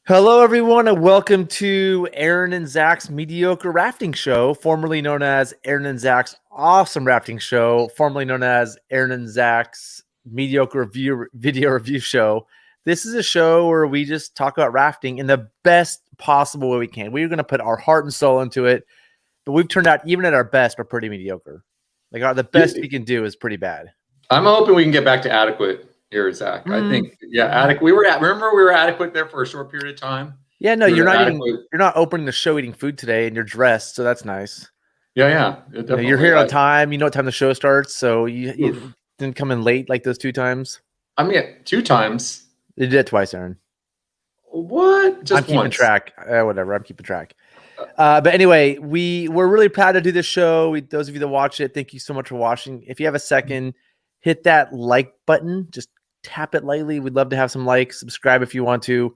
Hello, everyone, and welcome to Aaron and Zach's Mediocre Rafting Show, formerly known as Aaron and Zach's Awesome Rafting Show, formerly known as Aaron and Zach's Mediocre Video Review Show. This is a show where we just talk about rafting in the best possible way we can. We're going to put our heart and soul into it, but we've turned out, even at our best, we're pretty mediocre. Like the best we can do is pretty bad. I'm hoping we can get back to adequate here, Zach. I think, adequate. Remember we were adequate there for a short period of time. Yeah, no, you're not opening the show eating food today, and you're dressed, so that's nice. Yeah. You're here on time. You know what time the show starts, so you didn't come in late like those 2 times. I mean, 2 times. You did it twice, Aaron. What? Just I'm keeping track. Whatever. I'm keeping track. But anyway, we're really proud to do this show. Those of you that watch it, thank you so much for watching. If you have a second, hit that like button. Just tap it lightly. We'd love to have some likes. Subscribe if you want to.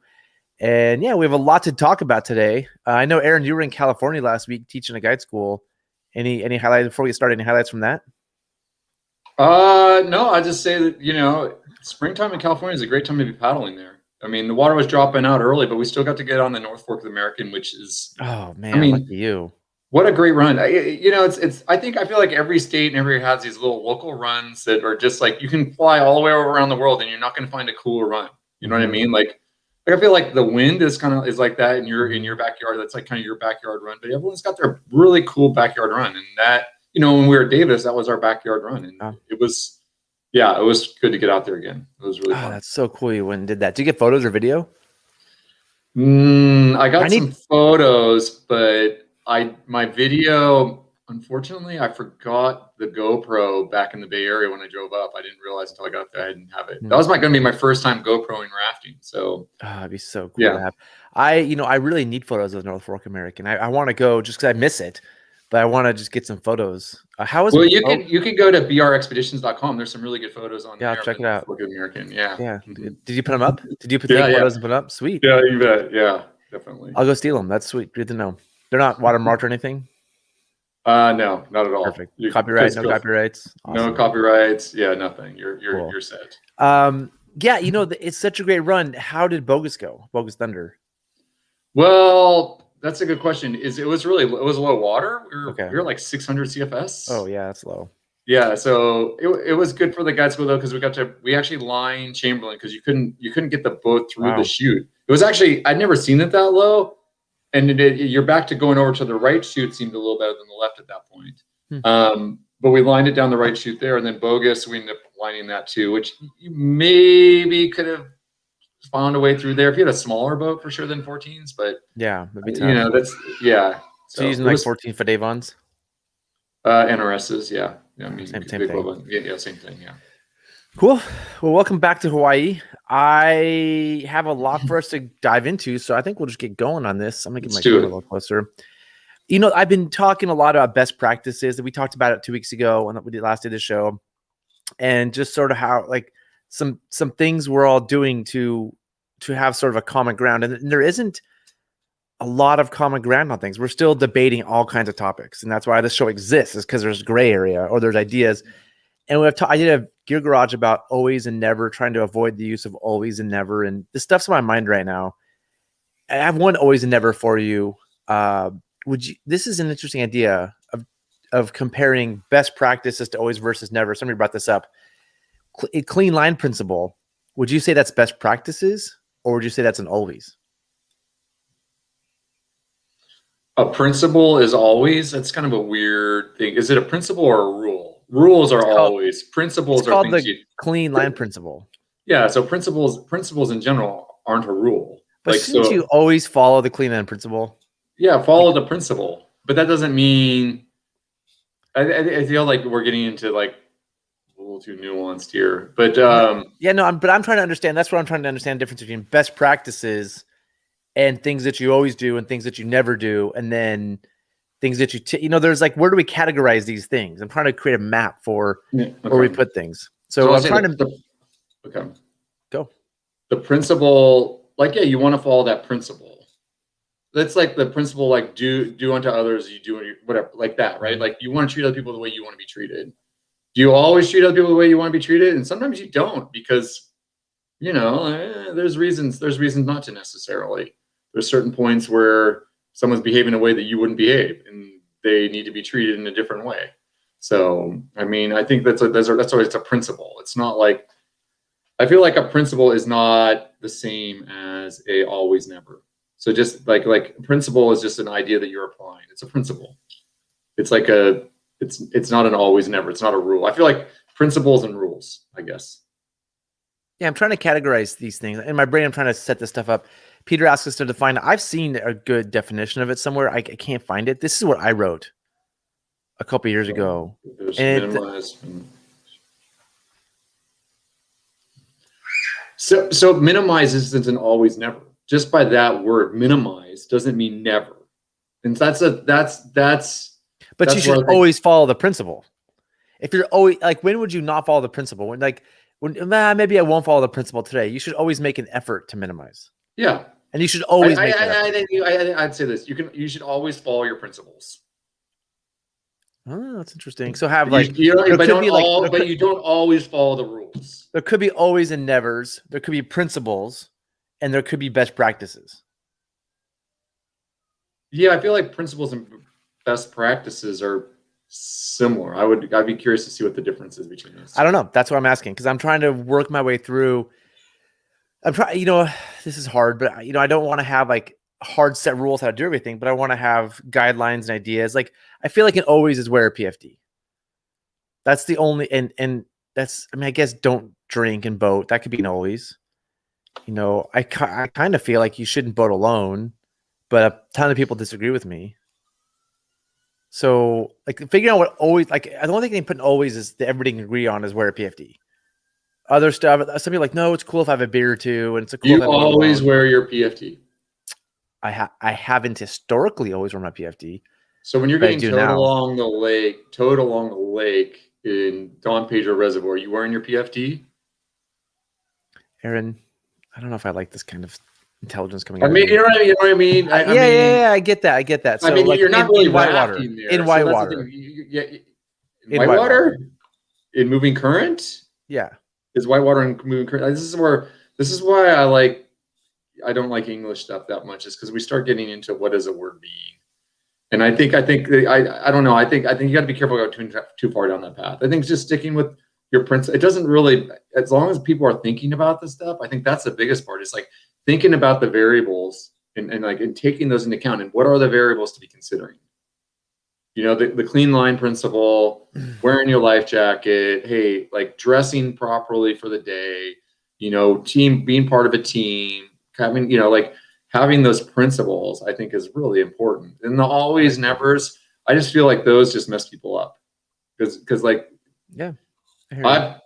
And yeah, we have a lot to talk about today. I know, Aaron, you were in California last week teaching a guide school. Any highlights before we get started? Any highlights from that? No, I just say that, springtime in California is a great time to be paddling there. I mean, the water was dropping out early, but we still got to get on the North Fork of the American, which is, oh man, lucky you. What a great run. I feel like every state and every has these little local runs that are just like, you can fly all the way around the world and you're not going to find a cooler run. You know what I mean? Like I feel like the wind is like that in your backyard. That's like kind of your backyard run, but everyone's got their really cool backyard run. And that, when we were at Davis, that was our backyard run. And it was good to get out there again. It was really fun. That's so cool you went and did that. Did you get photos or video? I got some photos, but my video, unfortunately, I forgot the GoPro back in the Bay Area when I drove up. I didn't realize until I got there I didn't have it. That was going to be my first time GoProing rafting. So it'd be so cool to have. I really need photos of North Fork American. I want to go just because I miss it, but I want to just get some photos. How is it? You can go to brexpeditions.com. There's some really good photos on there. Check it out. Fork American. Yeah. Did you put them up? Did you take photos and put them up? Sweet. Yeah, you bet. Yeah, definitely. I'll go steal them. That's sweet. Good to know. They're not watermarked or anything? No, not at all. Perfect. Copyrights? No copyrights? Awesome. No copyrights. Yeah, nothing. You're set. It's such a great run. How did Bogus go? Bogus Thunder? Well, that's a good question. It was low water. We were like 600 CFS. Oh yeah, that's low. Yeah, so it was good for the guide school though, because we actually lined Chamberlain because you couldn't get the boat through the chute. It was actually, I'd never seen it that low. And you're back to going over to the right chute seemed a little better than the left at that point. But we lined it down the right chute there, and then Bogus, we ended up lining that too, which you maybe could have found a way through there if you had a smaller boat for sure than 14s. But yeah, that'd be tough. That's So using like 14-foot Avons? NRSs, yeah. I mean, same thing. Yeah, same thing. Yeah. Cool. Well, welcome back to Hawaii. I have a lot for us to dive into, so I think we'll just get going on this. I'm gonna get my camera a little closer. I've been talking a lot about best practices. We talked about it 2 weeks ago when we did the show, and just sort of how like some things we're all doing to have sort of a common ground, and there isn't a lot of common ground on things. We're still debating all kinds of topics, and that's why this show exists, is because there's gray area or there's ideas. And I did a Gear Garage about always and never, trying to avoid the use of always and never. And this stuff's on my mind right now. I have one always and never for you. This is an interesting idea of comparing best practices to always versus never. Somebody brought this up. A clean line principle. Would you say that's best practices, or would you say that's an always? A principle is always. That's kind of a weird thing. Is it a principle or a rule? Rules are always. Principles are things the clean line principle. Yeah, so principles in general aren't a rule. But shouldn't you always follow the clean line principle? Yeah, follow the principle. But that doesn't mean. I feel like we're getting into like a little too nuanced here. But but I'm trying to understand. That's what I'm trying to understand. The difference between best practices and things that you always do and things that you never do, and then things that there's like, where do we categorize these things? I'm trying to create a map for where we put things. So I'm trying to go. The principle, you want to follow that principle. That's like the principle, like do unto others, you do whatever, like that, right? Like you want to treat other people the way you want to be treated. Do you always treat other people the way you want to be treated? And sometimes you don't, because there's reasons not to necessarily. there's certain points where someone's behaving in a way that you wouldn't behave, and they need to be treated in a different way. So, I mean, I think that's always a principle. It's not like, I feel like a principle is not the same as a always never. So just like principle is just an idea that you're applying. It's a principle. It's like it's not an always never. It's not a rule. I feel like principles and rules, I guess. Yeah, I'm trying to categorize these things. In my brain, I'm trying to set this stuff up. Peter asks us to define it. I've seen a good definition of it somewhere. I can't find it. This is what I wrote a couple years ago. So minimize isn't an always never. Just by that word, minimize doesn't mean never. And that's. But you should always follow the principle. If you're always like, when would you not follow the principle? When maybe I won't follow the principle today. You should always make an effort to minimize. Yeah, and you should always make that effort. I'd say this: you should always follow your principles. Oh, that's interesting. So have but you don't always follow the rules. There could be always and nevers. There could be principles, and there could be best practices. Yeah, I feel like principles and best practices are similar. I'd be curious to see what the difference is between those. I don't know. That's what I'm asking, because I'm trying to work my way through. I'm trying. This is hard, but I don't want to have like hard set rules how to do everything, but I want to have guidelines and ideas. Like, I feel like it always is wear a PFD. That's the only, and that's, I mean, I guess don't drink and boat. That could be an always. I kind of feel like you shouldn't boat alone, but a ton of people disagree with me. So, like, figuring out what always, like, the only thing they put in always is that everybody can agree on is wear a PFD. Other stuff, some people are like, no, it's cool if I have a beer or two, and it's a cool. You always wear your PFD. I haven't historically always worn my PFD. So when you're getting towed along the lake in Don Pedro Reservoir, you wearing your PFD? Aaron, I don't know if I like this kind of intelligence coming out. I mean, you know what I mean? Yeah, I get that. So, I mean, you're not really in whitewater. In whitewater. In whitewater? In moving current? Yeah. Is whitewater and moving current? This is why I don't like English stuff that much, is because we start getting into what does a word mean. And I think I don't know. I think you got to be careful about going too far down that path. I think just sticking with your principle. It doesn't really, as long as people are thinking about this stuff, I think that's the biggest part. It's like thinking about the variables and taking those into account. And what are the variables to be considering? The clean line principle, wearing your life jacket, hey, like dressing properly for the day, being part of a team, having those principles, I think is really important. And the always nevers, I just feel like those just mess people up. Because like, yeah,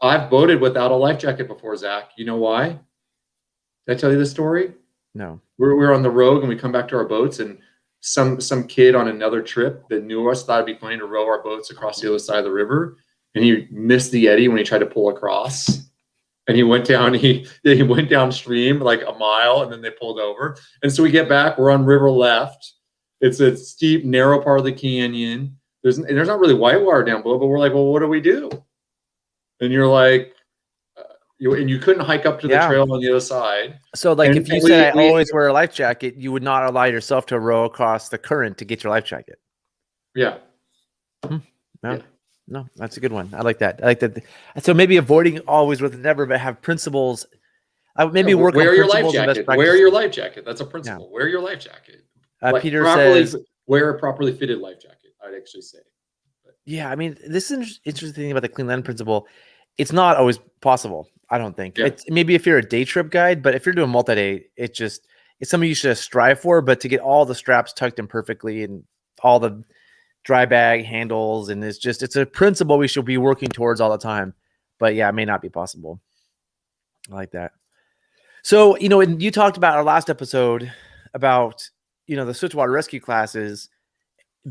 I've boated without a life jacket before, Zach. You know why? Did I tell you this story? No. We're on the road and we come back to our boats, and some kid on another trip that knew us thought it'd be funny to row our boats across the other side of the river, and he missed the eddy when he tried to pull across. And he went down. He went downstream like a mile, and then they pulled over. And so we get back. We're on river left. It's a steep, narrow part of the canyon. There's not really whitewater down below, but we're like, well, what do we do? And you're like, you couldn't hike up to the trail on the other side. So, like, if you said I always wear a life jacket, you would not allow yourself to row across the current to get your life jacket. Yeah. No, that's a good one. I like that. So maybe avoiding always with never, but have principles. Maybe work on your principles life jacket. Wear your life jacket. That's a principle. Yeah. Wear your life jacket. Peter says, wear a properly fitted life jacket. I'd actually say. Yeah, I mean, this is interesting thing about the clean land principle. It's not always possible, I don't think. Yeah. It's maybe if you're a day trip guide, but if you're doing multi-day, it's something you should strive for. But to get all the straps tucked in perfectly and all the dry bag handles, and it's a principle we should be working towards all the time. But yeah, it may not be possible. I like that. So, and you talked about our last episode about, the Switchwater rescue classes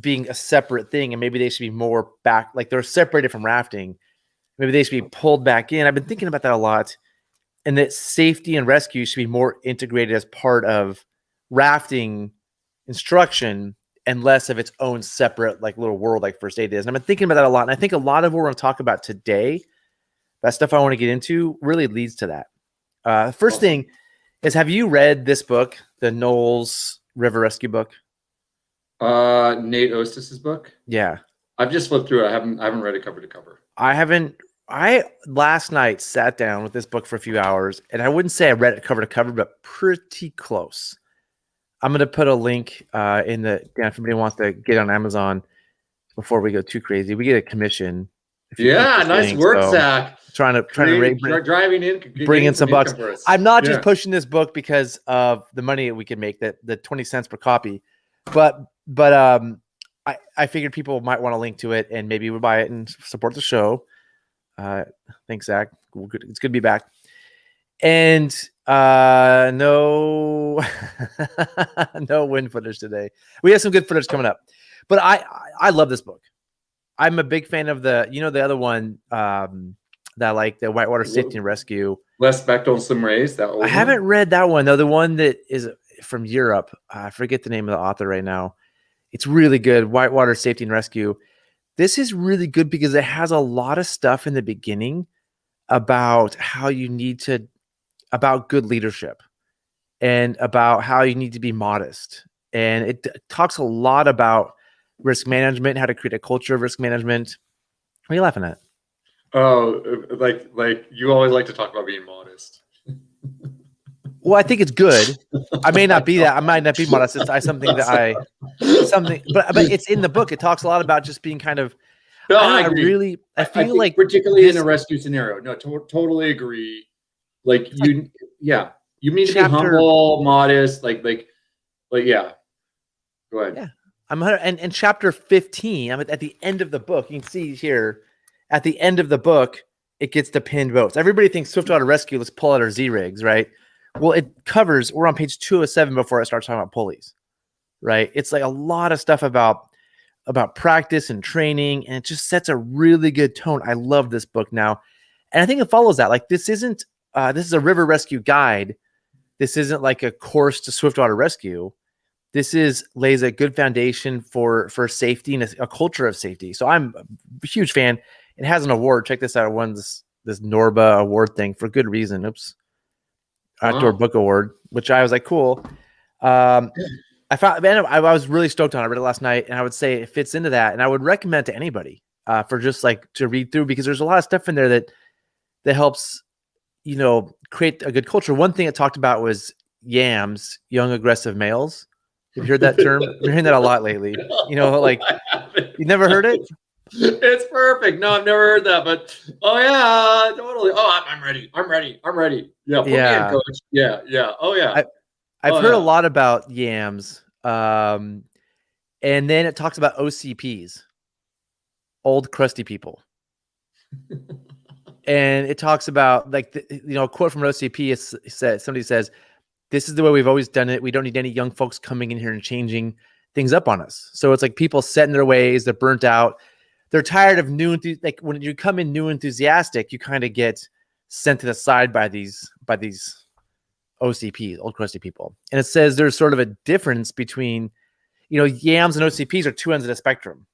being a separate thing, and maybe they should be more back, like they're separated from rafting. Maybe they should be pulled back in. I've been thinking about that a lot, and that safety and rescue should be more integrated as part of rafting instruction and less of its own separate, like, little world like first aid is. And I've been thinking about that a lot. And I think a lot of what we're going to talk about today, that stuff I want to get into, really leads to that. First thing, have you read this book, the Knowles River Rescue book? Nate Ostis's book? Yeah. I've just flipped through it. I haven't read it cover to cover. I last night sat down with this book for a few hours, and I wouldn't say I read it cover to cover, but pretty close. I'm going to put a link in the down if anybody wants to get on Amazon before we go too crazy. We get a commission. Yeah, nice work, Zach. Trying to driving in, bring in some bucks. I'm not just pushing this book because of the money we can make, that the 20 cents per copy, but I figured people might want to link to it and maybe we'll buy it and support the show. Thanks, Zach. It's good to be back. And no wind footage today. We have some good footage coming up, but I love this book. I'm a big fan of the other one that I like, the Whitewater Safety and Rescue. Les Bechtel and Slim Rays. That old I haven't read that one though. The one that is from Europe. I forget the name of the author right now. It's really good. Whitewater Safety and Rescue. This is really good because it has a lot of stuff in the beginning about how you need to, about good leadership and about how you need to be modest. And it talks a lot about risk management, how to create a culture of risk management. What are you laughing at? Oh, like you always like to talk about being modest. Well, I think it's good. I may not be that. I might not be modest. It's something, but it's in the book. It talks a lot about just being kind of. No, I agree. I feel like particularly in a rescue scenario. No, totally agree. Like you need to be humble, modest. Like yeah. Go ahead. Yeah, and chapter 15. I'm at the end of the book. You can see here, at the end of the book, it gets to pinned boats. Everybody thinks Swiftwater Rescue. Let's pull out our Z rigs, right? Well, it covers. We're on page 207 before I start talking about pulleys, right? It's like a lot of stuff about practice and training, and it just sets a really good tone. I love this book now, and I think it follows that. Like this isn't. This is a river rescue guide. This isn't like a course to Swiftwater Rescue. This lays a good foundation for safety and a culture of safety. So I'm a huge fan. It has an award. Check this out. It won this Norba award thing for good reason. Outdoor Book Award, which I was like, cool. I was really stoked on it. I read it last night, and I would say it fits into that. And I would recommend to anybody for just like to read through, because there's a lot of stuff in there that helps, create a good culture. One thing it talked about was YAMS, young aggressive males. Have you heard that term? You're hearing that a lot lately. Like you never heard it? It's perfect. No, I've never heard that, but yeah, totally. Oh, I'm ready. Yeah, put me in, coach. Yeah. Oh yeah. I've heard a lot about YAMS, and then it talks about OCPs, old crusty people, and it talks about like a quote from an OCP. Somebody says, "This is the way we've always done it. We don't need any young folks coming in here and changing things up on us." So it's like people set in their ways. They're burnt out. They're tired of new, like when you come in new enthusiastic, you kind of get sent to the side by these OCPs, old crusty people. And it says there's sort of a difference between, YAMS and OCPs are two ends of the spectrum.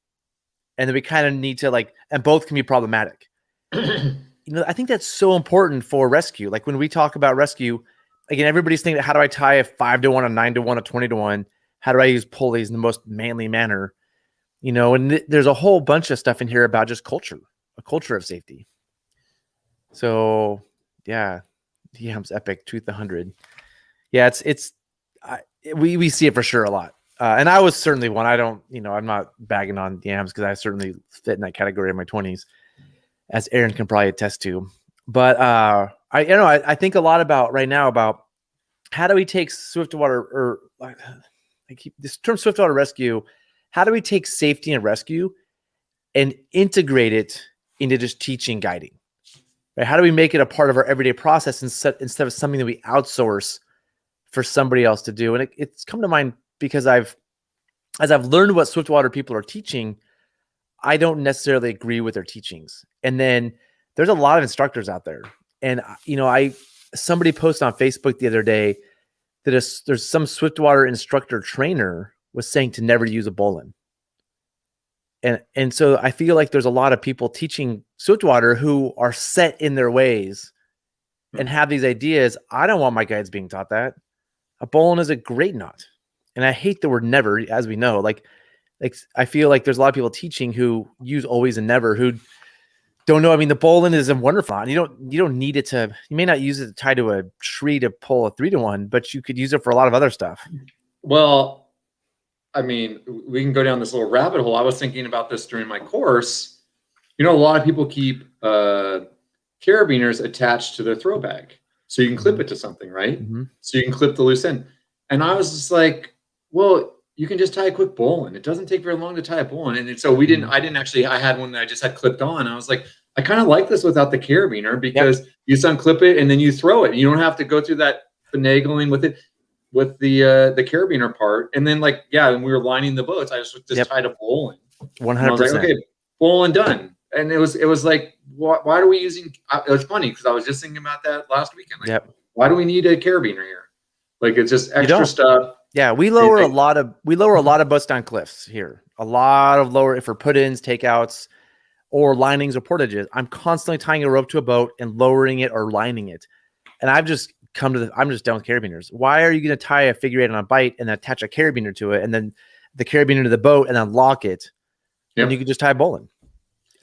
And then we kind of need to and both can be problematic. I think that's so important for rescue. Like when we talk about rescue, again, everybody's thinking, how do I tie a 5-to-1, a 9-to-1, a 20-to-1? How do I use pulleys in the most manly manner? And there's a whole bunch of stuff in here about just culture, a culture of safety. So yeah, YAMS epic, Truth 100. Yeah, we see it for sure a lot. And I was certainly one. I don't, I'm not bagging on YAMS because I certainly fit in that category in my 20s, as Aaron can probably attest to. But I think a lot about right now about how do we take Swiftwater this term Swiftwater Rescue. How do we take safety and rescue and integrate it into just teaching, guiding? Right? How do we make it a part of our everyday process instead of something that we outsource for somebody else to do? And it's come to mind because as I've learned what Swiftwater people are teaching, I don't necessarily agree with their teachings. And then there's a lot of instructors out there. And, somebody posted on Facebook the other day that there's some Swiftwater instructor trainer was saying to never use a bowline. And so I feel like there's a lot of people teaching Swiftwater who are set in their ways and have these ideas. I don't want my guides being taught that. A bowline is a great knot. And I hate the word never, as we know. Like I feel like there's a lot of people teaching who use always and never, who don't know. I mean, the bowline is a wonderful knot. You don't need it to, you may not use it to tie to a tree to pull a 3-to-1, but you could use it for a lot of other stuff. Well, I mean, we can go down this little rabbit hole. I was thinking about this during my course. You know, a lot of people keep carabiners attached to their throw bag, so you can clip it to something, right? So you can clip the loose end. And I was just like, well, you can just tie a quick bowline. It doesn't take very long to tie a bowline. And so I had one that I just had clipped on. I was like, I kind of like this without the carabiner, because you just unclip it and then you throw it. You don't have to go through that finagling with it, with the carabiner part. And then when we were lining the boats, I just tied a bowline. 100%. Like, okay, bowline done. And it was like, why are we using? It was funny because I was just thinking about that last weekend. Like, why do we need a carabiner here? Like, it's just extra stuff. Yeah, we lower a lot of boats down cliffs here. A lot of lower for put-ins, takeouts, or linings or portages. I'm constantly tying a rope to a boat and lowering it or lining it. And I've just I'm just done with carabiners. Why are you going to tie a figure 8 on a bite and then attach a carabiner to it and then the carabiner to the boat and then lock it? And you could just tie a bowline.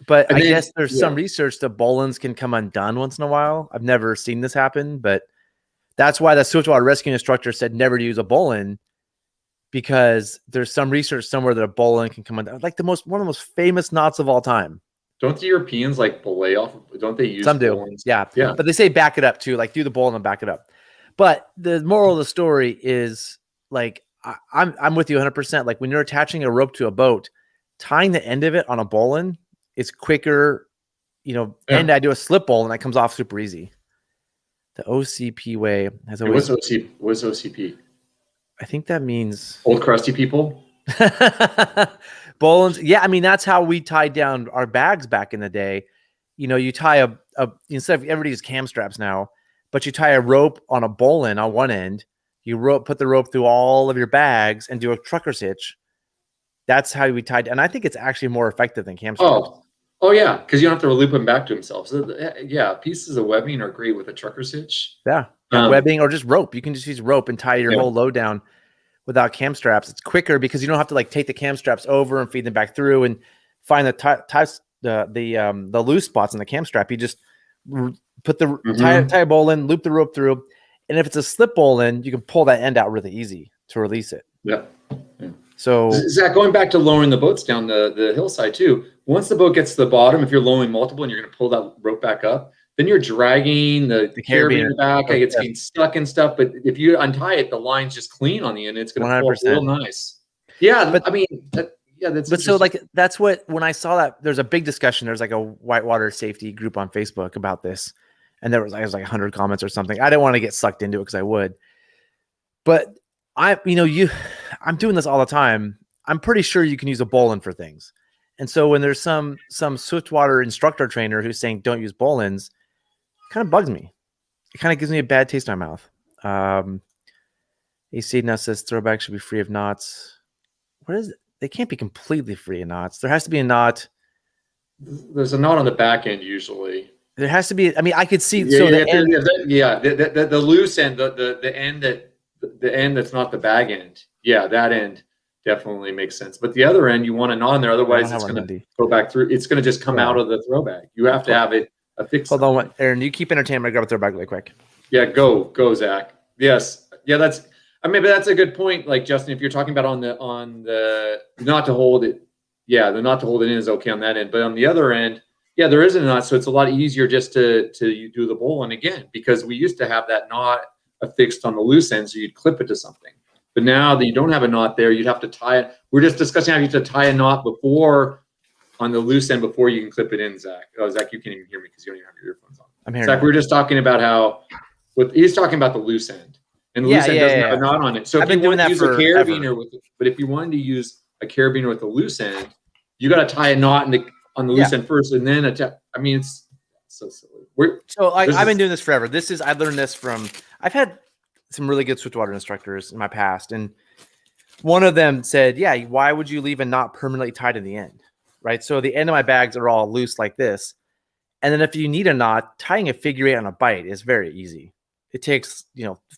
But I guess there's some research that bowlines can come undone once in a while. I've never seen this happen, but that's why the Swiftwater rescue instructor said never to use a bowline, because there's some research somewhere that a bowline can come undone. Like one of the most famous knots of all time. Don't the Europeans belay off? Don't they use some bowlines? Yeah. But they say back it up too. Like do the bowline and back it up. But the moral of the story is I'm with you 100%. Like when you're attaching a rope to a boat, tying the end of it on a bowline is quicker, and I do a slip bowl and that comes off super easy. The OCP way has always. What's OCP? I think that means old crusty people. Bowlines. Yeah, I mean that's how we tied down our bags back in the day. You tie a instead of everybody uses cam straps now, but you tie a rope on a bowline on one end. You put the rope through all of your bags and do a trucker's hitch. That's how we tied, and I think it's actually more effective than cam straps. Oh yeah, because you don't have to loop them back to himself. So pieces of webbing are great with a trucker's hitch. Yeah, webbing or just rope. You can just use rope and tie your whole load down without cam straps. It's quicker because you don't have to take the cam straps over and feed them back through and find the loose spots in the cam strap. You just put the tie a bowline, loop the rope through, and if it's a slip bowline, you can pull that end out really easy to release it. Yeah. So Zach, going back to lowering the boats down the hillside too, once the boat gets to the bottom, if you're lowering multiple and you're going to pull that rope back up, then you're dragging the carabiner back. It's getting stuck and stuff. But if you untie it, the line's just clean on the end. It's going to pull real nice. Yeah, but I mean, that's. But so that's what when I saw that there's a big discussion. There's a whitewater safety group on Facebook about this, and there was 100 comments or something. I didn't want to get sucked into it because I would, but I'm doing this all the time. I'm pretty sure you can use a bowline for things. And so when there's some Swiftwater instructor trainer who's saying don't use bowlines, it kind of bugs me. It kind of gives me a bad taste in my mouth. AC now says throwback should be free of knots. What is it? They can't be completely free of knots. There has to be a knot. There's a knot on the back end usually. There has to be. I mean, I could see. The loose end, the end that's not the bag end. Yeah, that end definitely makes sense. But the other end, you want a knot in there. Otherwise, it's going to go back through. It's going to just come out of the throwback. You have to have it affixed. Hold on, Aaron. You keep entertaining. I grab a throwback really quick. Yeah, go, Zach. Yes, yeah. But that's a good point. Like Justin, if you're talking about on the not to hold it, the not to hold it in is okay on that end. But on the other end, there isn't a knot, so it's a lot easier just to do the bowline again, because we used to have that knot affixed on the loose end, so you'd clip it to something. But now that you don't have a knot there, you'd have to tie it. We're just discussing how you have to tie a knot on the loose end before you can clip it in, Zach. Oh, Zach, you can't even hear me because you don't even have your earphones on. I'm hearing Zach, we were just talking about he's talking about the loose end. And the loose end doesn't have a knot on it. So if you want to use a carabiner if you wanted to use a carabiner with a loose end, you got to tie a knot on the loose end first, and then I mean, it's so silly. I've been doing this forever. I learned this from. I've had some really good Swiftwater instructors in my past, and one of them said, why would you leave a knot permanently tied to the end, right? So the end of my bags are all loose like this, And then if you need a knot, tying a figure 8 on a bite is very easy. It takes,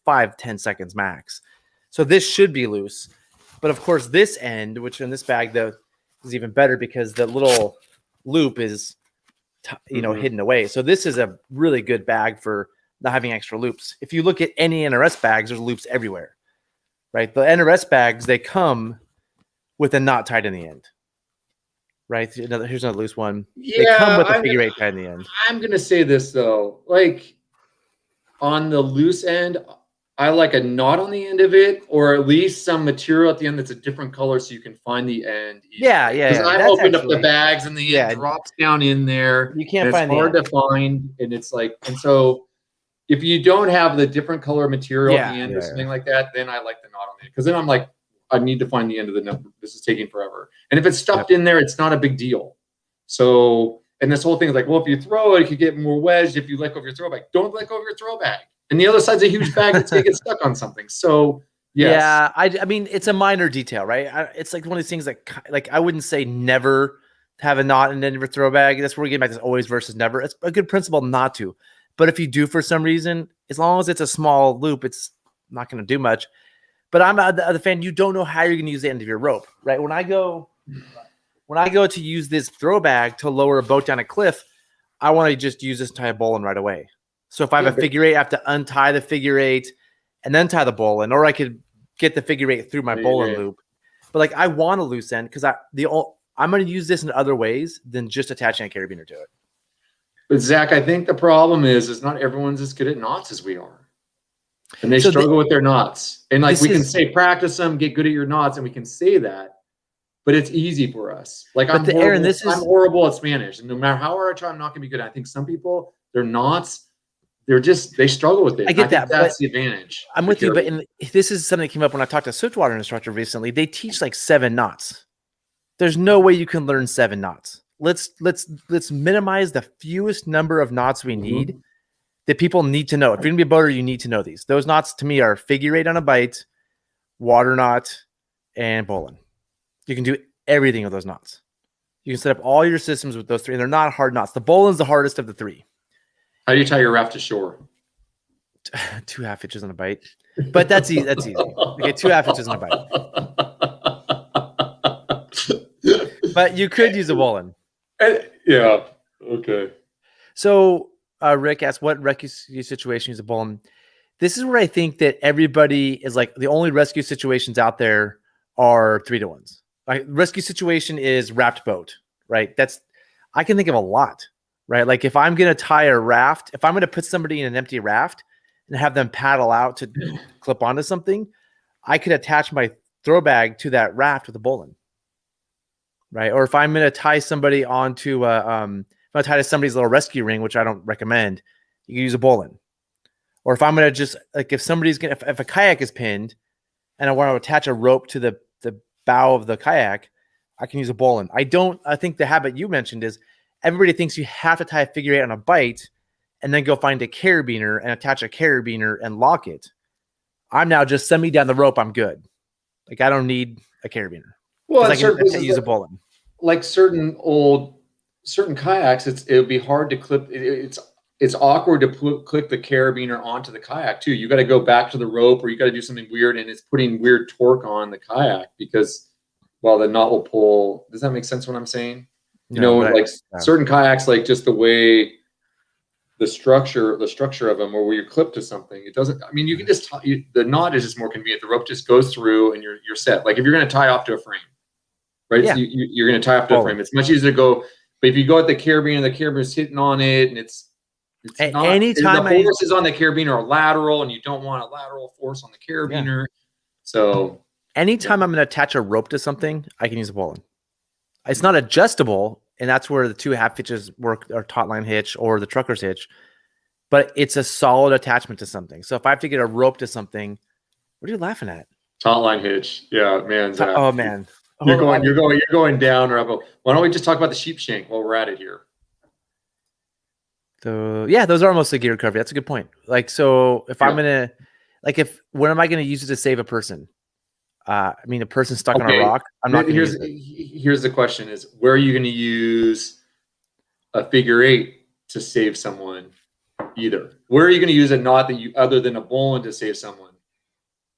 5-10 seconds max. So this should be loose. But of course, this end, which in this bag though is even better because the little loop is hidden away. So this is a really good bag for not having extra loops. If you look at any NRS bags, there's loops everywhere, right? The NRS bags, they come with a knot tied in the end, right? Here's another loose one. Yeah, they come with a figure 8 tied in the end. I'm going to say this though, like on the loose end, I like a knot on the end of it, or at least some material at the end that's a different color so you can find the end. Yeah. Because I've opened up the bags and the end drops down in there. You can't find it. It's hard to find, and it's like, and so if you don't have the different color material at the end or something like that, then I like the knot on it. Because then I'm like, I need to find the end of the number. This is taking forever. And if it's stuffed in there, it's not a big deal. So, and this whole thing is like, well, if you throw it, you could get more wedged if you let go of your throw bag. Don't let go of your throw bag. And the other side's a huge bag that's going to get stuck on something. So, yes. Yeah, I mean, it's a minor detail, right? It's like one of these things that, like, I wouldn't say never have a knot and then never throw bag. That's where we get back to this always versus never. It's a good principle not to. But if you do for some reason, as long as it's a small loop, it's not going to do much. But I'm the fan. You don't know how you're going to use the end of your rope, right? When I go to use this throw bag to lower a boat down a cliff, I want to just use this and tie a bowline right away. So if I have a figure 8, I have to untie the figure 8 and then tie the bowline, or I could get the figure 8 through my bowline loop. But like I want a loose end because I'm going to use this in other ways than just attaching a carabiner to it. But Zach, I think the problem is not everyone's as good at knots as we are, and they struggle with their knots. And like we can say, practice them, get good at your knots, and we can say that. But it's easy for us. Like I'm horrible at Spanish, and no matter how hard I try, I'm not going to be good at it. I think some people, their knots. They struggle with it. I get that. That's the advantage. I'm with you, but this is something that came up when I talked to a Swiftwater instructor recently. They teach like 7 knots. There's no way you can learn 7 knots. Let's minimize the fewest number of knots we need that people need to know. If you're gonna be a boater, you need to know these. Those knots to me are figure 8 on a bite, water knot, and bowline. You can do everything with those knots. You can set up all your systems with those 3, and they're not hard knots. The bowline's the hardest of the 3. How do you tie your raft to shore? 2 half hitches on a bite, but that's easy. That's easy. Okay, 2 half hitches on a bite. But you could use a bowline. Yeah. Okay. So Rick asked, "What rescue situation use a bowline?" This is where I think that everybody is like the only rescue situations out there are 3-to-1s. Like rescue situation is wrapped boat, right? I can think of a lot. Right, like if I'm going to tie a raft, if I'm going to put somebody in an empty raft and have them paddle out to clip onto something, I could attach my throw bag to that raft with a bowline. Right, or if I'm going to tie somebody onto if I'm going to tie to somebody's little rescue ring, which I don't recommend, you can use a bowline. Or if I'm going to just like if somebody's going to if a kayak is pinned and I want to attach a rope to the bow of the kayak, I can use a bowline. I think the habit you mentioned is everybody thinks you have to tie a figure 8 on a bite and then go find a carabiner and attach a carabiner and lock it. I'm now just send me down the rope. I'm good. Like I don't need a carabiner. Well, I can use a bowline. Like certain kayaks, it would be hard to clip. It's awkward to clip the carabiner onto the kayak too. You got to go back to the rope, or you got to do something weird, and it's putting weird torque on the kayak because, well, the knot will pull. Does that make sense? What I'm saying? Certain kayaks, like just the way the structure of them, or where you're clipped to something, it doesn't. I mean, you can just the knot is just more convenient. The rope just goes through, and you're set. Like if you're going to tie off to a frame, right? Yeah. So you're going to tie off to a frame. It's much easier to go. But if you go at the carabiner is hitting on it, and it's not. Anytime the forces on the carabiner are lateral, and you don't want a lateral force on the carabiner. Yeah. So anytime I'm going to attach a rope to something, I can use a bowline. It's not adjustable, and that's where the 2 half hitches work, or taut line hitch, or the trucker's hitch. But it's a solid attachment to something. So if I have to get a rope to something, what are you laughing at? Taut line hitch. Yeah, man. Zach. Oh man, you're going down, Rebel. Why don't we just talk about the sheep shank while we're at it here? So yeah, those are mostly gear recovery. That's a good point. Like, so if I'm gonna, like, when am I gonna use it to save a person? I mean, a person stuck on a rock. I'm not. Here's the question: is where are you going to use a figure 8 to save someone either. Where are you going to use a knot that you, other than a bowline, to save someone?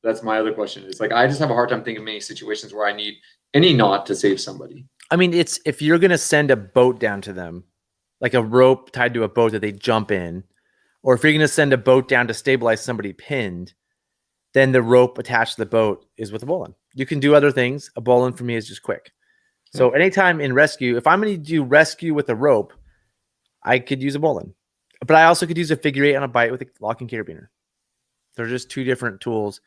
That's my other question. It's like, I just have a hard time thinking of many situations where I need any knot to save somebody. I mean, it's if you're going to send a boat down to them, like a rope tied to a boat that they jump in, or if you're going to send a boat down to stabilize somebody pinned, then the rope attached to the boat is with a bowline. You can do other things. A bowline for me is just quick. So anytime in rescue, if I'm going to do rescue with a rope, I could use a bowline. But I also could use a figure 8 on a bite with a locking carabiner. They're just two different tools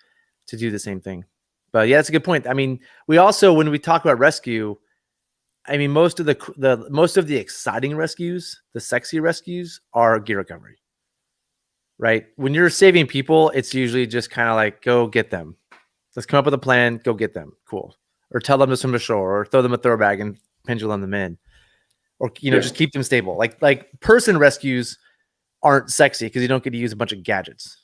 to do the same thing. But yeah, that's a good point. I mean, we also, when we talk about rescue, I mean, most of the exciting rescues, the sexy rescues, are gear recovery. Right? When you're saving people, it's usually just kind of like, go get them. Let's come up with a plan, go get them. Cool. Or tell them to swim ashore, or throw them a throw bag and pendulum them in. Or, just keep them stable. Like person rescues aren't sexy because you don't get to use a bunch of gadgets.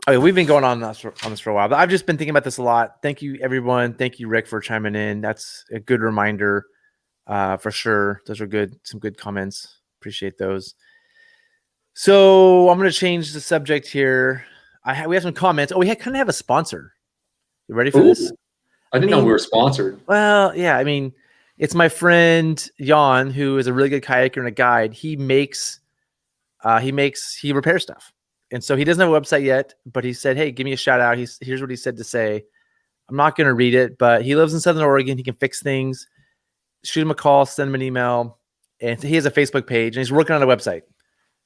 Okay, we've been going on this for a while, but I've just been thinking about this a lot. Thank you, everyone. Thank you, Rick, for chiming in. That's a good reminder, for sure. Those are good, some good comments. Appreciate those. So I'm going to change the subject here. We have some comments. Oh, we kind of have a sponsor. You ready for this? I didn't know we were sponsored. Well, yeah. I mean, it's my friend Jan, who is a really good kayaker and a guide. He repairs stuff. And so he doesn't have a website yet, but he said, hey, give me a shout out. Here's what he said to say. I'm not going to read it, but he lives in Southern Oregon. He can fix things. Shoot him a call, send him an email. And he has a Facebook page and he's working on a website.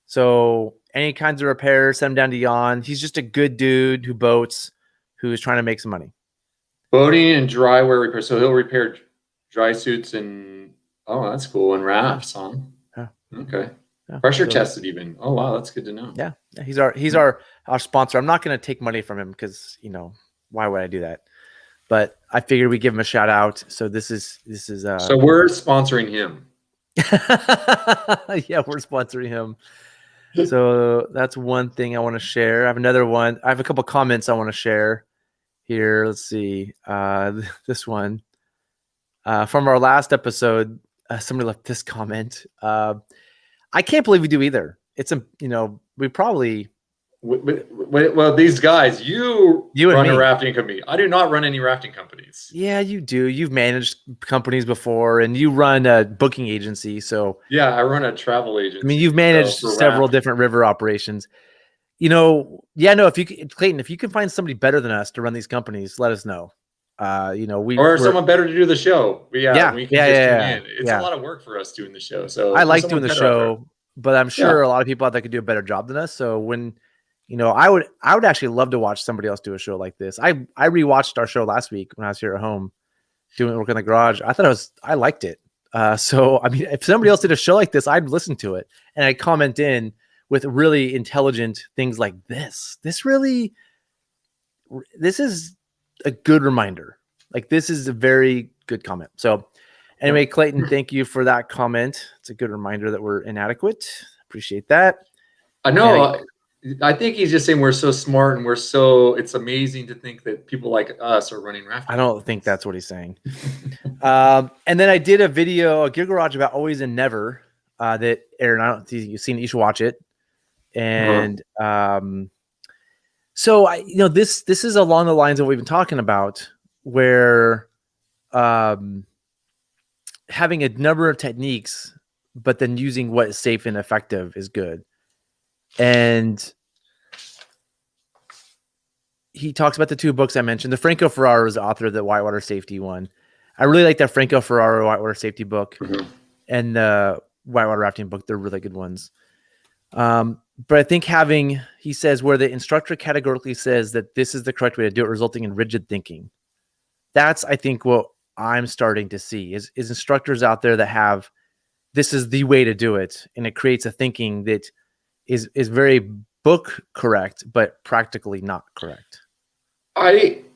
So any kinds of repairs, send him down to Jan. He's just a good dude who boats, who is trying to make some money. Boating and dry wear repair. So he'll repair dry suits and, oh, that's cool. And rafts, huh? Yeah. Okay. Yeah. Pressure tested even. Oh, wow. That's good to know. Yeah. He's our sponsor. I'm not going to take money from him because, why would I do that? But I figured we give him a shout out. So this is so we're sponsoring him. Yeah, we're sponsoring him. So that's one thing I want to share. I have another one. I have a couple comments I want to share here. Let's see. This one from our last episode. Somebody left this comment. I can't believe we do either. It's we probably. Well, these guys, you run a rafting company. I do not run any rafting companies. Yeah, you do. You've managed companies before, and you run a booking agency. So yeah, I run a travel agency. I mean, you've managed several different river operations. If you can find somebody better than us to run these companies, let us know. Someone better to do the show. We can tune in. It's a lot of work for us doing the show. So I like doing the show, but I'm sure a lot of people out there could do a better job than us. So when I would actually love to watch somebody else do a show like this. I rewatched our show last week when I was here at home doing work in the garage. I liked it. So I mean, if somebody else did a show like this, I'd listen to it and I'd comment in with really intelligent things like this. This is a good reminder. Like, this is a very good comment. So anyway, Clayton, thank you for that comment. It's a good reminder that we're inadequate. Appreciate that. I know. I think he's just saying we're so smart and it's amazing to think that people like us are running rafting. I don't think that's what he's saying. And then I did a video, a Gear Garage, about Always and Never, that Aaron, I don't think you've seen it. You should watch it. And so this is along the lines of what we've been talking about, where having a number of techniques, but then using what is safe and effective is good. And he talks about the two books I mentioned. The Franco Ferraro is the author of the Whitewater Safety one. I really like that Franco Ferraro Whitewater Safety book and the Whitewater Rafting book. They're really good ones. But I think he says, where the instructor categorically says that this is the correct way to do it, resulting in rigid thinking. That's, I think, what I'm starting to see is instructors out there that have, this is the way to do it. And it creates a thinking that is very book correct, but practically not correct.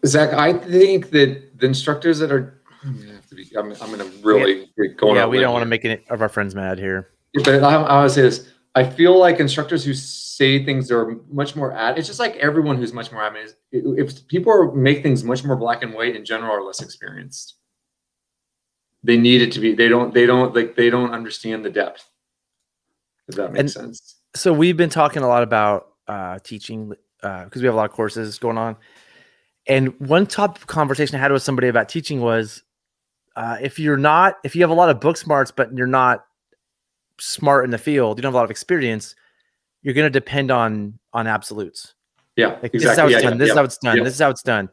Zach, I think that the instructors that are, I'm going to really get going. Yeah, we don't want to make any of our friends mad here. But I would say this. I feel like instructors who say things that are much more it's just like everyone who's much more admin. If people make things much more black and white in general, are less experienced. They need it to be. They don't understand the depth. if that makes sense. So we've been talking a lot about teaching because we have a lot of courses going on. And one top conversation I had with somebody about teaching was if you have a lot of book smarts, but you're not smart in the field, you don't have a lot of experience, you're going to depend on absolutes. Yeah, like, exactly. This is how it's done. This is how it's done. This is how it's done.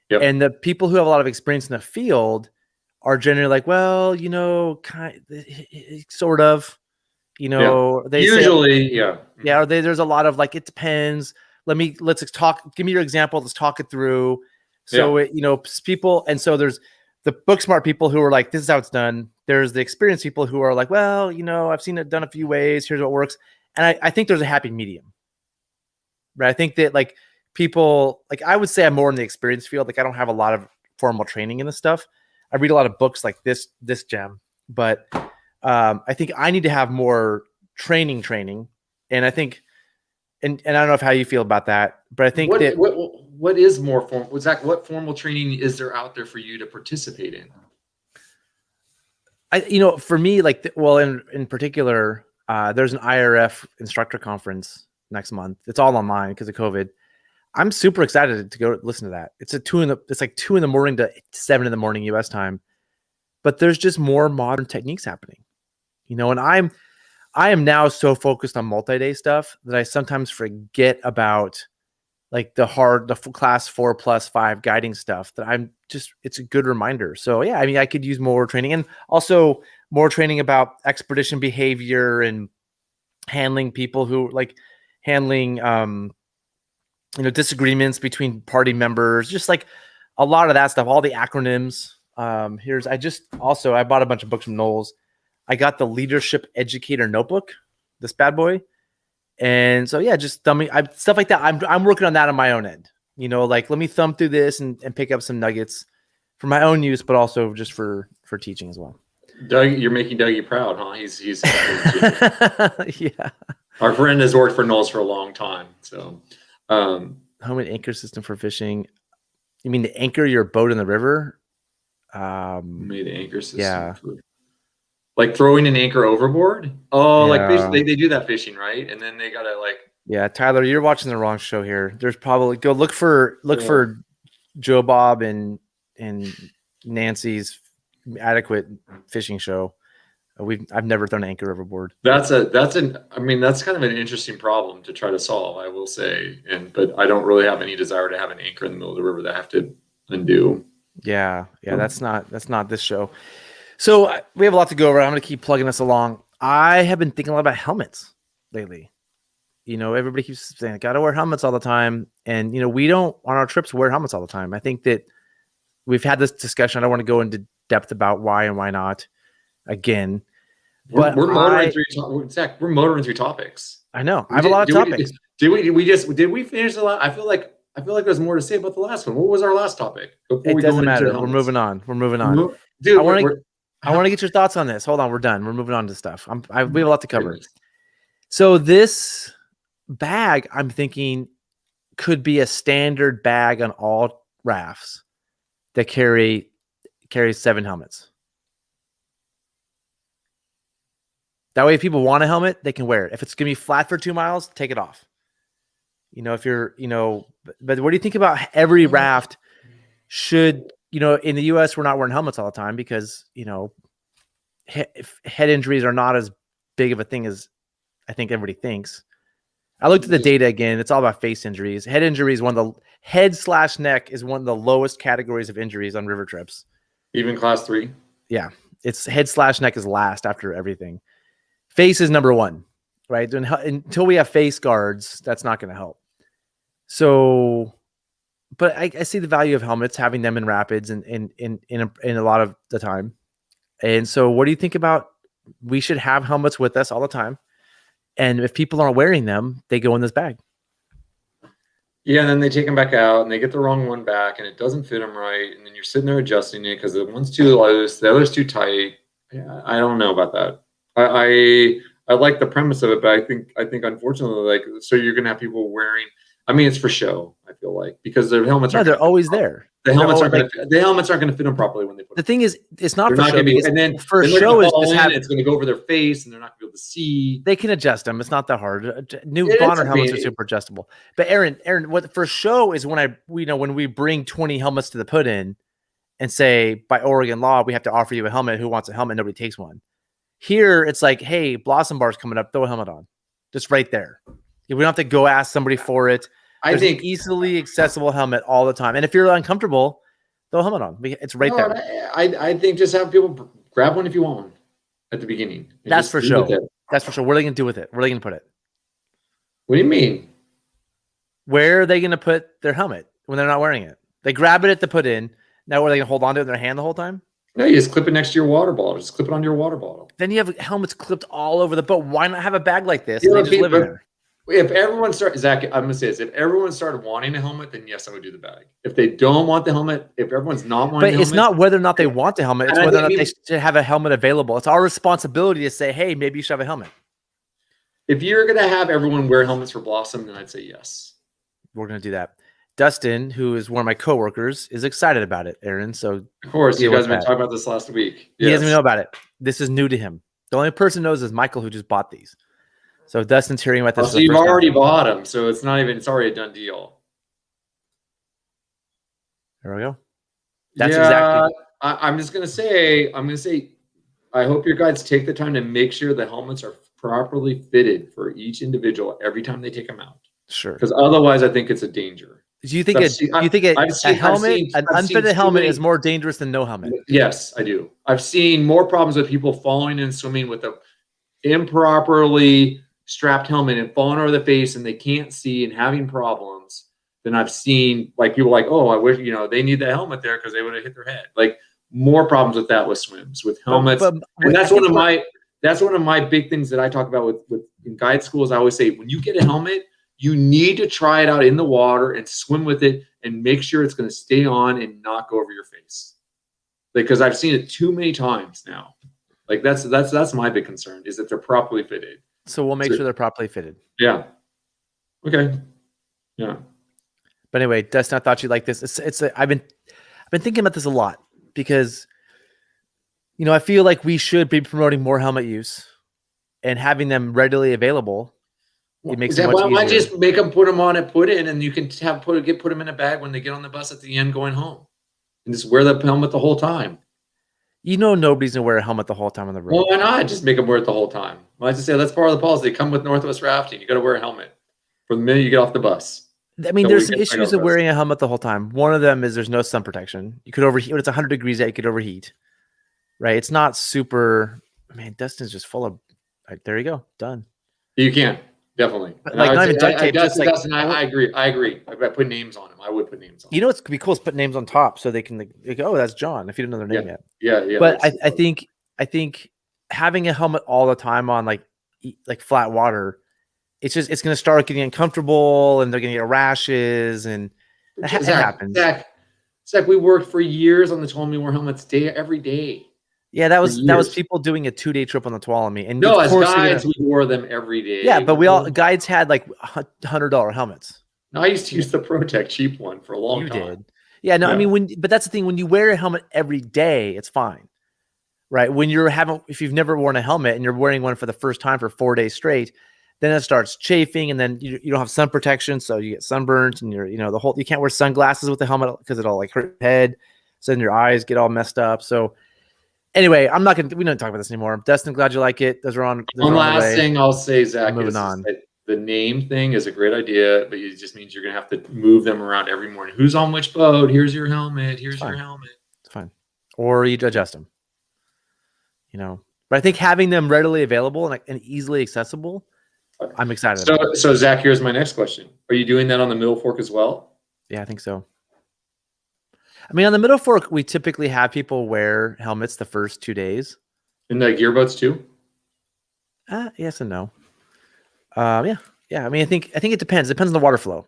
Yep. And the people who have a lot of experience in the field are generally like, well, sort of, they usually, or there's a lot of like, it depends. Let's talk. Give me your example. Let's talk it through. So, people. And so there's the book smart people who are like, this is how it's done. There's the experienced people who are like, well, I've seen it done a few ways. Here's what works. And I think there's a happy medium, right? I think that like people, like I would say I'm more in the experience field. Like I don't have a lot of formal training in this stuff. I read a lot of books like this gem, but I think I need to have more training. And I think, and I don't know how you feel about that, but I think what is more formal? Zach, what formal training is there out there for you to participate in? For me, like, in particular, there's an IRF instructor conference next month. It's all online because of COVID. I'm super excited to go listen to that. It's like 2 a.m. to 7 a.m. US time, but there's just more modern techniques happening, and I am now so focused on multi-day stuff that I sometimes forget about like the class 4+5 guiding stuff that it's a good reminder. So yeah, I mean, I could use more training and also more training about expedition behavior and handling people who like handling, disagreements between party members, just like a lot of that stuff, all the acronyms. I bought a bunch of books from Knowles. I got the Leadership Educator Notebook, this bad boy. And so, yeah, just stuff like that. I'm working on that on my own end, like let me thumb through this and pick up some nuggets for my own use, but also just for teaching as well. Doug, you're making Dougie proud, huh? He's yeah. Our friend has worked for Knowles for a long time. So, homemade anchor system for fishing. You mean to anchor your boat in the river? Made anchor system. Yeah. Like throwing an anchor overboard? Oh, yeah. Like fish, they do that fishing, right? And then they gotta like. Yeah, Tyler, you're watching the wrong show here. There's probably go look for Joe Bob and Nancy's adequate fishing show. I've never thrown an anchor overboard. That's kind of an interesting problem to try to solve, I will say. But I don't really have any desire to have an anchor in the middle of the river that I have to undo. Yeah, that's not this show. So we have a lot to go over. I'm going to keep plugging us along. I have been thinking a lot about helmets lately. Everybody keeps saying, got to wear helmets all the time. And, we don't on our trips wear helmets all the time. I think that we've had this discussion. I don't want to go into depth about why and why not again. But we're motoring through topics. I know. I have a lot of topics. Did we finish the last? I feel like there's more to say about the last one. What was our last topic? It doesn't matter. We're moving on. Dude, I want to get your thoughts on this. Hold on, we're done. We're moving on to stuff. We have a lot to cover. So this bag, I'm thinking, could be a standard bag on all rafts that carries 7 helmets. That way, if people want a helmet, they can wear it. If it's going to be flat for 2 miles, take it off. If you're, but what do you think about every raft should, in the US, we're not wearing helmets all the time because, head injuries are not as big of a thing as I think everybody thinks. I looked at the data again. It's all about face injuries. Head injuries, head/neck is one of the lowest categories of injuries on river trips. Even class 3? Yeah. It's head/neck is last after everything. Face is number 1, right? Until we have face guards, that's not going to help. So, but I see the value of helmets, having them in rapids and in a lot of the time. And so what do you think about, we should have helmets with us all the time. And if people aren't wearing them, they go in this bag. Yeah, and then they take them back out and they get the wrong one back and it doesn't fit them right. And then you're sitting there adjusting it because the one's too loose, the other's too tight. Yeah, I don't know about that. I like the premise of it, but I think unfortunately, so you're gonna have people wearing. I mean, it's for show. I feel like because their helmets they're always there. The helmets aren't going to fit them properly when they put the thing is, it's not they're for not show be, and then for show is just it's going to go over their face and they're not going to be able to see. They can adjust them. It's not that hard. New Bonner helmets are super adjustable. But Aaron, what for show is when when we bring 20 helmets to the put in and say by Oregon law we have to offer you a helmet. Who wants a helmet? Nobody takes one. Here it's like, hey, Blossom Bar's coming up. Throw a helmet on, just right there. We don't have to go ask somebody for it. I think easily accessible helmet all the time. And if you're uncomfortable, throw a helmet on. It's right there. I think just have people grab one if you want one at the beginning. That's for sure. That's for sure. What are they going to do with it? Where are they going to put it? What do you mean? Where are they going to put their helmet when they're not wearing it? They grab it at the put in. Now, are they going to hold on to it in their hand the whole time? No, you just clip it next to your water bottle. Just clip it onto your water bottle. Then you have helmets clipped all over the boat. Why not have a bag like this? And they just live in there. If everyone Zach, I'm gonna say this. If everyone started wanting a helmet, then yes, I would do the bag. If they don't want the helmet, if everyone's not wanting, but it's not whether or not they want the helmet. It's whether or not they should have a helmet available. It's our responsibility to say, hey, maybe you should have a helmet. If you're gonna have everyone wear helmets for Blossom, then I'd say yes. We're gonna do that. Dustin, who is one of my coworkers, is excited about it. Aaron, so of course, you guys have been talking about this last week. Yes. He doesn't know about it. This is new to him. The only person who knows is Michael, who just bought these. So Dustin's hearing about this. So you've already bought them, so it's already a done deal. There we go. That's exactly. I'm gonna say, I hope your guys take the time to make sure the helmets are properly fitted for each individual every time they take them out. Sure. Because otherwise, I think it's a danger. Do you think an unfitted helmet is more dangerous than no helmet? Yes, I do. I've seen more problems with people falling and swimming with a improperly strapped helmet and falling over the face and they can't see and having problems than I've seen like people like, oh, I wish, they need that helmet there because they would have hit their head. Like more problems with that with swims, with helmets. And that's one of my big things that I talk about with in guide schools. I always say, when you get a helmet, you need to try it out in the water and swim with it and make sure it's going to stay on and not go over your face. Because I've seen it too many times now. Like that's my big concern is that they're properly fitted. So we'll make sure they're properly fitted. Yeah. Okay. Yeah. But anyway, Dustin, I thought you'd like this. I've been thinking about this a lot because, I feel like we should be promoting more helmet use and having them readily available. It makes it much easier. Why just make them put them on and put in, and you can put them in a bag when they get on the bus at the end going home, and just wear the helmet the whole time. Nobody's gonna wear a helmet the whole time on the road. Well, why not just make them wear it the whole time? Well, I just say that's part of the policy. They come with Northwest Rafting. You got to wear a helmet from the minute you get off the bus. I mean, there's some issues of wearing a helmet the whole time. One of them is there's no sun protection. You could overheat when it's 100 degrees out. You could overheat, right? It's not super. I mean, Dustin's just full of. Right, there you go, done. You can definitely. Like not even duct tape. Dustin, I agree. I put names on them. I would put names on them. What's could be cool is put names on top so they can go, oh, that's John. If you don't know their name yet. Yeah. But I think having a helmet all the time on like flat water, it's going to start getting uncomfortable and they're going to get rashes and it happens. Zach, we worked for years on the Tuolumne War helmets every day. Yeah, that was people doing a 2-day trip on the Tuolumne. And no, as guides, we wore them every day. Yeah, but guides had like $100 helmets. No, I used to use the ProTech cheap one for a long time. You did. Yeah, no, yeah. I mean, but that's the thing. When you wear a helmet every day, it's fine. Right? When if you've never worn a helmet and you're wearing one for the first time for 4 days straight, then it starts chafing and then you don't have sun protection. So you get sunburnt and you can't wear sunglasses with the helmet because it'll like hurt your head. So then your eyes get all messed up. So anyway, we don't talk about this anymore. Dustin, glad you like it. One last thing I'll say, Zach, moving on. The name thing is a great idea, but it just means you're going to have to move them around every morning. Who's on which boat? Here's your helmet. Here's your helmet. It's fine. Or you adjust them. But I think having them readily available and easily accessible, I'm excited about. So Zach, here's my next question. Are you doing that on the Middle Fork as well? Yeah, I think so. I mean, on the Middle Fork, we typically have people wear helmets the first 2 days. In the gearboats too? Yes and no. Yeah. I mean, I think it depends. It depends on the water flow,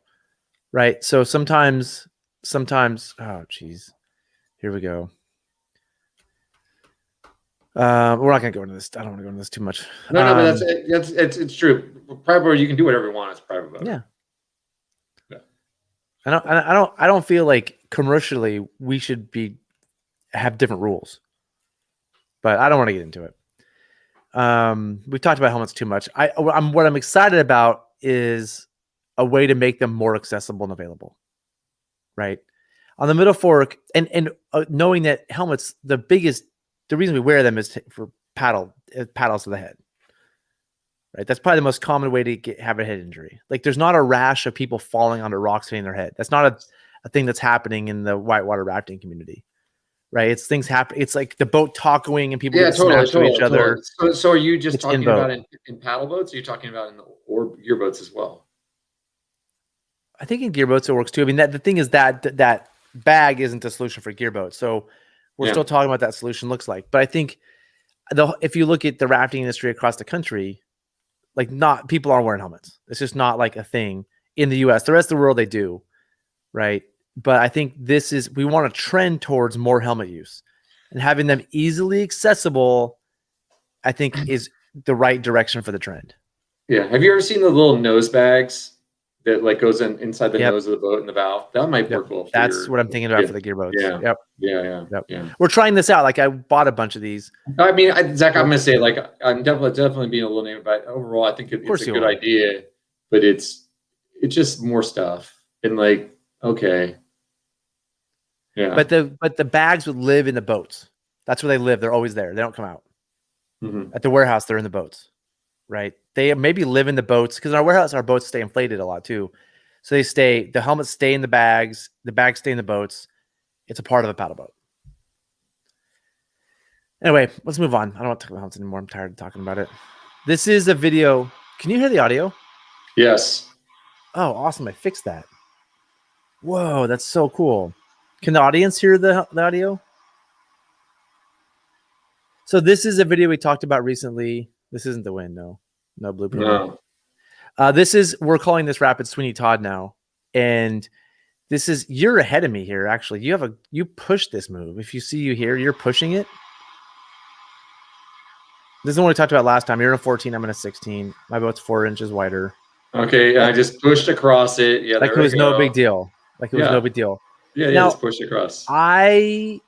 right? So sometimes. Oh, geez. Here we go. We're not going to go into this. I don't want to go into this too much. No, but it's true. Private boat, you can do whatever you want. It's private boat. Yeah. I don't feel like commercially we should have different rules, but I don't want to get into it. We've talked about helmets too much. What I'm excited about is a way to make them more accessible and available, right? On the middle fork, and knowing that helmets, the reason we wear them is for paddles to the head, right? That's probably the most common way to have a head injury. Like, there's not a rash of people falling onto rocks hitting their head. That's not a thing that's happening in the whitewater rafting community, right? It's things happen. It's like the boat tacoing and people get smashed to each other. So are you just talking about in paddle boats? Or are you talking about or gear boats as well? I think in gear boats it works too. I mean, the thing is that bag isn't a solution for gear boats. So we're still talking about that solution looks like. But I think if you look at the rafting industry across the country, like, not people aren't wearing helmets. It's just not like a thing in the US. The rest of the world, they do, right? But I think we want to trend towards more helmet use, and having them easily accessible, I think, is the right direction for the trend. Yeah. Have you ever seen the little nose bags that like goes inside the nose of the boat in the bow? That might work well. That's what I'm thinking about for the gear boats. Yeah. Yeah. We're trying this out. Like, I bought a bunch of these. I mean, Zach, I'm gonna say, like, I'm definitely being a little negative, but overall, I think it's a good idea. But it's just more stuff, and like, okay, yeah. But the bags would live in the boats. That's where they live. They're always there. They don't come out. At the warehouse, they're in the boats, right? They maybe live in the boats, because in our warehouse, our boats stay inflated a lot too. So the helmets stay in the bags stay in the boats. It's a part of a paddle boat. Anyway, let's move on. I don't want to talk about helmets anymore. I'm tired of talking about it. This is a video. Can you hear the audio? Yes. Oh, awesome. I fixed that. Whoa, that's so cool. Can the audience hear the audio? So this is a video we talked about recently. This isn't the wind, no blooper. No. We're calling this Rapid Sweeney Todd now. And you're ahead of me here, actually. You push this move. If you see you here, you're pushing it. This is the one we talked about last time. You're in a 14, I'm in a 16. My boat's 4 inches wider. Okay, I just pushed across it. Yeah, like it was no big deal. Like it was no big deal. Yeah, now, just push across. I'm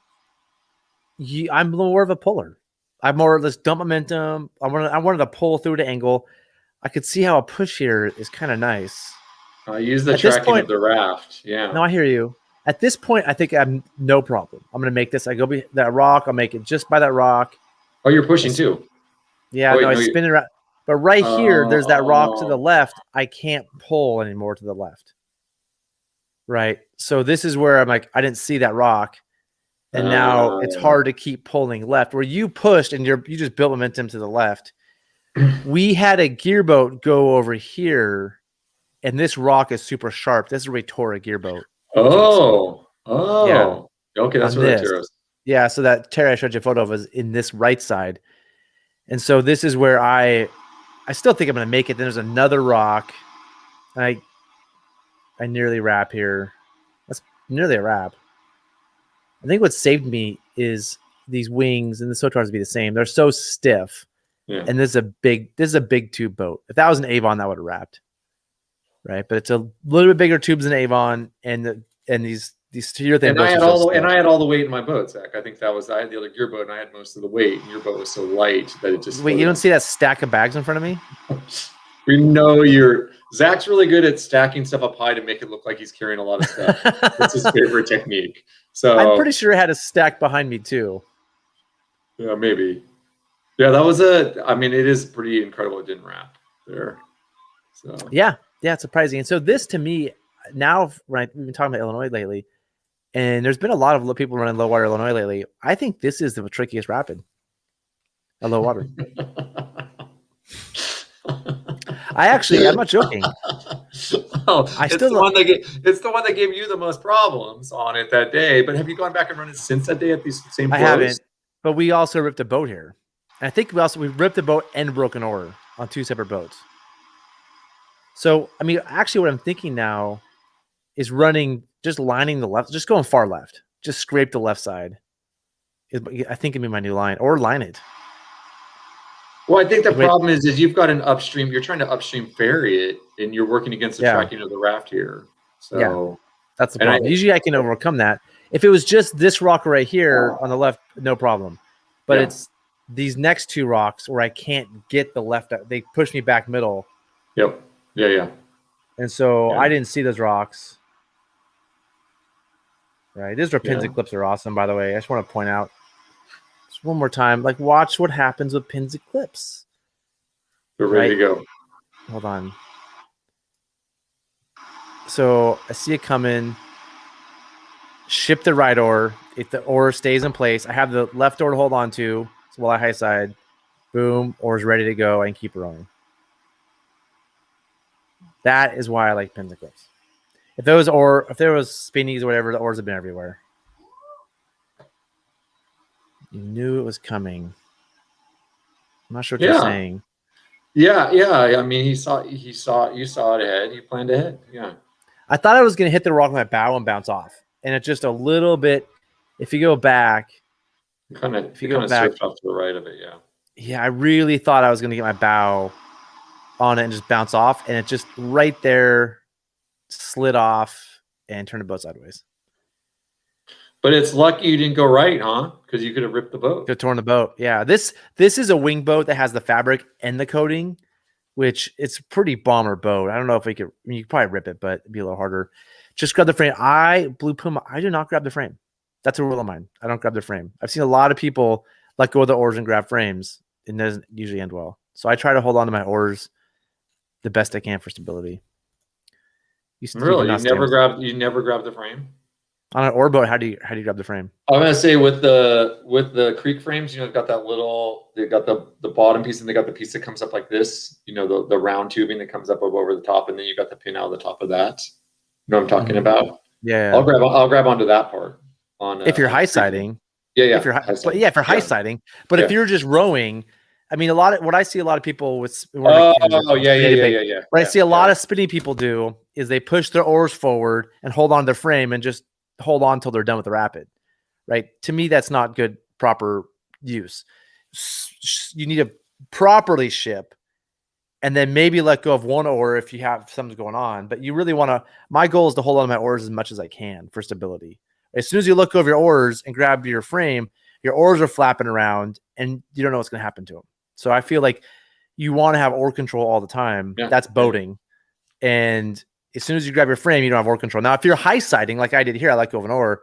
more of a puller. I'm more of this dump momentum. I wanted to pull through the angle. I could see how a push here is kind of nice. Use the tracking of the raft. Yeah. No, I hear you. At this point, I think I'm no problem. I'm going to make this. I go be that rock. I'll make it just by that rock. Oh, you're pushing too. Yeah, I spin it around. But right here, there's that rock to the left. I can't pull anymore to the left. Right. So this is where I'm like, I didn't see that rock. And now it's hard to keep pulling left. Where you pushed and you just built momentum to the left. We had a gearboat go over here, and this rock is super sharp. This is where we tore a gearboat. Oh. Yeah. Okay, that's where that tear is. Yeah, so that tear I showed you a photo of is in this right side. And so this is where I still think I'm going to make it. Then there's another rock. And I nearly wrap here. That's nearly a wrap. I think what saved me is these wings, and the Sotars be the same. They're so stiff. Yeah. And this is a big tube boat. If that was an Avon, that would have wrapped. Right. But it's a little bit bigger tubes than Avon, and these urethane and boats. I had all the weight in my boat, Zach. I think I had the other gear boat, and I had most of the weight. And your boat was so light that it just. Wait, you don't see that stack of bags in front of me? We know Zach's really good at stacking stuff up high to make it look like he's carrying a lot of stuff. That's his favorite technique. So I'm pretty sure it had a stack behind me too. Yeah, maybe. Yeah, it is pretty incredible it didn't wrap there. So yeah, it's surprising. And so this, to me, now, right, we've been talking about Illinois lately, and there's been a lot of people running low water Illinois lately. I think this is the trickiest rapid at low water. I'm not joking. It's the one that gave you the most problems on it that day. But have you gone back and run it since that day at these same flows? I haven't, but we also ripped a boat here. And I think we ripped a boat and broke an oar on 2 separate boats. So, I mean, actually what I'm thinking now is just lining the left, just going far left, just scrape the left side. I think it'd be my new line, or line it. Well, I think the problem is you've got an upstream. You're trying to upstream ferry it, and you're working against the tracking of the raft here. So That's the problem. Usually I can overcome that. If it was just this rock right here on the left, no problem. But it's these next two rocks where I can't get the left. They push me back middle. Yep. Yeah. And so I didn't see those rocks. Right. This is where pins and clips are awesome, by the way. I just want to point out just one more time. Like, watch what happens with pins and clips. We're ready to go. Hold on. So I see it coming. Ship the right oar. If the oar stays in place, I have the left oar to hold on to. So while I high side, boom, oar's ready to go. I can keep rowing. That is why I like pins and clips. If there was spinnies or whatever, the oars have been everywhere. You knew it was coming. I'm not sure what you're saying. Yeah. I mean, you saw it ahead. He planned ahead. Yeah. I thought I was going to hit the rock with my bow and bounce off, and it's just a little bit. If you go back, if you go back off to the right of it, yeah, I really thought I was going to get my bow on it and just bounce off, and it just right there slid off and turned the boat sideways. But it's lucky you didn't go right, huh? Because you could have ripped the boat. Could have torn the boat. Yeah, this is a wing boat that has the fabric and the coating, which it's a pretty bomber boat. I don't know if we could. I mean, you could probably rip it, but it'd be a little harder. Just grab the frame. Blue Puma, I do not grab the frame. That's a rule of mine. I don't grab the frame. I've seen a lot of people let go of the oars and grab frames. It doesn't usually end well. So I try to hold on to my oars the best I can for stability. Really? You never grab the frame? On an oar boat, how do you grab the frame? I'm gonna say with the creek frames, they've got that little, they got the bottom piece and they got the piece that comes up like this, the round tubing that comes up over the top, and then you got the pin out of the top of that. You know what I'm talking about? Yeah. I'll grab onto that part if you're high siding. Yeah. If you're high siding, but if you're just rowing, I mean, what I see a lot of people with. Yeah. What I see a lot of spinning people do is they push their oars forward and hold on to their frame and just hold on until they're done with the rapid. Right? To me, that's not good, proper use. You need to properly ship and then maybe let go of one oar if you have something going on. But you really want to. My goal is to hold on to my oars as much as I can for stability. As soon as you look over your oars and grab your frame, your oars are flapping around and you don't know what's going to happen to them. So I feel like you want to have oar control all the time. Yeah. That's boating. And as soon as you grab your frame, you don't have oar control. Now, if you're high siding, like I did here, I let go of an oar.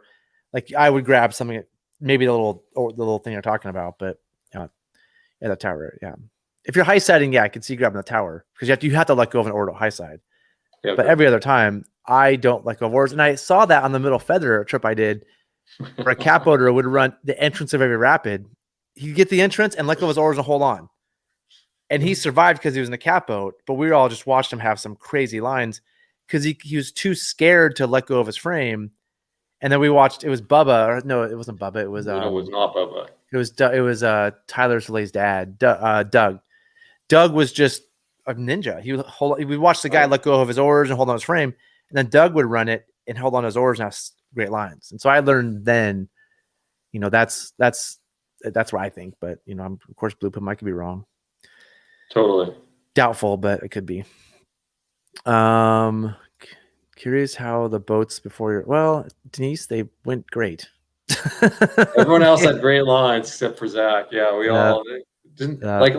Like I would grab something, maybe the little thing you're talking about, but the tower. Yeah. If you're high siding, I can see you grabbing the tower because you have to let go of an oar to high side. Yeah, but every other time, I don't let go of oars. And I saw that on the middle feather trip I did where a cap boater would run the entrance of every rapid. He'd get the entrance and let go of his oars and hold on. And he survived because he was in the cap boat, but we all just watched him have some crazy lines because he was too scared to let go of his frame. And then we watched, it was Bubba. Or, no, it wasn't Bubba. It was not Bubba. It was Tyler Soleil's dad, Doug. Doug was just a ninja. We watched the guy let go of his oars and hold on his frame. And then Doug would run it and hold on his oars and have great lines. And so I learned then, that's what I think. But, of course, Blue Puma, I could be wrong. Totally. Doubtful, but it could be. Curious how the boats before Denise, they went great. Everyone else had great lines except for Zach. Yeah, we all didn't like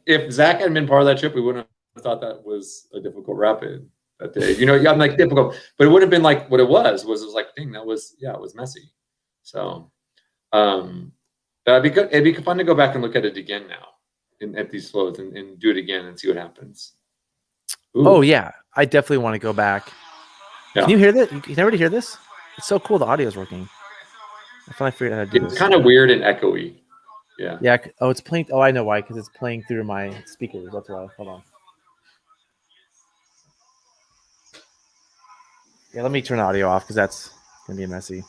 if Zach hadn't been part of that trip, we wouldn't have thought that was a difficult rapid that day. I'm like difficult, but it would have been like what it was like dang, that was it was messy. So it'd be good. It'd be fun to go back and look at it again now at these flows and do it again and see what happens. Ooh. Oh yeah, I definitely want to go back. Yeah. Can you hear that? Can everybody hear this? It's so cool. The audio is working. I finally figured out how to do this. It's kind of weird and echoey. Yeah. Yeah. Oh, it's playing. Oh, I know why. Because it's playing through my speakers. That's why. Hold on. Yeah, let me turn the audio off because that's gonna be messy.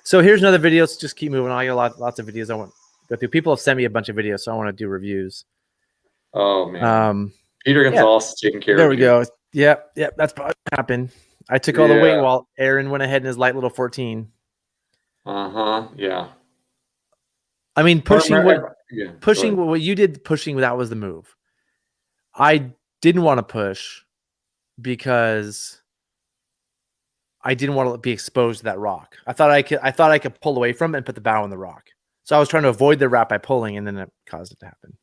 So here's another video. Let's just keep moving on. I got lots of videos I want to go through. People have sent me a bunch of videos, so I want to do reviews. Oh man. Peter Gonzalez taking care of you. There we go. Yep. That's probably what happened. I took all the weight while Aaron went ahead in his light little 14. Yeah. I mean, pushing what you did, that was the move. I didn't want to push because I didn't want to be exposed to that rock. I thought I could pull away from it and put the bow on the rock. So I was trying to avoid the wrap by pulling, and then it caused it to happen.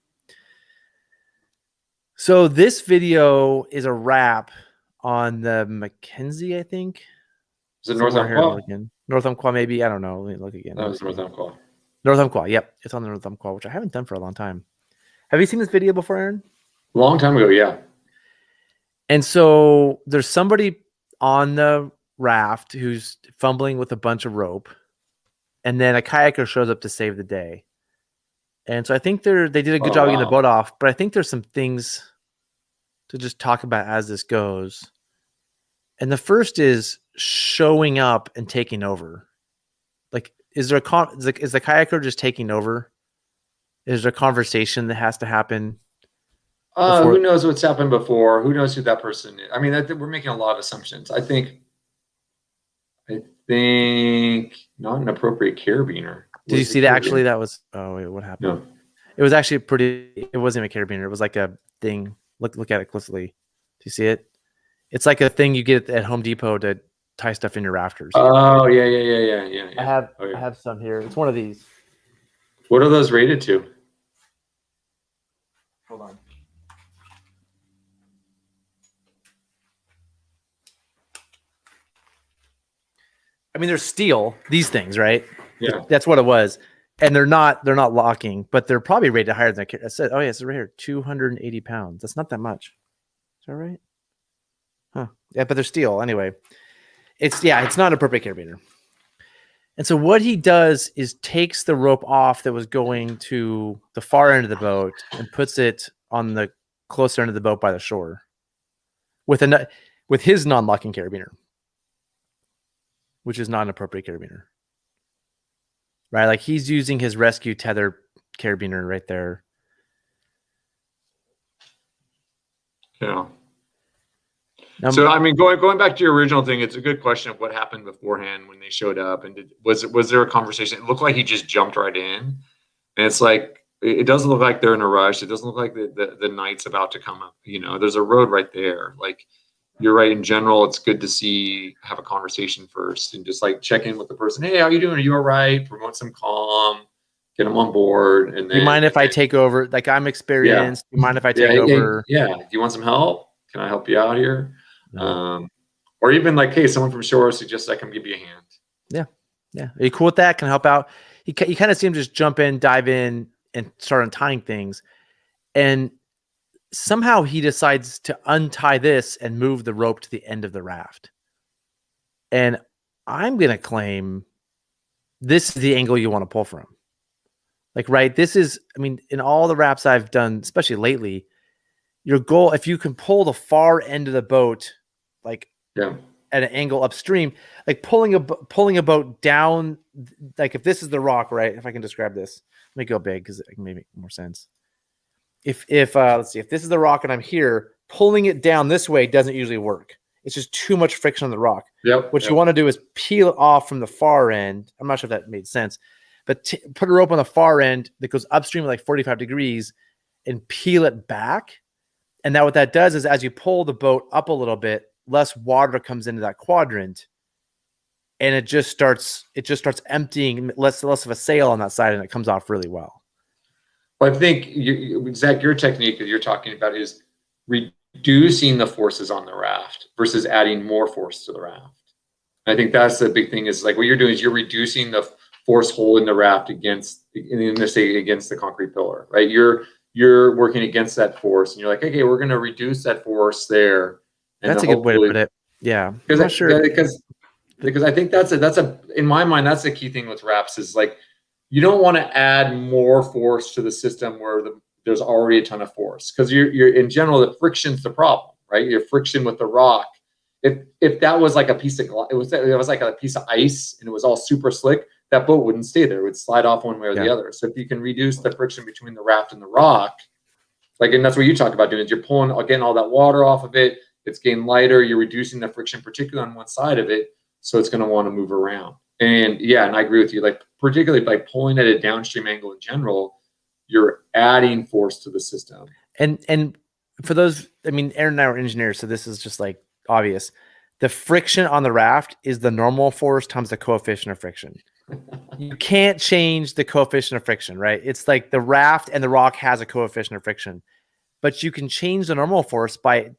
So this video is a wrap on the Mackenzie, I think. Is it North Umpqua? North Umpqua, maybe. I don't know. Let me look again. That was North Umpqua. North Umpqua. Yep, it's on the North Umpqua, which I haven't done for a long time. Have you seen this video before, Aaron? A long time ago, yeah. And so there's somebody on the raft who's fumbling with a bunch of rope, and then a kayaker shows up to save the day. And so I think they did a good job getting the boat off, but I think there's some things to just talk about as this goes. And the first is showing up and taking over. Like, is the kayaker just taking over? Is there a conversation that has to happen? Who knows what's happened before? Who knows who that person is? I mean, we're making a lot of assumptions. I think not an appropriate carabiner. Did you see that? Actually, that was. Oh wait, what happened? No. It was actually it wasn't a carabiner. It was like a thing. Look at it closely. Do you see it? It's like a thing you get at Home Depot to tie stuff in your rafters. Oh yeah. I have some here. It's one of these. What are those rated to? Hold on. I mean, they're steel, these things, right? Yeah. That's what it was. And they're not locking, but they're probably rated higher than I said. Oh, yeah, it's right here, 280 pounds. That's not that much. Is that right? Huh. Yeah, but they're steel. Anyway, it's not an appropriate carabiner. And so what he does is takes the rope off that was going to the far end of the boat and puts it on the closer end of the boat by the shore with his non-locking carabiner, which is not an appropriate carabiner, right? Like, he's using his rescue tether carabiner right there. Yeah. So, I mean, going back to your original thing, it's a good question of what happened beforehand when they showed up, and was there a conversation? It looked like he just jumped right in, and it's like, it doesn't look like they're in a rush. It doesn't look like the night's about to come up. You know, there's a road right there. Like, you're right. In general, it's good to have a conversation first and just like check in with the person. Hey, how you doing? Are you all right? Promote some calm, get them on board. And then, you mind if I take over? Like, I'm experienced. Yeah. You mind if I take over? Yeah. Do you want some help? Can I help you out here? Or even like, hey, someone from shore suggests I can give you a hand. Yeah. Are you cool with that? Can I help out? You kind of see him just jump in, dive in, and start untying things. And somehow he decides to untie this and move the rope to the end of the raft. And I'm going to claim this is the angle you want to pull from. Like, right, this is, I mean, in all the wraps I've done, especially lately, your goal, if you can pull the far end of the boat, like at an angle upstream, like pulling a boat down, like if this is the rock, right? If I can describe this, let me go big because it can make more sense. If let's see, if this is the rock and I'm here, pulling it down this way doesn't usually work. It's just too much friction on the rock. What you want to do is peel it off from the far end. I'm not sure if that made sense, but put a rope on the far end that goes upstream at like 45 degrees and peel it back. And now what that does is as you pull the boat up a little bit, less water comes into that quadrant, and it just starts emptying, less of a sail on that side, and it comes off really well. Well, I think Zach, your technique that you're talking about is reducing the forces on the raft versus adding more force to the raft. I think that's the big thing, is like what you're doing is you're reducing the force hole in the raft against the concrete pillar, right? You're working against that force, and you're like, okay, we're going to reduce that force there. And that's a good way to put it. Yeah, because I think that's in my mind, that's the key thing with wraps is like, you don't want to add more force to the system where there's already a ton of force, because you're in general, the friction's the problem, right? Your friction with the rock. If that was like a piece of it was like a piece of ice and it was all super slick, that boat wouldn't stay there. It would slide off one way or the other. So if you can reduce the friction between the raft and the rock, and that's what you talk about doing, is you're pulling, again, all that water off of it. It's getting lighter. You're reducing the friction, particularly on one side of it. So it's going to want to move around. And I agree with you. Like, particularly by pulling at a downstream angle in general, you're adding force to the system. And for those, I mean, Aaron and I were engineers, so this is just like obvious. the friction on the raft is the normal force times the coefficient of friction. You can't change the coefficient of friction, right? It's like the raft and the rock has a coefficient of friction, but you can change the normal force by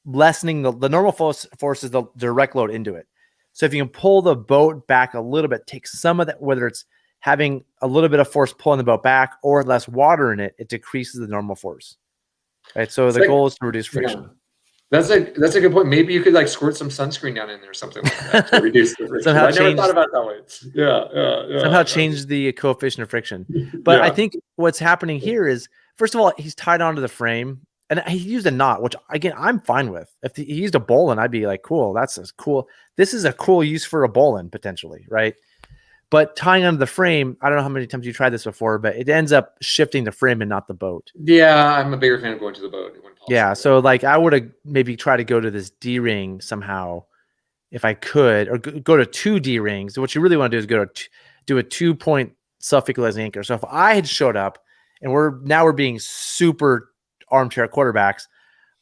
lessening the normal force is the direct load into it. So if you can pull the boat back a little bit, take some of that, whether it's having a little bit of force pulling the boat back or less water in it, it decreases the normal force. Right. So the goal is to reduce friction. Yeah. That's a good point. Maybe you could like squirt some sunscreen down in there or something like that to reduce the friction. I never thought about it that way. Yeah. Somehow change the coefficient of friction. But I think what's happening here is, first of all, he's tied onto the frame, and he used a knot, which again I'm fine with. If he used a bowline, I'd be like, cool. That's cool. This is a cool use for a bowline potentially, right? But tying onto the frame, I don't know how many times you tried this before, but it ends up shifting the frame and not the boat. Yeah, I'm a bigger fan of going to the boat. Yeah, so like I would have maybe try to go to this D-ring somehow if I could, or go to 2 D-rings. What you really want to do is go to do a 2-point self-equalizing anchor. So if I had showed up and we're being super armchair quarterbacks,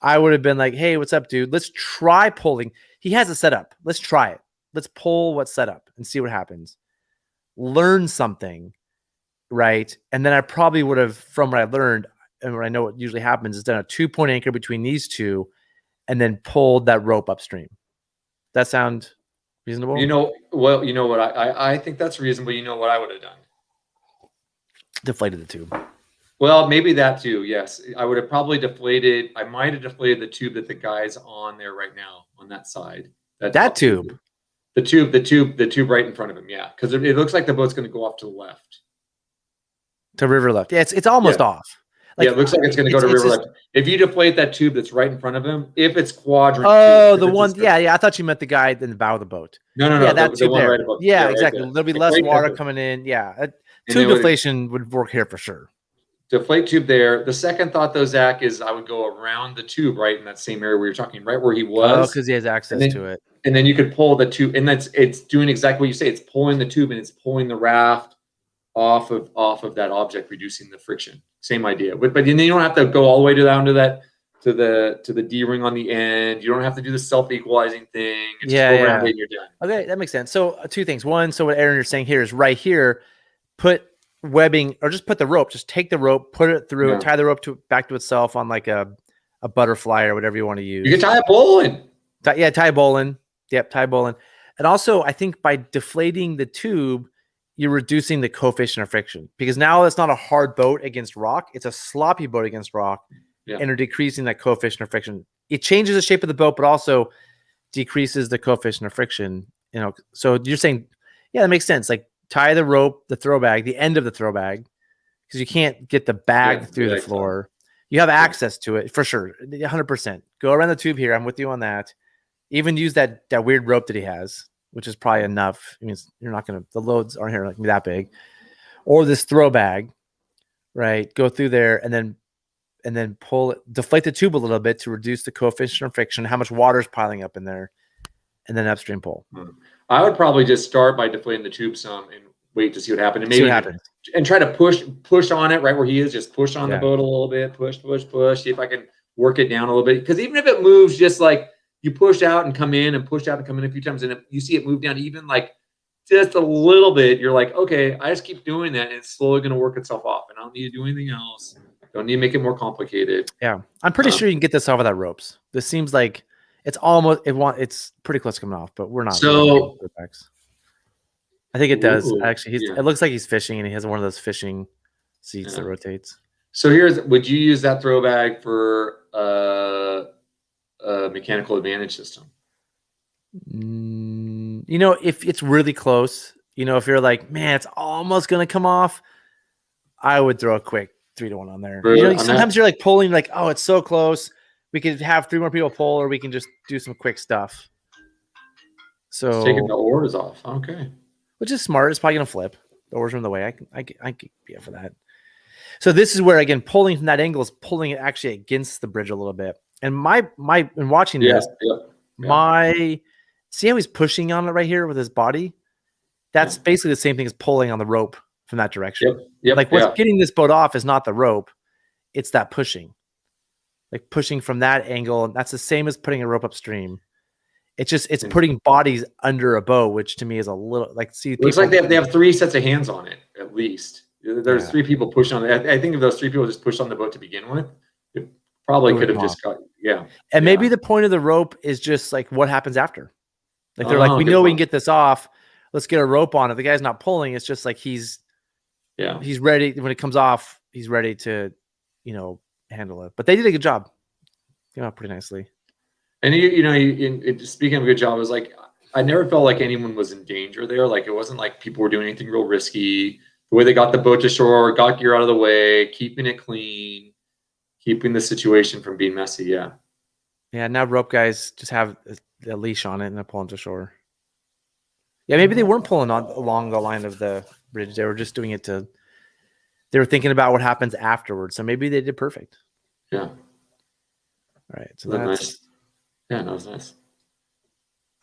I would have been like, hey, what's up, dude? Let's try pulling. He has a setup. Let's try it. Let's pull what's set up and see what happens. Learn something, right? And then I probably would have, from what I learned and what I know what usually happens, is done a 2-point anchor between these two and then pulled that rope upstream. That sound reasonable? You know what I think that's reasonable. You know what I would have done? Deflated the tube. Well, maybe that too. Yes, I would have probably deflated. I might have deflated the tube that the guy's on there right now on that side. That tube. The tube right in front of him. Yeah, because it looks like the boat's going to go off to the left. To river left. Yeah, it's almost off. Like, it looks like it's going to go to river left. If you deflate that tube that's right in front of him, if it's quadrant. Oh, the one. Yeah. I thought you meant the guy in the bow of the boat. No. Yeah, that tube one there. Right above. Yeah, exactly. Right, there'll be less water coming in. Yeah, tube deflation would work here for sure. Deflate tube there. The second thought, though, Zach, is I would go around the tube right in that same area we were talking, right where he was. Oh, because he has access to it. And then you could pull the tube, and it's doing exactly what you say. It's pulling the tube and it's pulling the raft off of that object, reducing the friction. Same idea. But then you don't have to go all the way down to the D-ring on the end. You don't have to do the self-equalizing thing. It's just go around it and you're done. Okay, that makes sense. So 2 things. One, so what Aaron, you're saying here is right here, put webbing, or just put the rope, just take the rope, put it through, tie the rope back to itself on like a butterfly or whatever you want to use. You can tie a bowline. Tie a bowline. Yep, tie a bowline. And also, I think by deflating the tube, you're reducing the coefficient of friction, because now it's not a hard boat against rock. It's a sloppy boat against rock, and you're decreasing that coefficient of friction. It changes the shape of the boat, but also decreases the coefficient of friction. So you're saying, yeah, that makes sense. Like tie the rope, the throw bag, the end of the throw bag, because you can't get the bag through the floor. You have access to it for sure, 100%. Go around the tube here. I'm with you on that. Even use that weird rope that he has, which is probably enough. I mean, you're not going to, the loads aren't here like that big. Or this throw bag, right? Go through there and then pull it, deflate the tube a little bit to reduce the coefficient of friction, how much water is piling up in there, and then upstream pull. I would probably just start by deflating the tube some and wait to see what happens. And maybe and try to push on it right where he is. Just push on the boat a little bit, push. See if I can work it down a little bit. Because even if it moves, just like you push out and come in and push out and come in a few times, and if you see it move down even like just a little bit, you're like, okay, I just keep doing that, and it's slowly going to work itself off. And I don't need to do anything else. Don't need to make it more complicated. Yeah, I'm pretty sure you can get this off without ropes. This seems like it's almost it's pretty close to coming off, but we're not. So I think it does. Actually, it looks like he's fishing, and he has one of those fishing seats that rotates. So would you use that throw bag for a mechanical advantage system? If it's really close, if you're like, man, it's almost gonna come off, I would throw a quick 3-to-1 on there. Sometimes you're like pulling, like, oh, it's so close. We could have 3 more people pull, or we can just do some quick stuff. So it's taking the oars off. Okay. Which is smart. It's probably going to flip. The oars are in the way. I could be up for that. So this is where, again, pulling from that angle is pulling it actually against the bridge a little bit. And in watching this, see how he's pushing on it right here with his body? That's basically the same thing as pulling on the rope from that direction. Like what's getting this boat off is not the rope. It's that pushing. Like pushing from that angle. That's the same as putting a rope upstream. It's putting bodies under a boat, which to me is a little like looks like they have 3 sets of hands on it at least. There's 3 people pushing on it. I think if those 3 people just pushed on the boat to begin with, it probably could have just got And maybe the point of the rope is just like what happens after. Like they're like, we know we can get this off. Let's get a rope on it. The guy's not pulling. It's just like he's ready when it comes off. He's ready to, handle it. But they did a good job. Came out pretty nicely. And speaking of a good job, it was like I never felt like anyone was in danger there. Like it wasn't like people were doing anything real risky. The way they got the boat to shore, got gear out of the way, keeping it clean, keeping the situation from being messy. Yeah. Yeah. Now rope guys just have a leash on it and they're pulling to shore. Yeah, maybe they weren't pulling on along the line of the bridge. They were just doing it they were thinking about what happens afterwards. So maybe they did perfect. Yeah. All right. So that's nice. Yeah, that was nice.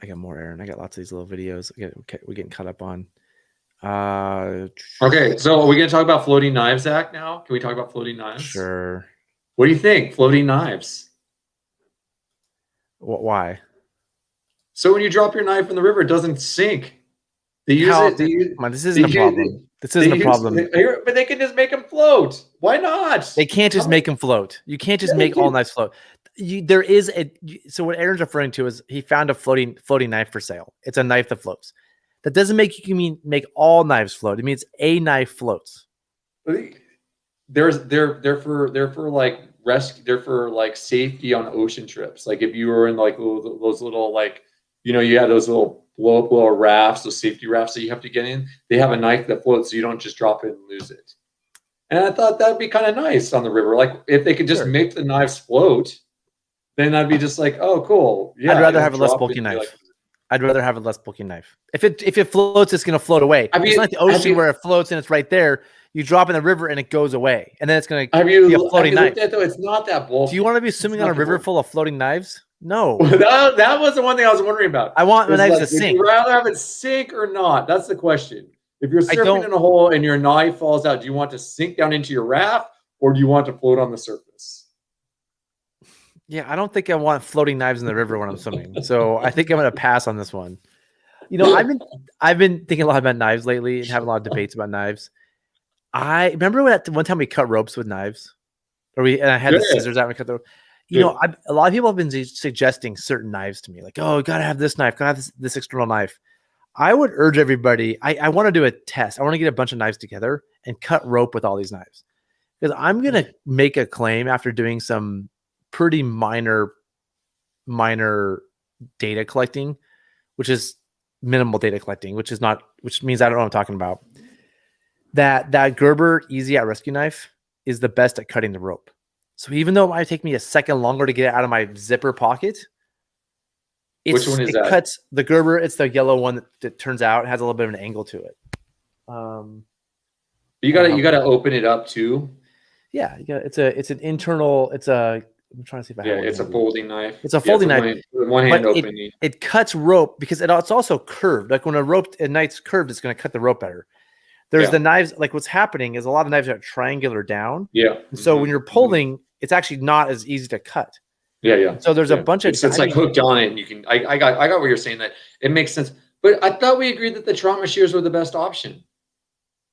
I got more, Aaron. I got lots of these little videos we're getting caught up on. Okay, so are we going to talk about floating knives, Zach, now? Can we talk about floating knives? Sure. What do you think, floating knives? Why? So when you drop your knife in the river, it doesn't sink. They use it. This isn't a problem. This isn't a problem. But they can just make them float. Why not? They can't just make them float. You can't just make all knives float. So what Aaron's referring to is he found a floating knife for sale. It's a knife that floats. That doesn't make all knives float. It means a knife floats. They're for like rescue. They're for like safety on ocean trips. Like if you were in like those little like you had those little blow up little rafts, those safety rafts that you have to get in. They have a knife that floats, so you don't just drop it and lose it. And I thought that'd be kind of nice on the river. Like if they could just make the knives float, then I'd be just like, oh, cool. Yeah, I'd rather have a less bulky knife. I'd rather have a less bulky knife. If it floats, it's going to float away. It's not like the ocean where it floats and it's right there. You drop in the river and it goes away, and then it's going to be a floating knife. It's not that bulky. Do you want to be swimming on a river full of floating knives? No. That was the one thing I was wondering about. I want my knives to sink. Would you rather have it sink or not? That's the question. If you're surfing in a hole and your knife falls out, do you want to sink down into your raft or do you want to float on the surface? Yeah, I don't think I want floating knives in the river when I'm swimming. So I think I'm going to pass on this one. I've been thinking a lot about knives lately and having a lot of debates about knives. I remember one time we cut ropes with knives, and I had the scissors out and cut the rope. A lot of people have been suggesting certain knives to me, like, oh, you gotta have this knife, gotta have this external knife. I would urge everybody. I want to do a test. I want to get a bunch of knives together and cut rope with all these knives, because I'm gonna make a claim after doing some pretty minor data collecting, which is minimal data collecting, which means I don't know what I'm talking about. That Gerber Easy Out rescue knife is the best at cutting the rope. So even though it might take me a second longer to get it out of my zipper pocket, which one is that? Cuts the Gerber. It's the yellow one that turns out has a little bit of an angle to it. You gotta open it up too. Yeah, it's an internal. I'm trying to see if I have it's a folding knife. It's a folding knife. One hand opening. It cuts rope because it's also curved. Like when a knife's curved, it's going to cut the rope better. There's the knives. Like what's happening is a lot of knives are triangular down. Yeah. So when you're pulling, it's actually not as easy to cut. Yeah. So there's a bunch of. It's like hooked on it, and you can. I got what you're saying. That it makes sense. But I thought we agreed that the trauma shears were the best option.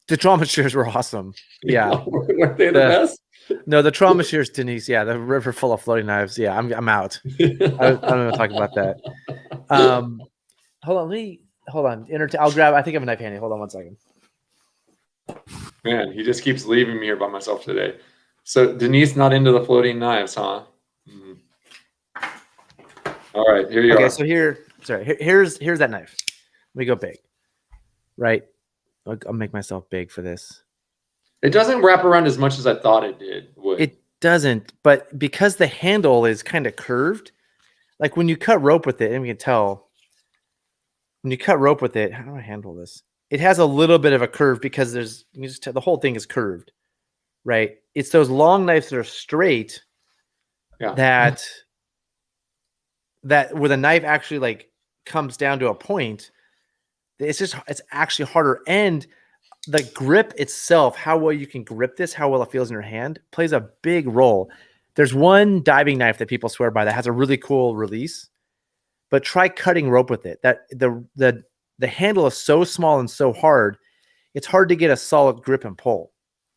The trauma shears were awesome. Yeah. Weren't they the best? No, the trauma shears, Denise. Yeah, the river full of floating knives. Yeah, I'm out. I don't want to talk about that. Hold on. I'll grab. I think I have a knife handy. Hold on one second. Man, he just keeps leaving me here by myself today. So Denise not into the floating knives, huh? Mm-hmm. All right, here you are. Okay, so here's that knife. Let me go big. Right, I'll make myself big for this. It doesn't wrap around as much as I thought it would. It doesn't, but because the handle is kind of curved, like when you cut rope with it, and we can tell when you cut rope with it. How do I handle this? It has a little bit of a curve because the whole thing is curved, right? It's those long knives that are straight. Yeah. That where the knife actually like comes down to a point. It's actually harder, and the grip itself, how well you can grip this, how well it feels in your hand, plays a big role. There's one diving knife that people swear by that has a really cool release, but try cutting rope with it. That the handle is so small and so hard, it's hard to get a solid grip and pull.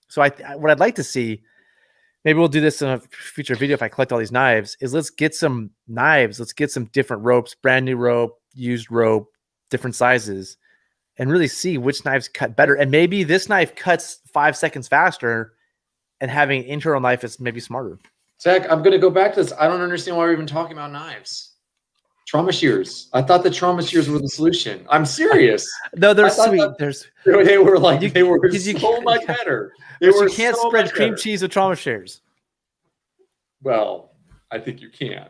So what I'd like to see, maybe we'll do this in a future video if I collect all these knives, is let's get some knives, let's get some different ropes, brand new rope, used rope, different sizes, and really see which knives cut better. And maybe this knife cuts 5 seconds faster, and having an internal knife is maybe smarter. Zach, I'm going to go back to this. I don't understand why we're even talking about knives. Trauma shears. I thought the trauma shears were the solution. I'm serious. No, they're sweet. They were like, they were so much better. You can't spread cream cheese with trauma shears. Well, I think you can.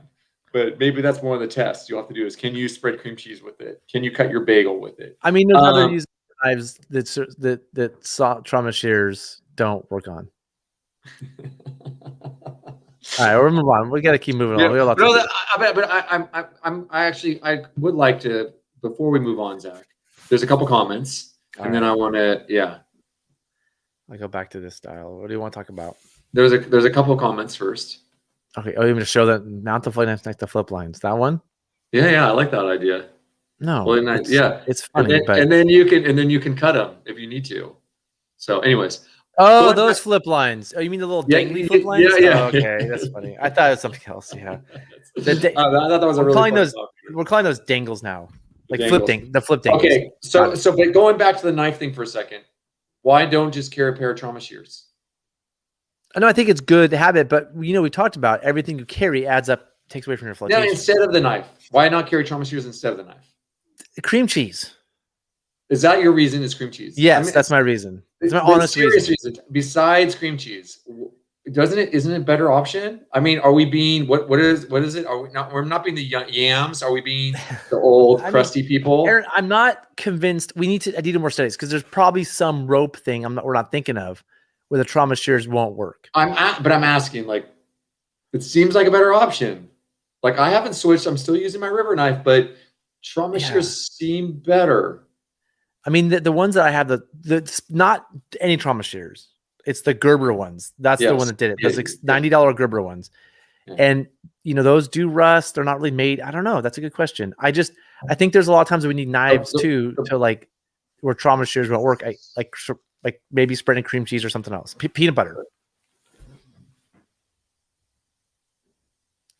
But maybe that's one of the tests you'll have to do is, can you spread cream cheese with it? Can you cut your bagel with it? I mean, there's other using knives that trauma shears don't work on. All right, we'll move on. We got to keep moving on. I would like to, before we move on, Zach, there's a couple comments, then I want to, I go back to this style. What do you want to talk about? There's a couple of comments first. Okay. Oh, you want to show that mount the flip lines next to flip lines? That one? Yeah, I like that idea. No. Well, it's funny, and then you can cut them if you need to. So, anyways. Oh, those flip lines. Oh, you mean the little dangly flip lines? Yeah. Oh, okay, that's funny. I thought it was something else. Yeah. I thought that was a really we're calling those dangles now. Like dangles. the flip dangles. Okay, so but going back to the knife thing for a second, why don't just carry a pair of trauma shears? No, I think it's good to have it, but we talked about everything you carry adds up, takes away from your flotation. Yeah, instead of the knife. Why not carry trauma shears instead of the knife? Cream cheese. Is that your reason? Is cream cheese? Yes, that's my reason. It's my honest reason. Besides cream cheese, isn't it a better option? I mean, are we being what is it? Are we not? We're not being the yams. Are we being the old crusty people? Aaron, I'm not convinced. I need to do more studies because there's probably some rope thing we're not thinking of where the trauma shears won't work. But I'm asking, like, it seems like a better option. Like, I haven't switched. I'm still using my river knife, but trauma shears seem better. I mean, the ones that I have, the not any trauma shears. It's the Gerber ones. That's the one that did it. Those $90 Gerber ones. Yeah. And, those do rust. They're not really made. I don't know. That's a good question. I think there's a lot of times that we need knives too, to like where trauma shears won't work. Like maybe spreading cream cheese or something else. Peanut butter.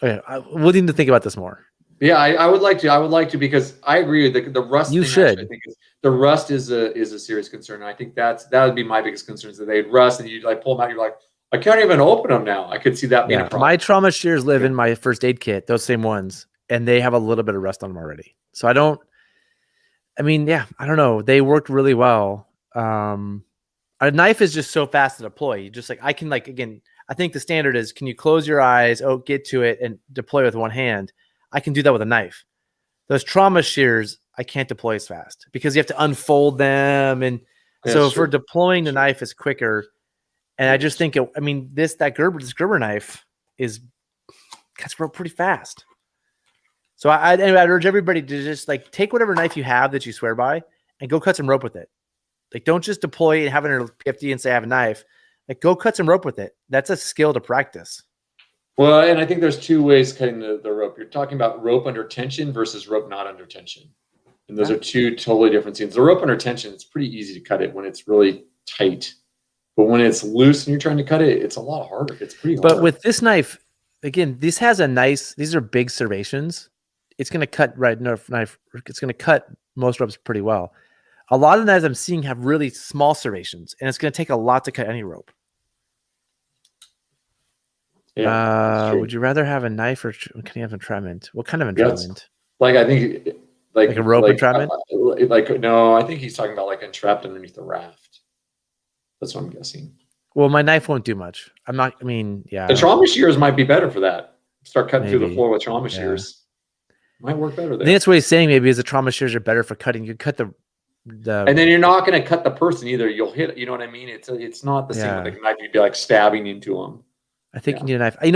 Okay. We'll need to think about this more. Yeah, I would like to because I agree with the rust. You should. I think the rust is a serious concern. And I think that would be my biggest concern is that they'd rust and you like pull them out. You're like, I can't even open them now. I could see that being a problem. My trauma shears live in my first aid kit, those same ones, and they have a little bit of rust on them already. So I don't know. They worked really well. A knife is just so fast to deploy. You just I can again, I think the standard is, can you close your eyes, get to it and deploy with one hand? I can do that with a knife. Those trauma shears, I can't deploy as fast because you have to unfold them. And so for deploying the knife is quicker. And I just think, this Gerber knife cuts rope pretty fast. So I'd urge everybody to just take whatever knife you have that you swear by and go cut some rope with it. Don't just deploy it and have it in a PFD and say I have a knife. Go cut some rope with it. That's a skill to practice. Well, and I think there's two ways cutting the rope. You're talking about rope under tension versus rope not under tension. And those are two totally different scenes. The rope under tension, it's pretty easy to cut it when it's really tight. But when it's loose and you're trying to cut it, it's a lot harder. It's pretty hard. But with this knife, again, these are big serrations. It's going to cut it's going to cut most ropes pretty well. A lot of knives I'm seeing have really small serrations, and it's going to take a lot to cut any rope. Yeah, would you rather have a knife or can you have entrapment? What kind of entrapment? I think like a rope entrapment? No, I think he's talking about entrapped underneath the raft. That's what I'm guessing. Well, my knife won't do much. The trauma shears might be better for that. Start cutting through the floor with trauma shears. Might work better there. I think that's what he's saying. Maybe is the trauma shears are better for cutting. You cut the and then you're not going to cut the person either. You'll hit. You know what I mean? It's not the same with a knife. You'd be stabbing into them. I think you need a knife. I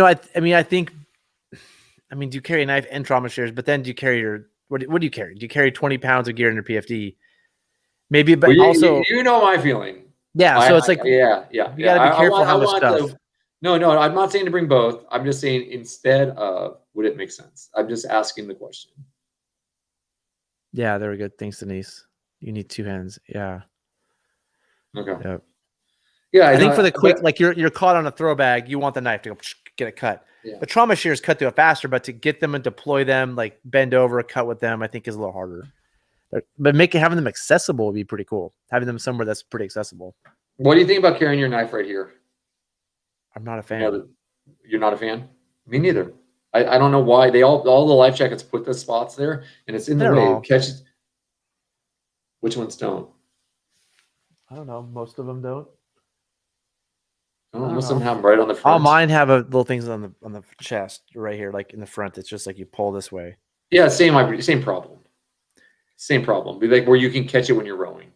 think. Do you carry a knife and trauma shears? But then do you carry what do you carry? Do you carry 20 pounds of gear in your PFD? Maybe, but also my feeling. Yeah, so it's You got to be careful how much stuff. No, I'm not saying to bring both. I'm just saying instead of, would it make sense? I'm just asking the question. Yeah, very good. Thanks, Denise. You need 2 hands. Yeah. Okay. Yep. Yeah, I think for the quick, like you're caught on a throw bag, you want the knife to go get it cut. Yeah. The trauma shears cut through it faster, but to get them and deploy them, like bend over, cut with them, I think is a little harder. But having them accessible would be pretty cool. Having them somewhere that's pretty accessible. What do you think about carrying your knife right here? I'm not a fan. You're not a fan? Me neither. I don't know why all the life jackets put the spots there, and it's in the way. It catches. Which ones don't? I don't know. Most of them don't. Most of them have them right on the front. All mine have little things on the chest right here, like in the front. It's just like you pull this way. Yeah, same problem. Same problem. Be like where you can catch it when you're rowing.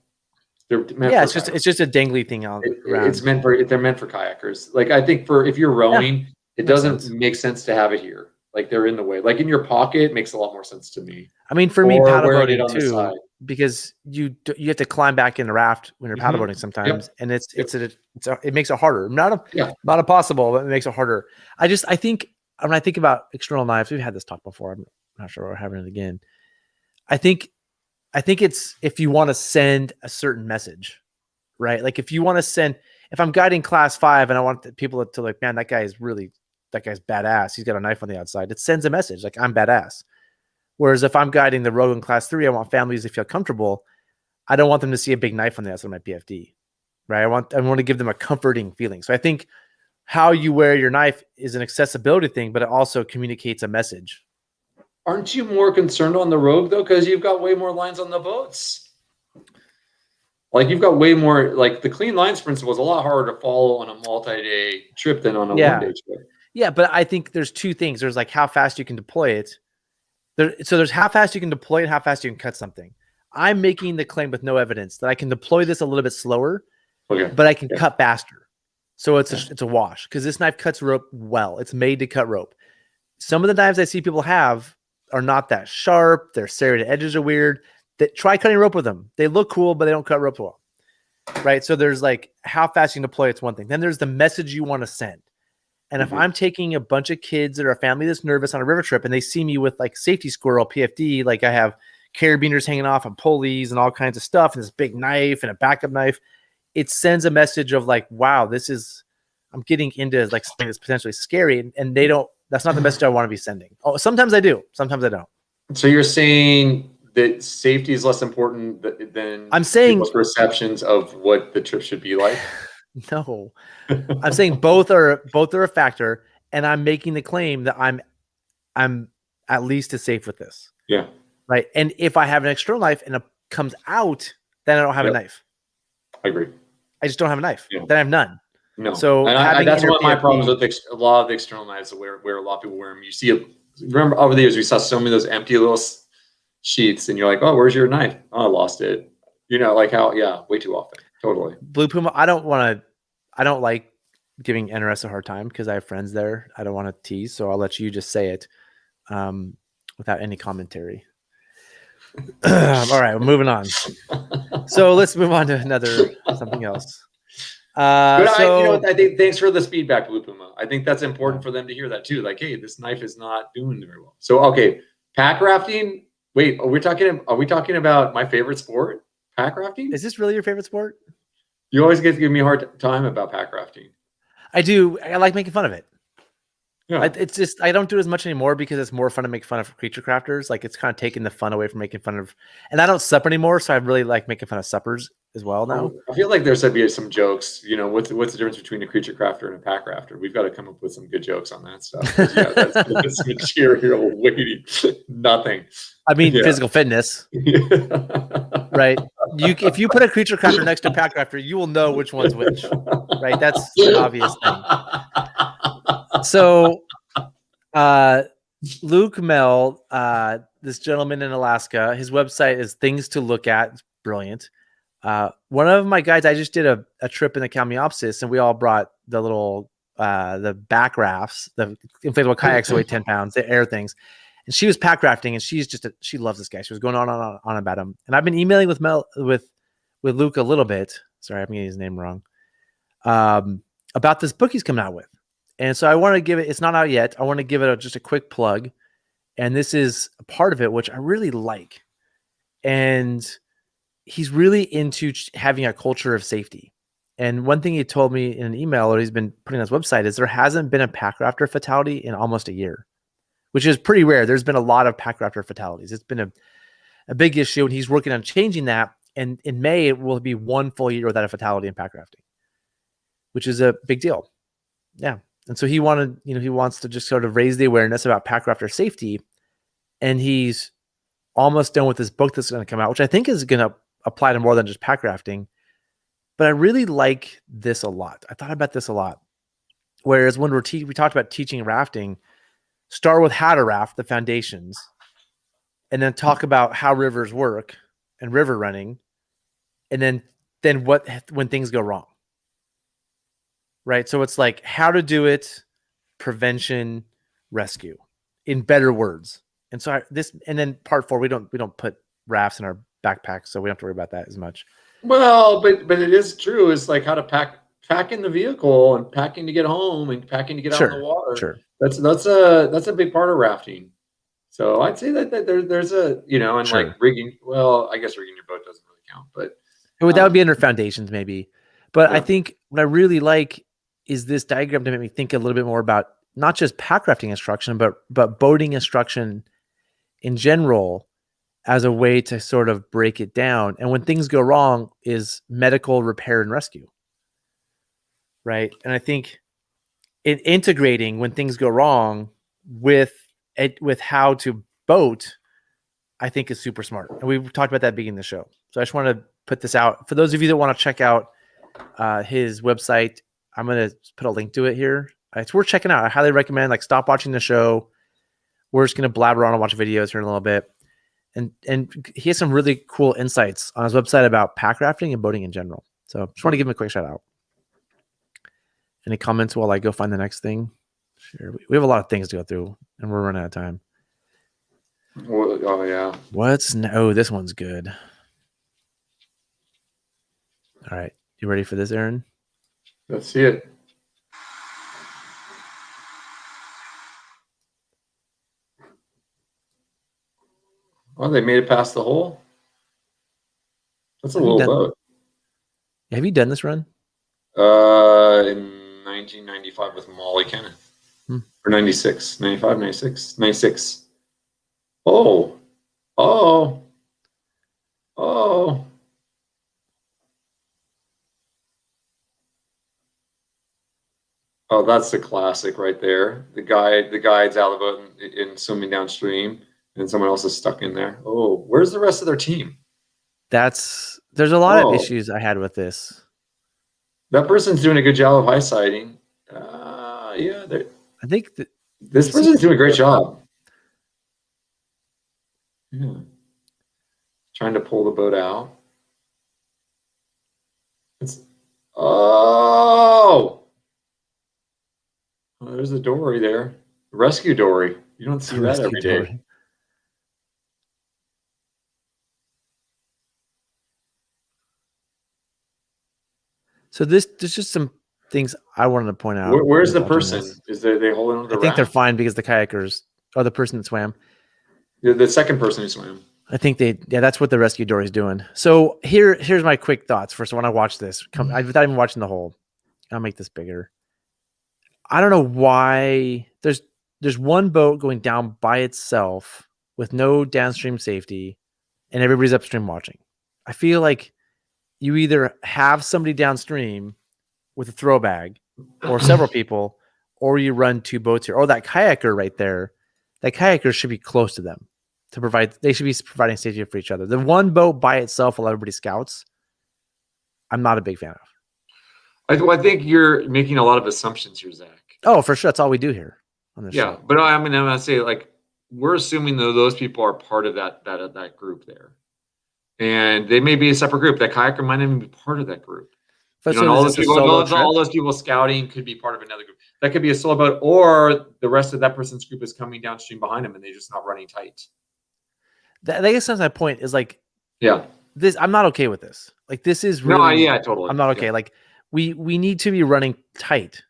It's just a dangly thing on. They're meant for kayakers. Like I think if you're rowing, it doesn't make sense to have it here. Like they're in the way. Like in your pocket makes a lot more sense to me. I mean, for me, paddleboarding too, because you have to climb back in the raft when you're paddleboarding sometimes, and it makes it harder. Not impossible, but it makes it harder. I think when I think about external knives, we've had this talk before. I'm not sure we're having it again. I think it's if you want to send a certain message, right? Like if I'm guiding class 5 and I want people to like, man, that guy's badass. He's got a knife on the outside. It sends a message like I'm badass. Whereas if I'm guiding the rogue in class 3, I want families to feel comfortable. I don't want them to see a big knife on the outside of my PFD, right? I want to give them a comforting feeling. So I think how you wear your knife is an accessibility thing, but it also communicates a message. Aren't you more concerned on the rogue though? Because you've got way more lines on the boats. Like you've got way more, like the clean lines principle is a lot harder to follow on a multi-day trip than on a one-day trip. Yeah, but I think there's 2 things. There's like how fast you can deploy it. So there's how fast you can deploy it and how fast you can cut something. I'm making the claim with no evidence that I can deploy this a little bit slower, but I can cut faster. So it's a wash because this knife cuts rope well. It's made to cut rope. Some of the knives I see people have are not that sharp. Their serrated edges are weird. Try cutting rope with them. They look cool, but they don't cut rope well. Right? So there's like how fast you can deploy it's one thing. Then there's the message you want to send. And if I'm taking a bunch of kids that are a family that's nervous on a river trip and they see me with like safety squirrel PFD, like I have carabiners hanging off and pulleys and all kinds of stuff and this big knife and a backup knife, it sends a message of like, wow, I'm getting into like something that's potentially scary. And that's not the message I want to be sending. Oh, sometimes I do. Sometimes I don't. So you're saying that safety is less important than I'm saying people's perceptions of what the trip should be like? No, I'm saying both are a factor, and I'm making the claim that I'm at least as safe with this. Yeah. Right. And if I have an external knife and it comes out, then I don't have a knife. I agree. I just don't have a knife. Yeah. Then I have none. No. So that's one of my problems with a lot of the external knives where a lot of people wear them. You see remember over the years we saw so many of those empty little sheets, and you're like, oh, where's your knife? Oh, I lost it. Like how? Yeah, way too often. Totally. Blue Puma, I don't like giving NRS a hard time because I have friends there. I don't want to tease, so I'll let you just say it without any commentary. All right, we're moving on. So let's move on to something else. I think thanks for this feedback, Blue Puma. I think that's important for them to hear that too. Like, hey, this knife is not doing very well. So, okay, pack rafting. Wait, are we talking about my favorite sport? Pack rafting? Is this really your favorite sport? You always get to give me a hard time about pack rafting. I do. I like making fun of it. Yeah. It's just I don't do it as much anymore because it's more fun to make fun of creature crafters. Like it's kind of taking the fun away from making fun of. And I don't sup anymore, so I really like making fun of suppers as well now. I feel like there's to be some jokes. What's the difference between a creature crafter and a pack rafter? We've got to come up with some good jokes on that stuff. That's material waiting. Nothing. I mean, physical fitness, right? If you put a creature crafter next to a pack crafter, you will know which one's which, right? That's an obvious thing. So, Luke Mel, this gentleman in Alaska, his website is Things to Look At. It's brilliant. One of my guides, I just did a trip in the Kamniopsis, and we all brought the little the back rafts, the inflatable kayaks that weigh 10 pounds, the air things. And she was pack rafting, and she loves this guy. She was going on about him. And I've been emailing with Luke a little bit. Sorry, I'm getting his name wrong. About this book he's coming out with. And so I want to give it, it's not out yet. I want to give it just a quick plug. And this is a part of it, which I really like. and he's really into having a culture of safety. And one thing he told me in an email, or he's been putting on his website, is there hasn't been a pack rafter fatality in almost a year, which is pretty rare. There's been a lot of pack rafter fatalities. It's been a big issue, and he's working on changing that. And in May, it will be 1 full year without a fatality in pack rafting, which is a big deal. Yeah. And so he wants to just sort of raise the awareness about pack rafter safety. And he's almost done with this book that's going to come out, which I think is going to apply to more than just pack rafting. But I really like this a lot. I thought about this a lot. Whereas when we talked about teaching rafting, start with how to raft, the foundations, and then talk about how rivers work and river running, and then what when things go wrong. Right? So it's like how to do it, prevention, rescue, in better words. And so and then part 4, we don't put rafts in our backpacks, so we don't have to worry about that as much. Well, but it is true. It's like how to pack in the vehicle and packing to get home and packing to get out on the water. Sure. That's a big part of rafting. So I'd say that there's a, and sure. like rigging. Well, I guess rigging your boat doesn't really count, but that would be under foundations maybe. But yeah. I think what I really like is this diagram to make me think a little bit more about not just pack rafting instruction, but boating instruction in general, as a way to sort of break it down. And when things go wrong is medical repair and rescue. Right. And I think integrating when things go wrong with how to boat, I think is super smart. And we've talked about that beginning of the show. So I just want to put this out for those of you that want to check out his website. I'm going to put a link to it here. It's worth checking out. I highly recommend, stop watching the show. We're just going to blabber on and watch videos here in a little bit. And he has some really cool insights on his website about pack rafting and boating in general. So just want to give him a quick shout out. Any comments while I go find the next thing? Sure. We have a lot of things to go through, and we're running out of time. Oh, yeah. This one's good. All right. You ready for this, Aaron? Let's see it. Oh, they made it past the hole. That's a little boat. Have you done this run? In 1995 with Molly Kenneth. Or 96, 95, 96, 96. Oh. Oh, that's the classic right there. The guide's out of the boat and swimming downstream, and someone else is stuck in there. Oh, where's the rest of their team? There's a lot of issues I had with this. That person's doing a good job of high siding. Yeah, I think this person's doing a great job. Yeah, trying to pull the boat out. There's a dory there. Rescue dory. You don't see that every day. So there's just some things I wanted to point out. Where's the person? Is they holding on to the raft? I think they're fine because the kayakers, or the person that swam. The second person who swam. I think that's what the rescue dory is doing. So here's my quick thoughts. First, when I watch this, without even watching the whole, I'll make this bigger. I don't know why there's one boat going down by itself with no downstream safety, and everybody's upstream watching. I feel like you either have somebody downstream with a throw bag, or several people, or you run 2 boats here. Or that kayaker right there, that kayaker should be close to them they should be providing safety for each other. The one boat by itself while everybody scouts, I'm not a big fan of. I think you're making a lot of assumptions here, Zach. Oh, for sure. That's all we do here on this show. But I'm going to say, we're assuming that those people are part of that group there. And they may be a separate group. That kayaker might even be part of that group. All those people scouting could be part of another group. That could be a solo boat, or the rest of that person's group is coming downstream behind them and they're just not running tight. I guess that's my point is this, I'm not okay with this. This is really, totally. I'm not okay. Yeah. We need to be running tight,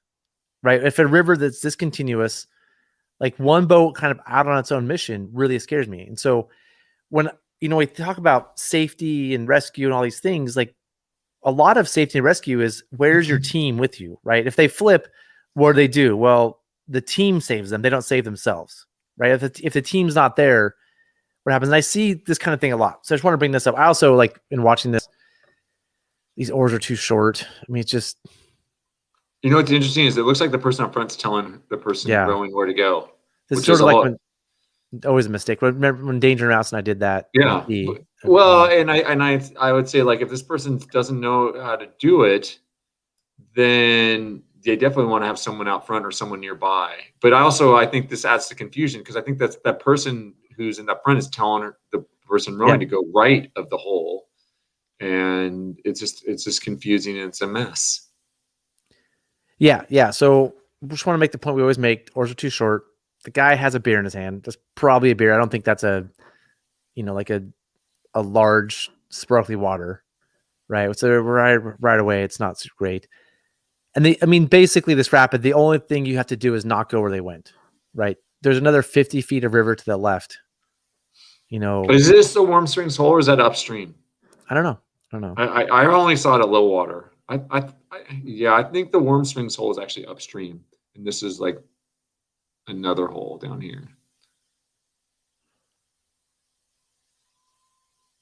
right? If a river that's discontinuous, one boat kind of out on its own mission really scares me. And so when we talk about safety and rescue and all these things. Like a lot of safety and rescue is where's your team with you, right? If they flip, what do they do? Well, the team saves them. They don't save themselves, right? If the team's not there, what happens? And I see this kind of thing a lot. So I just want to bring this up. I also like in watching this, these oars are too short. I mean, it's just. What's interesting is it looks like the person up front's telling the person rowing where to go. This is sort of like when always a mistake. Remember when Danger Mouse and I did that? Yeah. Well, and I would say, like, if this person doesn't know how to do it, then they definitely want to have someone out front or someone nearby. But I think this adds to confusion, because I think that person who's in that front is telling the person rowing to go right of the hole, and it's just confusing and it's a mess. Yeah. So we just want to make the point we always make: oars are too short. The guy has a beer in his hand. That's probably a beer. I don't think that's a large sparkly water, right? So right away, it's not great. And basically this rapid, the only thing you have to do is not go where they went, right? There's another 50 feet of river to the left. Is this the Warm Springs hole, or is that upstream? I don't know. I only saw it at low water. I think the Warm Springs hole is actually upstream, and this is like another hole down here.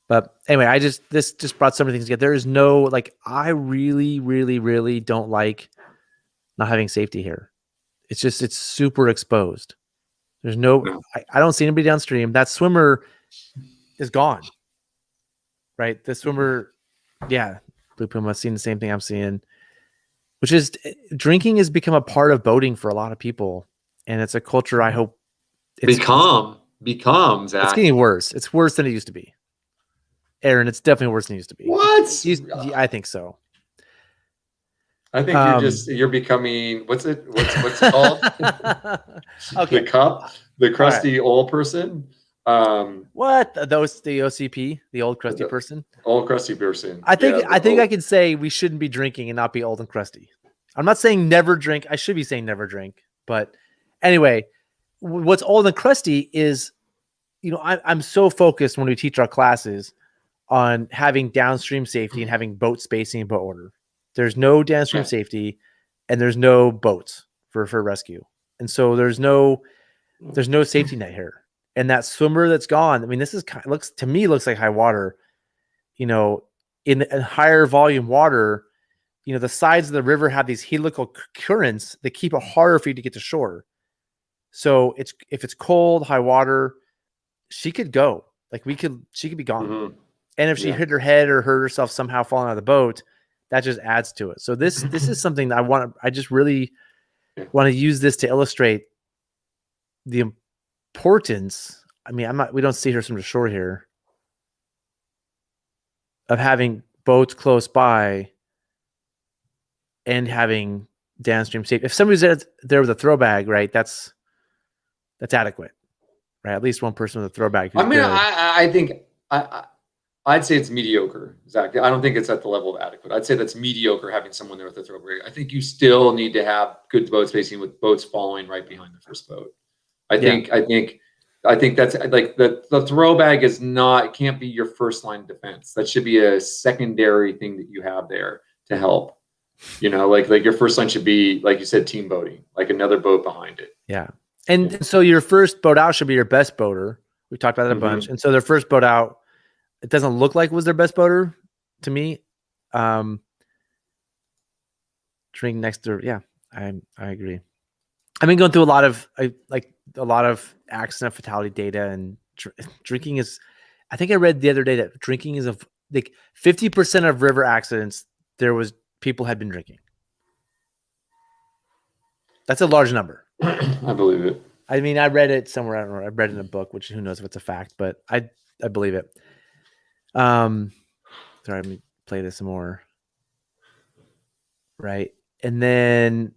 But anyway, this just brought so many things together. There is no, like, I really, really, really don't like not having safety here. It's super exposed. There's I don't see anybody downstream. That swimmer is gone. Right? The swimmer, Blue Puma, seeing the same thing I'm seeing, which is drinking has become a part of boating for a lot of people. And it's a culture I hope becomes. It's getting worse. It's worse than it used to be. Aaron, it's definitely worse than it used to be. What? I think so. I think you're becoming, what's it called? Okay. The crusty old person. What? The OCP, the old crusty person. Old crusty person. I think I can say we shouldn't be drinking and not be old and crusty. I'm not saying never drink. I should be saying never drink. But anyway, what's old and crusty is, I'm so focused when we teach our classes on having downstream safety and having boat spacing and boat order. There's no downstream safety, and there's no boats for rescue. And so there's no safety net here. And that swimmer that's gone, this is looks like high water. In higher volume water, the sides of the river have these helical currents that keep it harder for you to get to shore. So if it's cold, high water, she could go. She could be gone. Mm-hmm. And if she hit her head or hurt herself somehow falling out of the boat, that just adds to it. So this is something that I just really want to use this to illustrate the importance. We don't see her from the shore here, of having boats close by and having downstream safety. If somebody's there with a throw bag, right, that's adequate, right? At least one person with a throw bag. I think I'd say it's mediocre. Exactly. I don't think it's at the level of adequate. I'd say that's mediocre, having someone there with a throw bag. I think you still need to have good boat spacing with boats following right behind the first boat. I think that's like the throw bag can't be your first line of defense. That should be a secondary thing that you have there to help. Like your first line should be, like you said, team boating, like another boat behind it. Yeah. And so your first boat out should be your best boater. We talked about that a bunch. And so their first boat out, it doesn't look like was their best boater to me. Drink next to, I agree. I've been going through a lot of accident fatality data, and drinking is, I think I read the other day that drinking is like 50% of river accidents, people had been drinking. That's a large number. I believe it. I read it somewhere. I don't know. I read it in a book, which who knows if it's a fact, but I believe it. Sorry, let me play this some more. Right. And then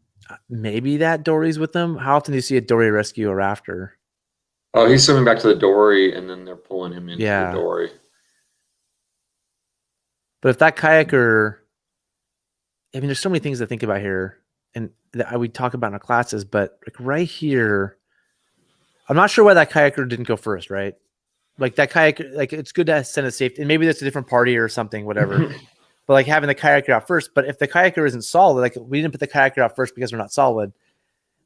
maybe that dory's with them. How often do you see a dory rescue a rafter? Oh, he's swimming back to the dory, and then they're pulling him into the dory. But if that kayaker, there's so many things to think about here, and that we talk about in our classes, but like right here, I'm not sure why that kayaker didn't go first, right? Like that kayak, like it's good to send a safety, and maybe that's a different party or something, whatever. But like having the kayaker out first. But if the kayaker isn't solid, like we didn't put the kayaker out first because we're not solid.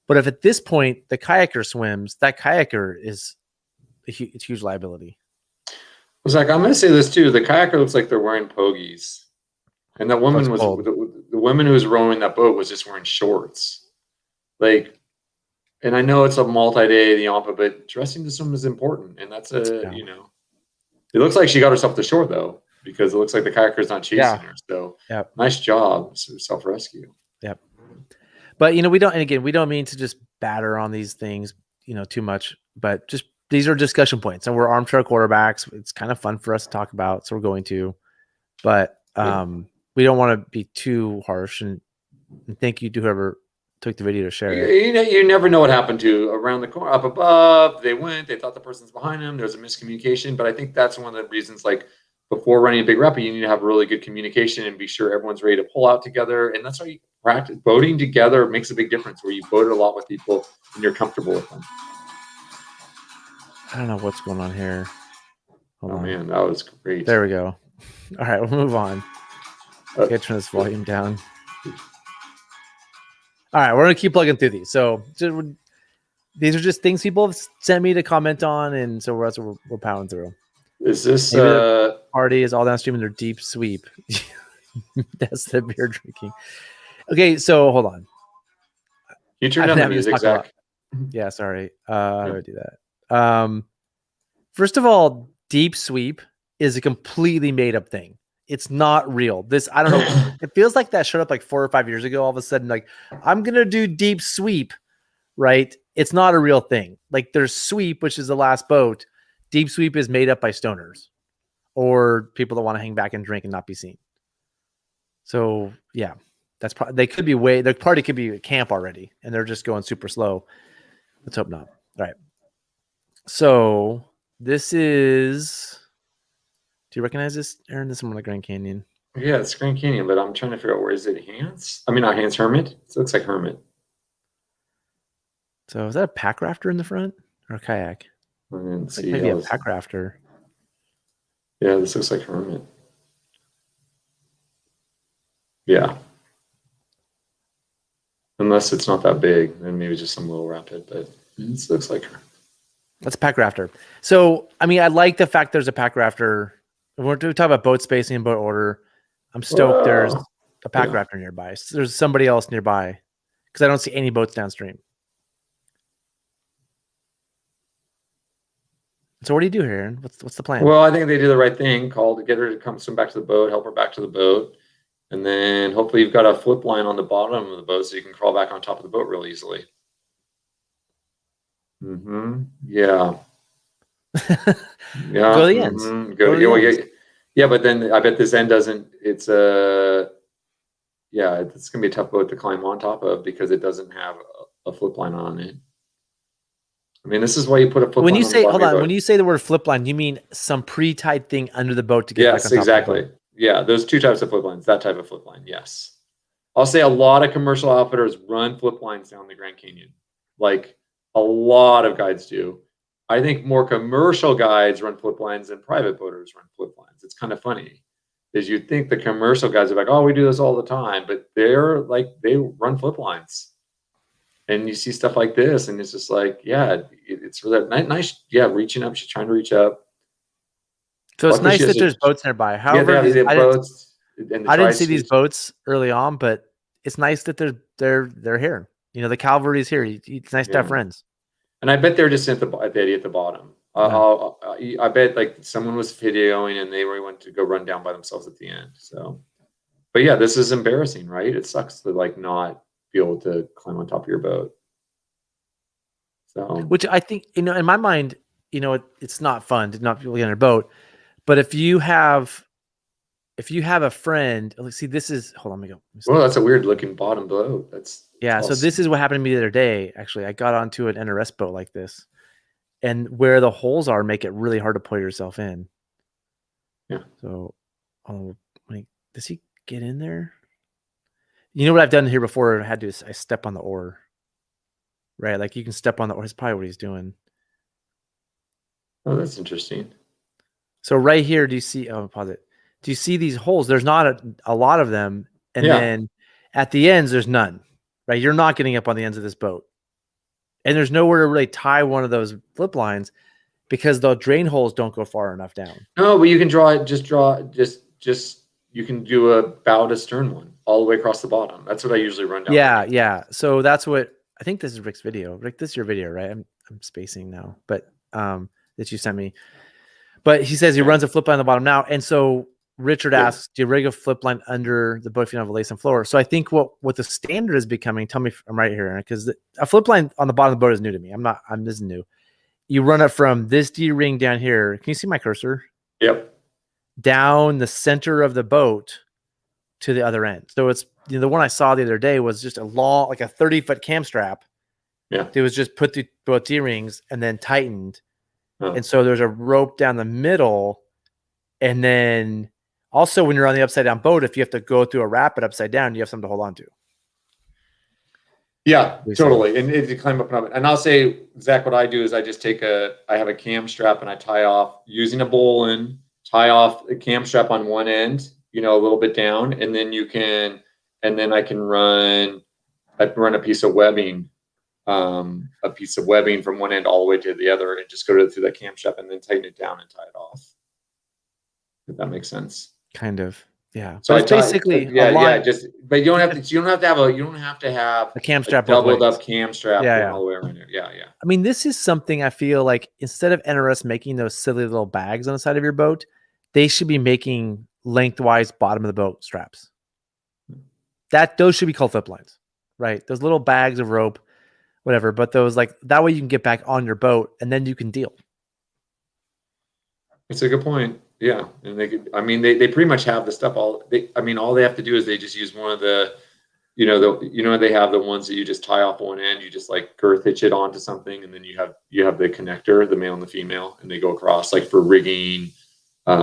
But if at this point the kayaker swims, that kayaker is it's a huge liability. Zach, I'm going to say this too. The kayaker looks like they're wearing pogies, and that woman was the woman who was rowing that boat was just wearing shorts. Like, and I know it's a multi-day, but dressing to swim is important, and that's you know, it looks like she got herself to shore though, because it looks like the kayaker's not chasing her. So, nice job, self-rescue. Yep. But you know, we don't mean to just batter on these things, you know, too much, but just these are discussion points, and we're armchair quarterbacks. It's kind of fun for us to talk about, so we're going to, but we don't want to be too harsh. And thank you to whoever took the video to share it. You never know what happened to around the corner, up above. They thought the person's behind them. There's a miscommunication, but I think that's one of the reasons, like before running a big rapid, you need to have really good communication and be sure everyone's ready to pull out together. And that's why you practice. Boating together makes a big difference, where you boat a lot with people and you're comfortable with them. I don't know what's going on here. Hold on. Man, that was great. There we go. All right, we'll move on. Okay, turn this volume down. All right, we're going to keep plugging through these. So these are just things people have sent me to comment on, and so we're powering through. Is this party is all downstream in their deep sweep? That's the beer drinking. Okay, so hold on. You turn down the music, Zach. Yeah, sorry. How do I do that? First of all, deep sweep is a completely made up thing. It's not real. This, I don't know. It feels like that showed up like 4 or 5 years ago. All of a sudden, like, I'm going to do deep sweep, right? It's not a real thing. Like, there's sweep, which is the last boat. Deep sweep is made up by stoners or people that want to hang back and drink and not be seen. So yeah, that's probably, their party could be at camp already and they're just going super slow. Let's hope not. All right. So this is, do you recognize this, Aaron? This is from the Grand Canyon. Yeah, it's Grand Canyon, but I'm trying to figure out, where is it? Hans? I mean, not Hans, Hermit. It looks like Hermit. So is that a pack rafter in the front or a kayak? Let's see. Maybe a pack rafter. Yeah, this looks like Hermit. Yeah. Unless it's not that big, then maybe just some little rapid, but this looks like her. That's a pack rafter. So, I mean, I like the fact there's a pack rafter. We're talking about boat spacing and boat order. I'm stoked there's a pack rafter nearby. So there's somebody else nearby because I don't see any boats downstream. So what do you do here, Aaron? What's the plan? Well, I think they do the right thing. Call to get her to come swim back to the boat, help her back to the boat. And then hopefully you've got a flip line on the bottom of the boat so you can crawl back on top of the boat real easily. Yeah. Yeah. Go to the ends. Go to the ends. Yeah, but then I bet this end doesn't, it's it's going to be a tough boat to climb on top of because it doesn't have a flip line on it. I mean, this is why you put a flip line. When you say, hold on, when you say the word flip line, you mean some pre-tied thing under the boat to get back on top? Yes, exactly. Yeah, those two types of flip lines, that type of flip line, yes. I'll say a lot of commercial outfitters run flip lines down the Grand Canyon. Like a lot of guides do. I think more commercial guides run flip lines than private boaters run flip lines. It's kind of funny. Is you'd think the commercial guys are like, oh, we do this all the time, but they're like, they run flip lines. And you see stuff like this, and it's just like, yeah, it's really nice. Yeah, reaching up. She's trying to reach up. So it's nice that there's boats nearby. However, I didn't see these boats early on, but it's nice that they're here. You know, the cavalry's here. It's nice to have friends. And I bet they're just at the bottom. I bet like someone was videoing and they went to go run down by themselves at the end. So, but yeah, this is embarrassing, right? It sucks to like not be able to climb on top of your boat. So, which I think, you know, in my mind, you know, it's not fun to not be able to get on your boat. But if you have a friend, let's see, this is, hold on, let me go. Well, that's a weird looking bottom boat. Yeah. So this is what happened to me the other day. Actually, I got onto an NRS boat like this, and where the holes are make it really hard to pull yourself in. Yeah. So, does he get in there? You know what I've done here before? I step on the oar, right? Like you can step on the oar. That's probably what he's doing. Oh, that's interesting. So right here, do you see? Oh, pause it. Do you see these holes? There's not a lot of them, and then at the ends, there's none. Right, you're not getting up on the ends of this boat, and there's nowhere to really tie one of those flip lines because the drain holes don't go far enough down. No, but you can draw it. Just you can do a bow to stern one all the way across the bottom. That's what I usually run down. Yeah. So that's what I think. This is Rick's video. Rick, this is your video, right? I'm spacing now, but that you sent me. But he says he runs a flip line on the bottom now, and so Richard asks, "Do you rig a flip line under the boat if you don't have a lace and floor?" So I think what the standard is becoming. Tell me if I'm right here, because a flip line on the bottom of the boat is new to me. This is new. You run it from this D-ring down here. Can you see my cursor? Yep. Down the center of the boat to the other end. So it's the one I saw the other day was just a long, like a 30-foot cam strap. Yeah. It was just put through both D-rings and then tightened. And so there's a rope down the middle. And then also when you're on the upside down boat, if you have to go through a rapid upside down, you have something to hold on to. Yeah, totally. And if you climb up and up, and I'll say, Zach, what I do is I just I have a cam strap and I tie off using a bowline, tie off the cam strap on one end, a little bit down. And then I can run a piece of webbing, from one end all the way to the other and just go through that cam strap and then tighten it down and tie it off. If that makes sense. Kind of. Yeah. So it's basically but you don't have to have a cam strap, doubled up cam strap all the way around there. Yeah. I mean, this is something I feel like instead of NRS making those silly little bags on the side of your boat, they should be making lengthwise bottom of the boat straps. Those should be called flip lines, right? Those little bags of rope, whatever. But those that way you can get back on your boat and then you can deal. It's a good point. Yeah, and they pretty much have the stuff. All they have to do is they just use one of the, they have the ones that you just tie off one end. You just girth hitch it onto something, and then you have the connector, the male and the female, and they go across for rigging. What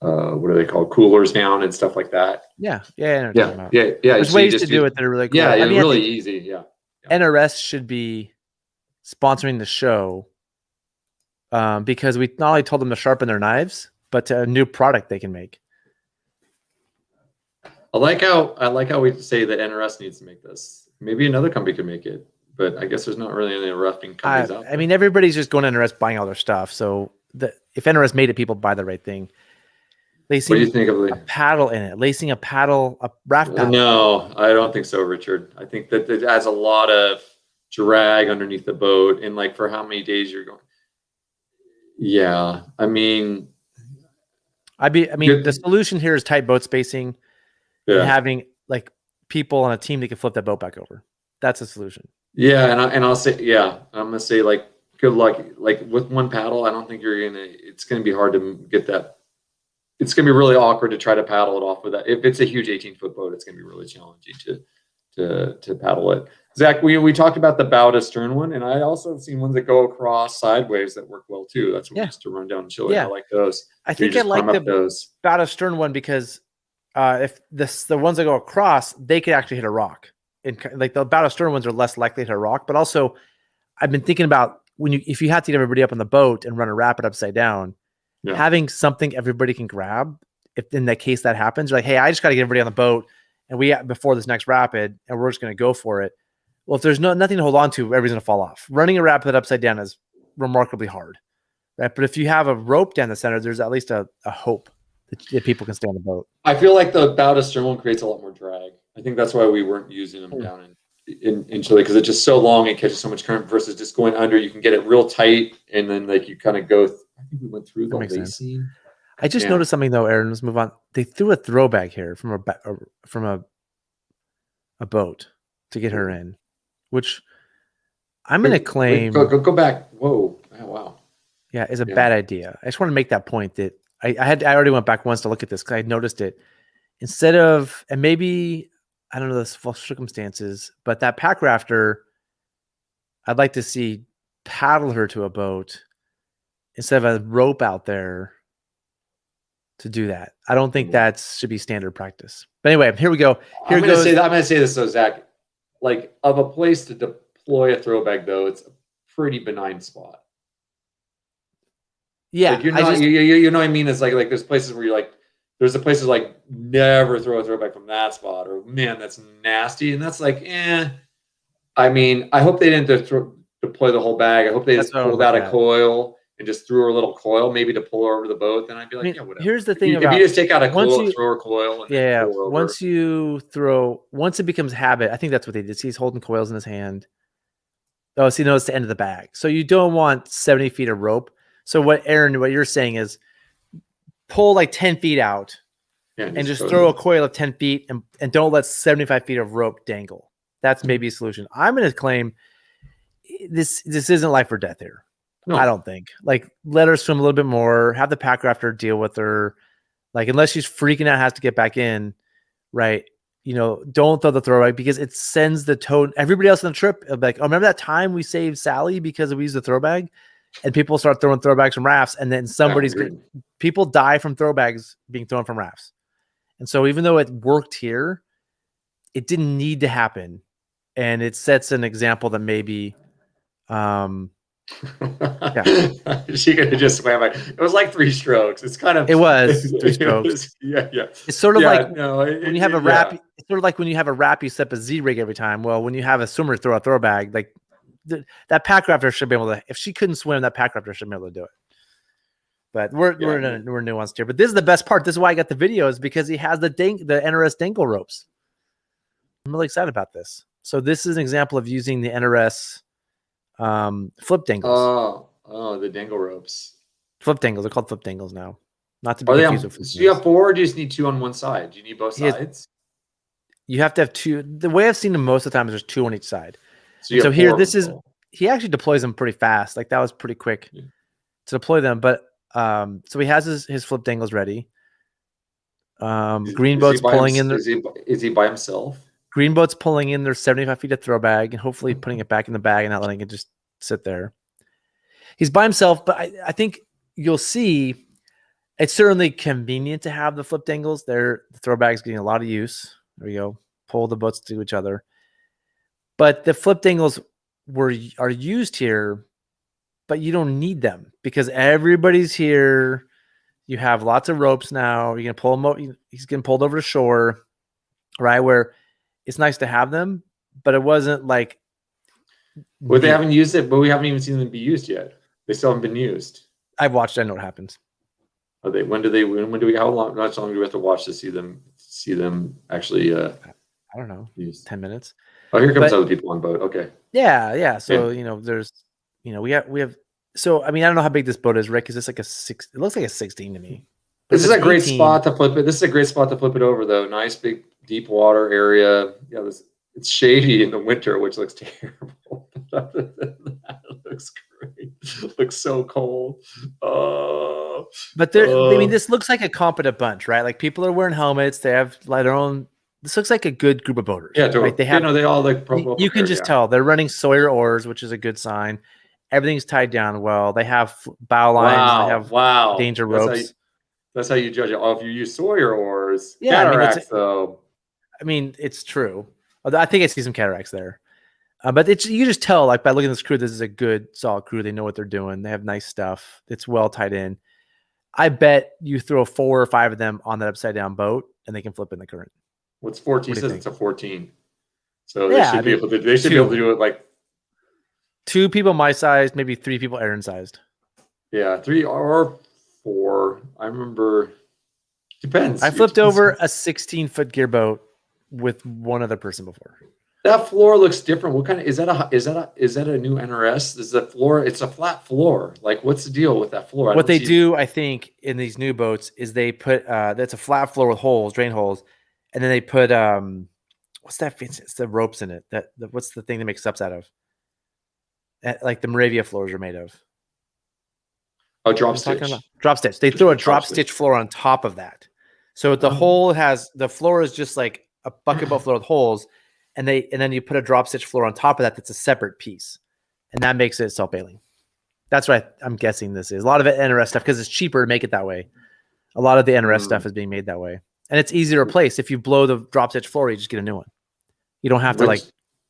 are they called? Coolers down and stuff like that. Yeah. There's ways to do it that are really cool. Yeah, really easy. Yeah. NRS should be sponsoring the show. Because we not only told them to sharpen their knives, but to a new product they can make. I like how we say that NRS needs to make this. Maybe another company could make it, but I guess there's not really any rafting companies out there. I mean, everybody's just going to NRS buying all their stuff. So if NRS made it, people buy the right thing. Lacing what do you think of a paddle in it? Lacing a paddle, a raft paddle? No, I don't think so, Richard. I think that it adds a lot of drag underneath the boat, and for how many days you're going. Yeah, the solution here is tight boat spacing and having people on a team that can flip that boat back over. That's a solution. Yeah, I'll say, I'm gonna say good luck. With one paddle, I don't think it's gonna be hard to get that. It's gonna be really awkward to try to paddle it off with that. If it's a huge 18-foot boat, it's gonna be really challenging to paddle it. Zach, we talked about the bow to stern one, and I also have seen ones that go across sideways that work well too. That's what we used to run down Chile. I like those. I think I like the bow to stern one because if the ones that go across, they could actually hit a rock. And the bow to stern ones are less likely to hit a rock. But also, I've been thinking about if you have to get everybody up on the boat and run a rapid upside down, having something everybody can grab. If in that case that happens, you're like, hey, I just got to get everybody on the boat, and before this next rapid, and we're just going to go for it. Well, if there's nothing to hold on to, everybody's going to fall off. Running a rapid upside down is remarkably hard, right? But if you have a rope down the center, there's at least a hope that people can stay on the boat. I feel like the bow to stern one creates a lot more drag. I think that's why we weren't using them down in Chile, because it's just so long and catches so much current versus just going under. You can get it real tight, and then you kind of go. I think we went through the lacing. I just noticed something though, Aaron. Let's move on. They threw a throw bag here from a boat to get her in. Which I'm going to claim. Go back. Whoa. Oh, wow. Yeah, is a bad idea. I just want to make that point that I already went back once to look at this because I noticed it. Instead of, and maybe, I don't know the full circumstances, but that pack rafter, I'd like to see paddle her to a boat instead of a rope out there to do that. I don't think that should be standard practice. But anyway, here we go. I'm going to say this though, Zach. Of a place to deploy a throw bag, though, it's a pretty benign spot. Yeah, like you're not, you know what I mean? It's like there's places where you're like, there's the places like never throw a throwback from that spot, or man, that's nasty, and that's like, eh. I mean, I hope they didn't deploy the whole bag. I hope they just pulled out a coil and just threw her a little coil, maybe to pull her over the boat. Then I'd be like, yeah, whatever. Here's the thing if you just take out a coil and throw her coil, and then pull her over. Once it becomes habit, I think that's what they did. See, he's holding coils in his hand. Oh, so it's the end of the bag. So you don't want 70 feet of rope. So what you're saying is pull like 10 feet out and just throw a coil of 10 feet and don't let 75 feet of rope dangle. That's maybe a solution. I'm going to claim this isn't life or death here. No. I don't think. Like, let her swim a little bit more, have the pack rafter deal with her. Like, unless she's freaking out, has to get back in, right? Don't throw the throwback, because it sends the tone. Everybody else on the trip, like, oh, remember that time we saved Sally because we used the throwback? And people start throwing throwbacks from rafts, and then people die from throwbacks being thrown from rafts. And so even though it worked here, it didn't need to happen. And it sets an example that maybe she could have just swam back. It was like 3 strokes. It's kind of 3 strokes. Yeah. It's sort of when you have a wrap. It's sort of like when you have a wrap, you set up a Z rig every time. Well, when you have a swimmer throw a throwbag, like that pack rafter should be able to. If she couldn't swim, that pack rafter should be able to do it. But we're nuanced here. But this is the best part. This is why I got the videos, because he has the NRS dangle ropes. I'm really excited about this. So this is an example of using the NRS flip dangles. Oh, the dangle ropes. Flip dangles. They're called flip dangles now. Not to be confused with flip. So you have 4, or do you just need 2 on one side? Do you need both sides? You have to have 2. The way I've seen them most of the time is there's 2 on each side. So here, he actually deploys them pretty fast. Like, that was pretty quick to deploy them. But so he has his flip dangles ready. Greenboat's pulling in. Is he by himself? Greenboat's pulling in their 75 feet of throw bag and hopefully putting it back in the bag and not letting it just sit there. He's by himself, but I think you'll see it's certainly convenient to have the flip dangles. The throw bag's getting a lot of use. There you go. Pull the boats to each other. But the flip dangles are used here, but you don't need them because everybody's here. You have lots of ropes now. You're going to pull him. He's getting pulled over to shore, right? Where it's nice to have them, but it wasn't like. Well, they haven't used it, but we haven't even seen them be used yet. They still haven't been used. I've watched. I know what happens. Are they? When do we? How long? How long do we have to watch to see them actually? I don't know. Used. 10 minutes. Oh, here comes other people on boat. Okay. Yeah. So there's, we have. So I mean, I don't know how big this boat is, Rick. Is this like a 6? It looks like a 16 to me. This is a great spot to flip it. This is a great spot to flip it over, though. Nice big deep water area. Yeah, it's shady in the winter, which looks terrible. Other than that, it looks great. It looks so cold. But I mean, this looks like a competent bunch, right? Like, people are wearing helmets. They have their own. This looks like a good group of boaters. Yeah, right? They have. They all like. You can just tell they're running Sawyer oars, which is a good sign. Everything's tied down well. They have bow lines. They have danger ropes. That's how you judge it. Oh, if you use Sawyer oars, cataracts, though. I mean, it's true. I think I see some cataracts there. But you just tell, like, by looking at this crew, this is a good, solid crew. They know what they're doing. They have nice stuff. It's well tied in. I bet you throw 4 or 5 of them on that upside-down boat, and they can flip in the current. What's 14? Says it's a 14. So they should be able to. They should be able to do it like 2 people my size, maybe 3 people Aaron sized. Yeah, 3 or 4. I remember. Depends. I flipped over a 16-foot gearboat with one other person before. That floor looks different. What kind of is that a new NRS? Is the floor? It's a flat floor. Like, what's the deal with that floor? What they do, I think, in these new boats is they put that's a flat floor with holes, drain holes, and then they put what's that? It's the ropes in it. What's the thing that makes subs out of? Like the Moravia floors are made of. Oh, drop stitch. Drop stitch. They throw a drop stitch floor on top of that. So the hole the floor is just like a bucket boat floor with holes, and then you put a drop stitch floor on top of that. That's a separate piece, and that makes it self-bailing. That's what I'm guessing this is. A lot of it NRS stuff, because it's cheaper to make it that way. A lot of the NRS stuff is being made that way, and it's easy to replace. If you blow the drop stitch floor, you just get a new one. You don't have to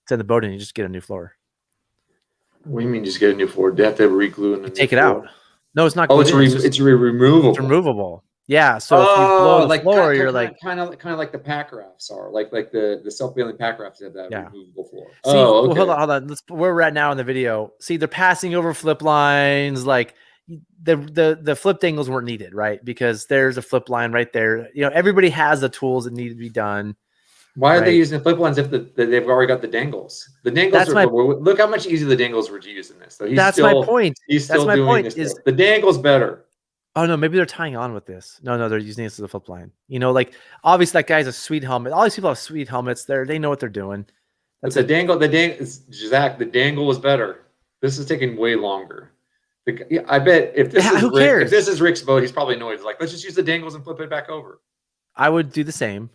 send the boat in. You just get a new floor. What do you mean, just get a new floor? Do you have to re-glue and take it out? No, it's not. Oh, it's removable. It's removable. Yeah. So if you blow the floor, you're like kind of like the pack rafts are like the self-bailing pack rafts have that removable floor. See, well, hold on. Where we're at now in the video. See, they're passing over flip lines. Like the flip dangles weren't needed, right? Because there's a flip line right there. You know, everybody has the tools that need to be done. Why are they using the flip lines if they've already got the dangles? The dangles look how much easier the dangles were to use in this. So that's my point. He's still doing this. The dangle's better. Oh no, maybe they're tying on with this. No, they're using this as a flip line. You know, like obviously that guy's a sweet helmet. All these people have sweet helmets. They know what they're doing. That's the dangle. Zach, the dangle was better. This is taking way longer. I bet if this is Rick's boat, he's probably annoyed. He's like, let's just use the dangles and flip it back over. I would do the same.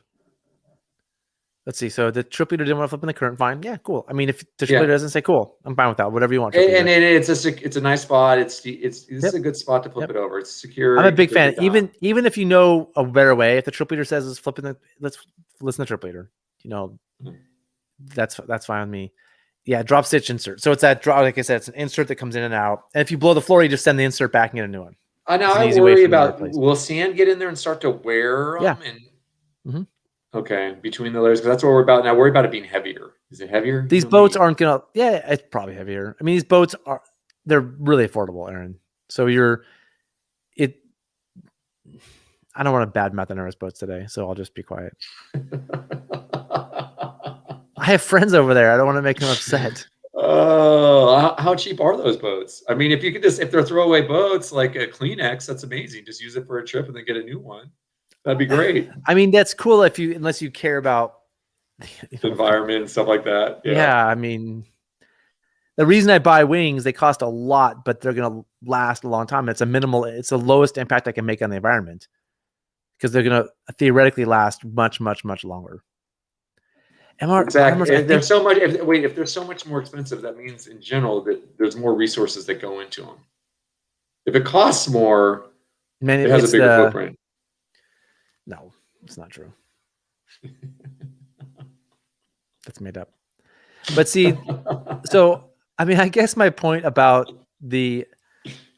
Let's see. So the trip leader didn't want to flip in the current. Fine. Yeah, cool. I mean, if the trip leader doesn't say cool, I'm fine with that. Whatever you want. And it's a nice spot. This is a good spot to flip it over. It's secure. I'm a big fan. Even if you know a better way, if the trip leader says is flipping let's listen to trip leader. You know, that's fine with me. Yeah, drop stitch insert. So it's that drop. Like I said, it's an insert that comes in and out. And if you blow the floor, you just send the insert back and get a new one. Now I worry about will sand get in there and start to wear them? Yeah. Okay, between the layers, because that's what we're about now. Worry about it being heavier. Is it heavier? These boats aren't gonna. Yeah, it's probably heavier. I mean, these boats they're really affordable, Aaron. So I don't want to badmouth the NRS boats today, so I'll just be quiet. I have friends over there. I don't want to make them upset. Oh, how cheap are those boats? I mean, if they're throwaway boats like a Kleenex, that's amazing. Just use it for a trip and then get a new one. That'd be great. I mean, that's cool unless you care about the environment and stuff like that. Yeah, I mean, the reason I buy wings, they cost a lot, but they're going to last a long time. It's the lowest impact I can make on the environment because they're going to theoretically last much, much, much longer. Exactly. If they're so much more expensive, that means in general that there's more resources that go into them. If it costs more, it has a bigger footprint. No, it's not true. That's made up. But see, so I mean, I guess my point about the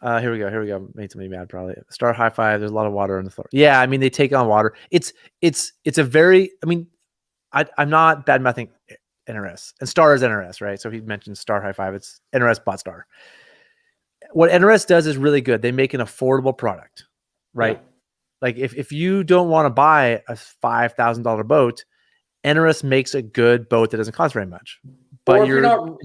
here we go. Made somebody mad probably. Star high five. There's a lot of water on the floor. Yeah, I mean they take on water. It's a very. I mean, I'm not bad mouthing NRS, and Star is NRS, right? So he mentioned Star high five. It's NRS bot Star. What NRS does is really good. They make an affordable product, right? Yeah. Like if you don't want to buy a $5,000 boat, NRS makes a good boat that doesn't cost very much. But if you're not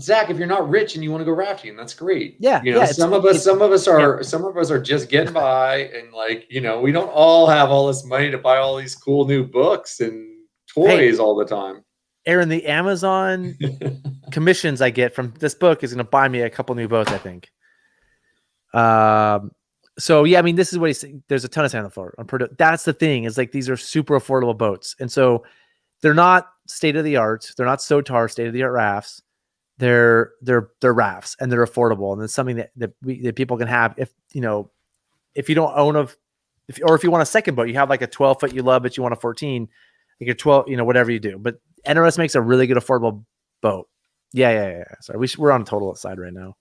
rich and you want to go rafting, that's great. Yeah, you know, some of us are just getting by, and like we don't all have all this money to buy all these cool new books and toys all the time. Aaron, the Amazon commissions I get from this book is going to buy me a couple new boats, I think. So yeah, I mean, this is what he's saying. There's a ton of sand on the floor. That's the thing, is like these are super affordable boats, and so they're not state of the art. They're not SOTAR state of the art rafts. They're rafts, and they're affordable, and it's something that people can have if you don't own if you want a second boat, you have like a 12-foot you love, but you want a 14, like a 12, whatever you do. But NRS makes a really good affordable boat. Yeah. Sorry, we're on a total side right now.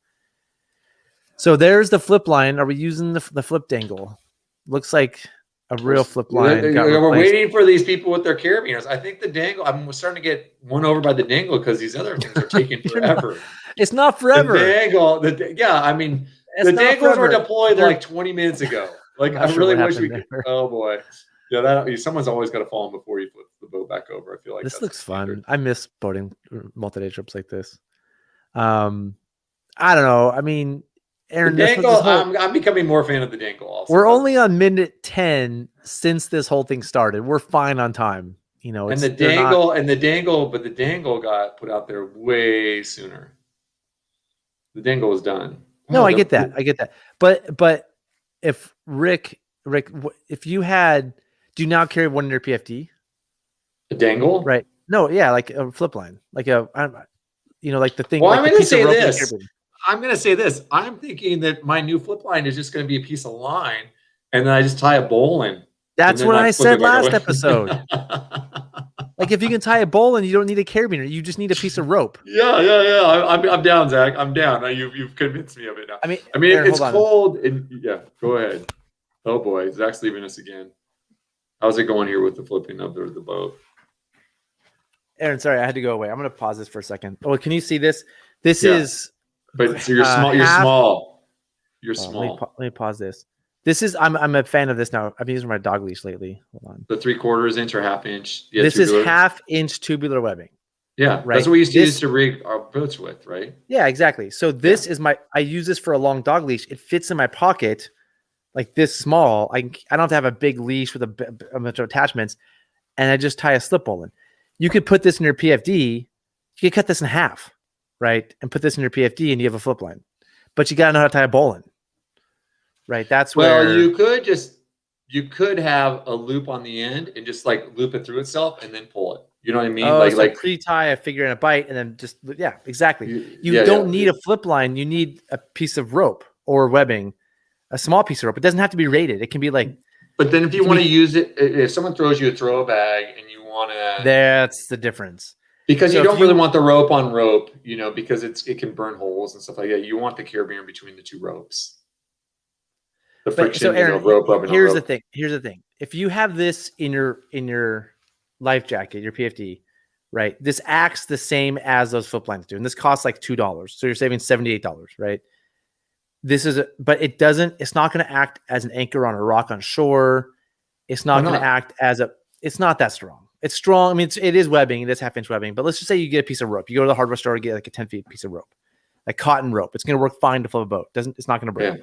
So there's the flip line. Are we using the flip dangle? Looks like a real flip line. We're waiting for these people with their carabiners. I think the dangle, I'm starting to get won over by the dangle because these other things are taking forever. It's not forever. The dangle, I mean, the dangles were deployed like 20 minutes ago. Like, I really wish we could. Oh boy. Yeah, someone's always got to fall in before you flip the boat back over. I feel like this looks fun. I miss boating multi-day trips like this. I don't know. I mean, Aaron, I'm becoming more fan of the dangle. Also, we're only on minute 10 since this whole thing started. We're fine on time, And the dangle got put out there way sooner. The dangle was done. No, I get that. But if Rick, if you had, do you now carry one in your PFD? A dangle, right? No, yeah, like a flip line, like like the thing. Well, like I'm going to say this. I'm going to say this. I'm thinking that my new flip line is just going to be a piece of line, and then I just tie a bowl in. That's what I said last episode. Like if you can tie a bowline, you don't need a carabiner. You just need a piece of rope. Yeah. I'm down, Zach. I'm down. You've convinced me of it now. I mean, Aaron, it's cold. And yeah, go ahead. Oh boy, Zach's leaving us again. How's it going here with the flipping of the boat? Aaron, sorry, I had to go away. I'm going to pause this for a second. Oh, can you see this? This is. But so you're small. You're small. You're small. Let me pause this. This is. I'm a fan of this now. I've been using my dog leash lately. Hold on. The 3/4 inch or 1/2 inch. Yeah, this is 1/2 inch tubular webbing. Yeah, right. That's what we used to use to rig our boats with, right? Yeah, exactly. So this is my. I use this for a long dog leash. It fits in my pocket, like this small. I don't have to have a big leash with a bunch of attachments, and I just tie a slip bowline. You could put this in your PFD. You could cut this in half, right, and put this in your PFD, and you have a flip line. But you gotta know how to tie a bowline, right? That's where you could have a loop on the end and just like loop it through itself and then pull it. You know what I mean? Oh, like pre-tie a figure and a bite, and then just exactly. You don't need a flip line. You need a piece of rope or webbing, a small piece of rope. It doesn't have to be rated. It can be like. But then if you want to use it, if someone throws you a throw bag and you want to, that's the difference. Because you don't really want the rope on rope, because it can burn holes and stuff like that. You want the carabiner between the two ropes. The friction, so Aaron, rope up and here's the thing. Here's the thing. If you have this in your life jacket, your PFD, right? This acts the same as those flip lines do, and this costs like $2, so you're saving $78, right? But it doesn't. It's not going to act as an anchor on a rock on shore. It's not going to act as a. It's not that strong. It's strong. I mean, it is webbing. It is 1/2 inch webbing. But let's just say you get a piece of rope. You go to the hardware store to get like a 10 feet piece of rope, like cotton rope. It's going to work fine to flip a boat. It's not going to break,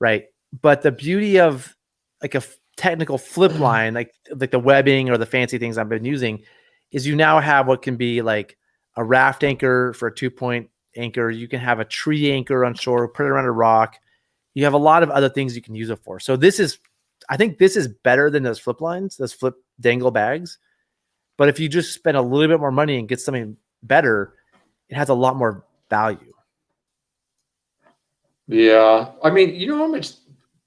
right? But the beauty of like a technical flip line, like the webbing or the fancy things I've been using, is you now have what can be like a raft anchor for a 2-point anchor. You can have a tree anchor on shore, put it around a rock. You have a lot of other things you can use it for. So I think this is better than those flip lines, those flip dangle bags. But if you just spend a little bit more money and get something better, it has a lot more value. Yeah. I mean, you know how much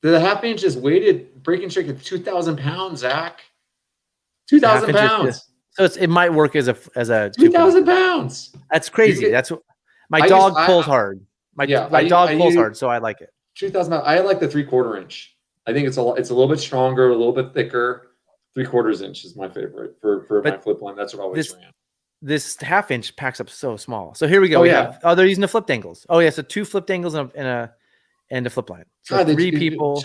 the 1/2 inch is weighted breaking strike at 2,000 pounds, Zach. 2,000 pounds. So it might work as a 2,000 pounds. That's crazy. That's what my dog pulls hard. My dog pulls hard, so I like it. 2,000 pounds. I like the 3/4 inch. I think it's a little bit stronger, a little bit thicker. 3/4 inch is my favorite for my flip line. That's what I always ran. This 1/2 inch packs up so small. So here we go. They're using the flip dangles. Oh yeah, so 2 flip dangles and a flip line. So God, 3 people.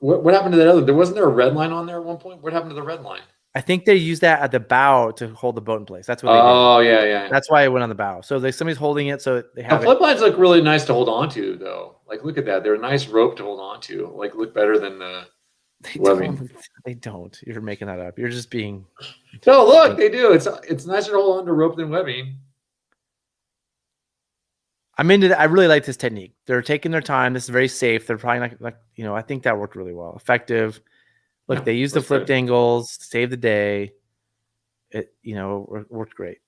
What happened to that other? Wasn't there a red line on there at one point? What happened to the red line? I think they use that at the bow to hold the boat in place. That's what they did. Yeah. That's why it went on the bow. So somebody's holding it, so they have flip lines look really nice to hold on to, though. Like, look at that. They're a nice rope to hold on to. Like, look better than the webbing. They don't. You're making that up. You're just being. No, look, they do. It's nicer to hold on to rope than webbing. I'm into that. I really like this technique. They're taking their time. This is very safe. They're probably like I think that worked really well. Effective. Look, they used the flip dangles, save the day. It worked great.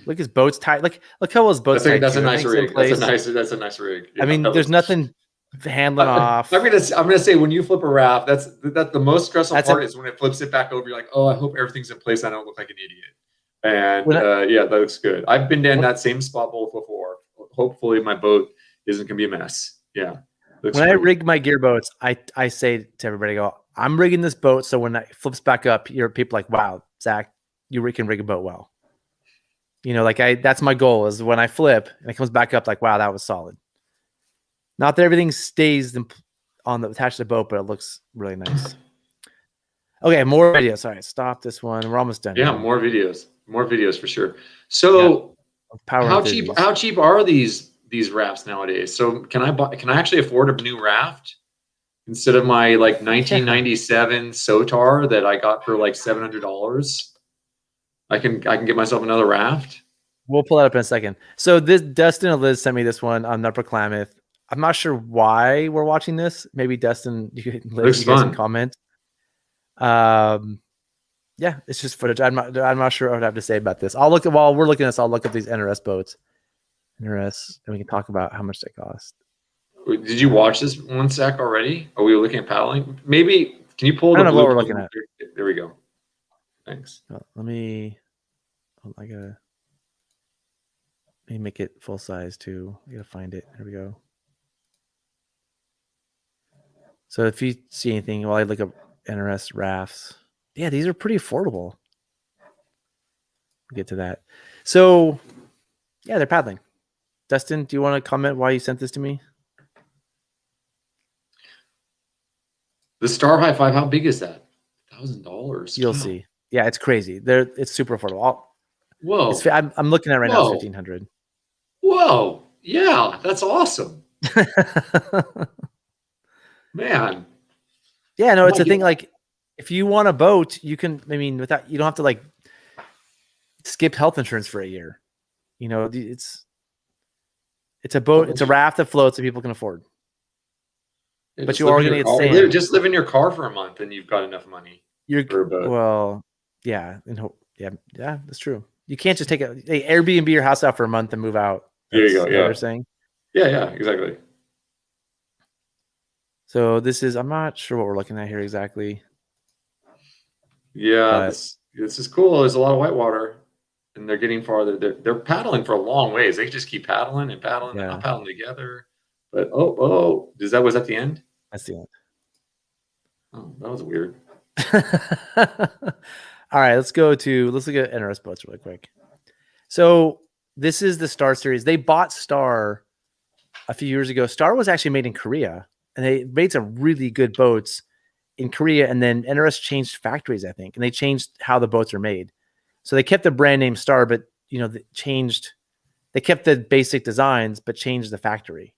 Look, his boat's tight. Look how well his boat's tight. That's a nice rig. That's a nice rig. Yeah, I mean, there's nothing handling off. I'm gonna say when you flip a raft, that's the most stressful part is when it flips it back over. You're like, oh, I hope everything's in place. I don't look like an idiot. And that looks good. I've been in that same spot both before. Hopefully, my boat isn't gonna be a mess. Yeah. When I rig my gear boats, I say to everybody, I'm rigging this boat so when it flips back up, people like, wow, Zach, you can rig a boat well. That's my goal is when I flip and it comes back up, like, wow, that was solid. Not that everything stays attached to the boat, but it looks really nice. Okay, more videos. All right, stop this one. We're almost done. Yeah, more videos for sure. So how cheap are these rafts nowadays? So can I actually afford a new raft instead of my 1997 Sotar that I got for like $700? I can get myself another raft. We'll pull that up in a second. So Dustin and Liz sent me this one on Upper Klamath. I'm not sure why we're watching this. Maybe Dustin, you guys can comment. Yeah, it's just footage. I'm not sure what I have to say about this. While we're looking at this, I'll look at these NRS boats. NRS, and we can talk about how much they cost. Did you watch this one, Zach, already? Are we looking at paddling? Maybe can you pull? I don't know what we're looking at. There we go. Thanks. Let me make it full size too. I gotta find it. There we go. So if you see anything while I look up NRS rafts, yeah, these are pretty affordable. We'll get to that. So yeah, they're paddling. Dustin, do you want to comment why you sent this to me? The Star High Five, how big is that? $1,000. You'll see. Yeah, it's crazy. It's super affordable. Whoa! I'm looking at it right now. It's $1,500. Whoa! Yeah, that's awesome. Man. Yeah, no, it's a thing. Like, if you want a boat, you can. I mean, you don't have to like skip health insurance for a year. You know, it's a boat. It's a raft that floats that people can afford. Yeah, but you are going to get sand. Just live in your car for a month, and you've got enough money. For a boat. Well, yeah, yeah, that's true. You can't just take Airbnb your house out for a month and move out. There you go. Yeah, you're saying. Yeah, exactly. So this is. I'm not sure what we're looking at here exactly. Yeah, this is cool. There's a lot of whitewater, and they're getting farther. They're paddling for a long ways. They just keep paddling and paddling. Yeah. They're not paddling together. But was that the end? That's the end. Oh, that was weird. All right, let's look at NRS boats really quick. So this is the Star series. They bought Star a few years ago. Star was actually made in Korea, and they made some really good boats in Korea. And then NRS changed factories, I think, and they changed how the boats are made. So they kept the brand name Star, but they kept the basic designs, but changed the factory.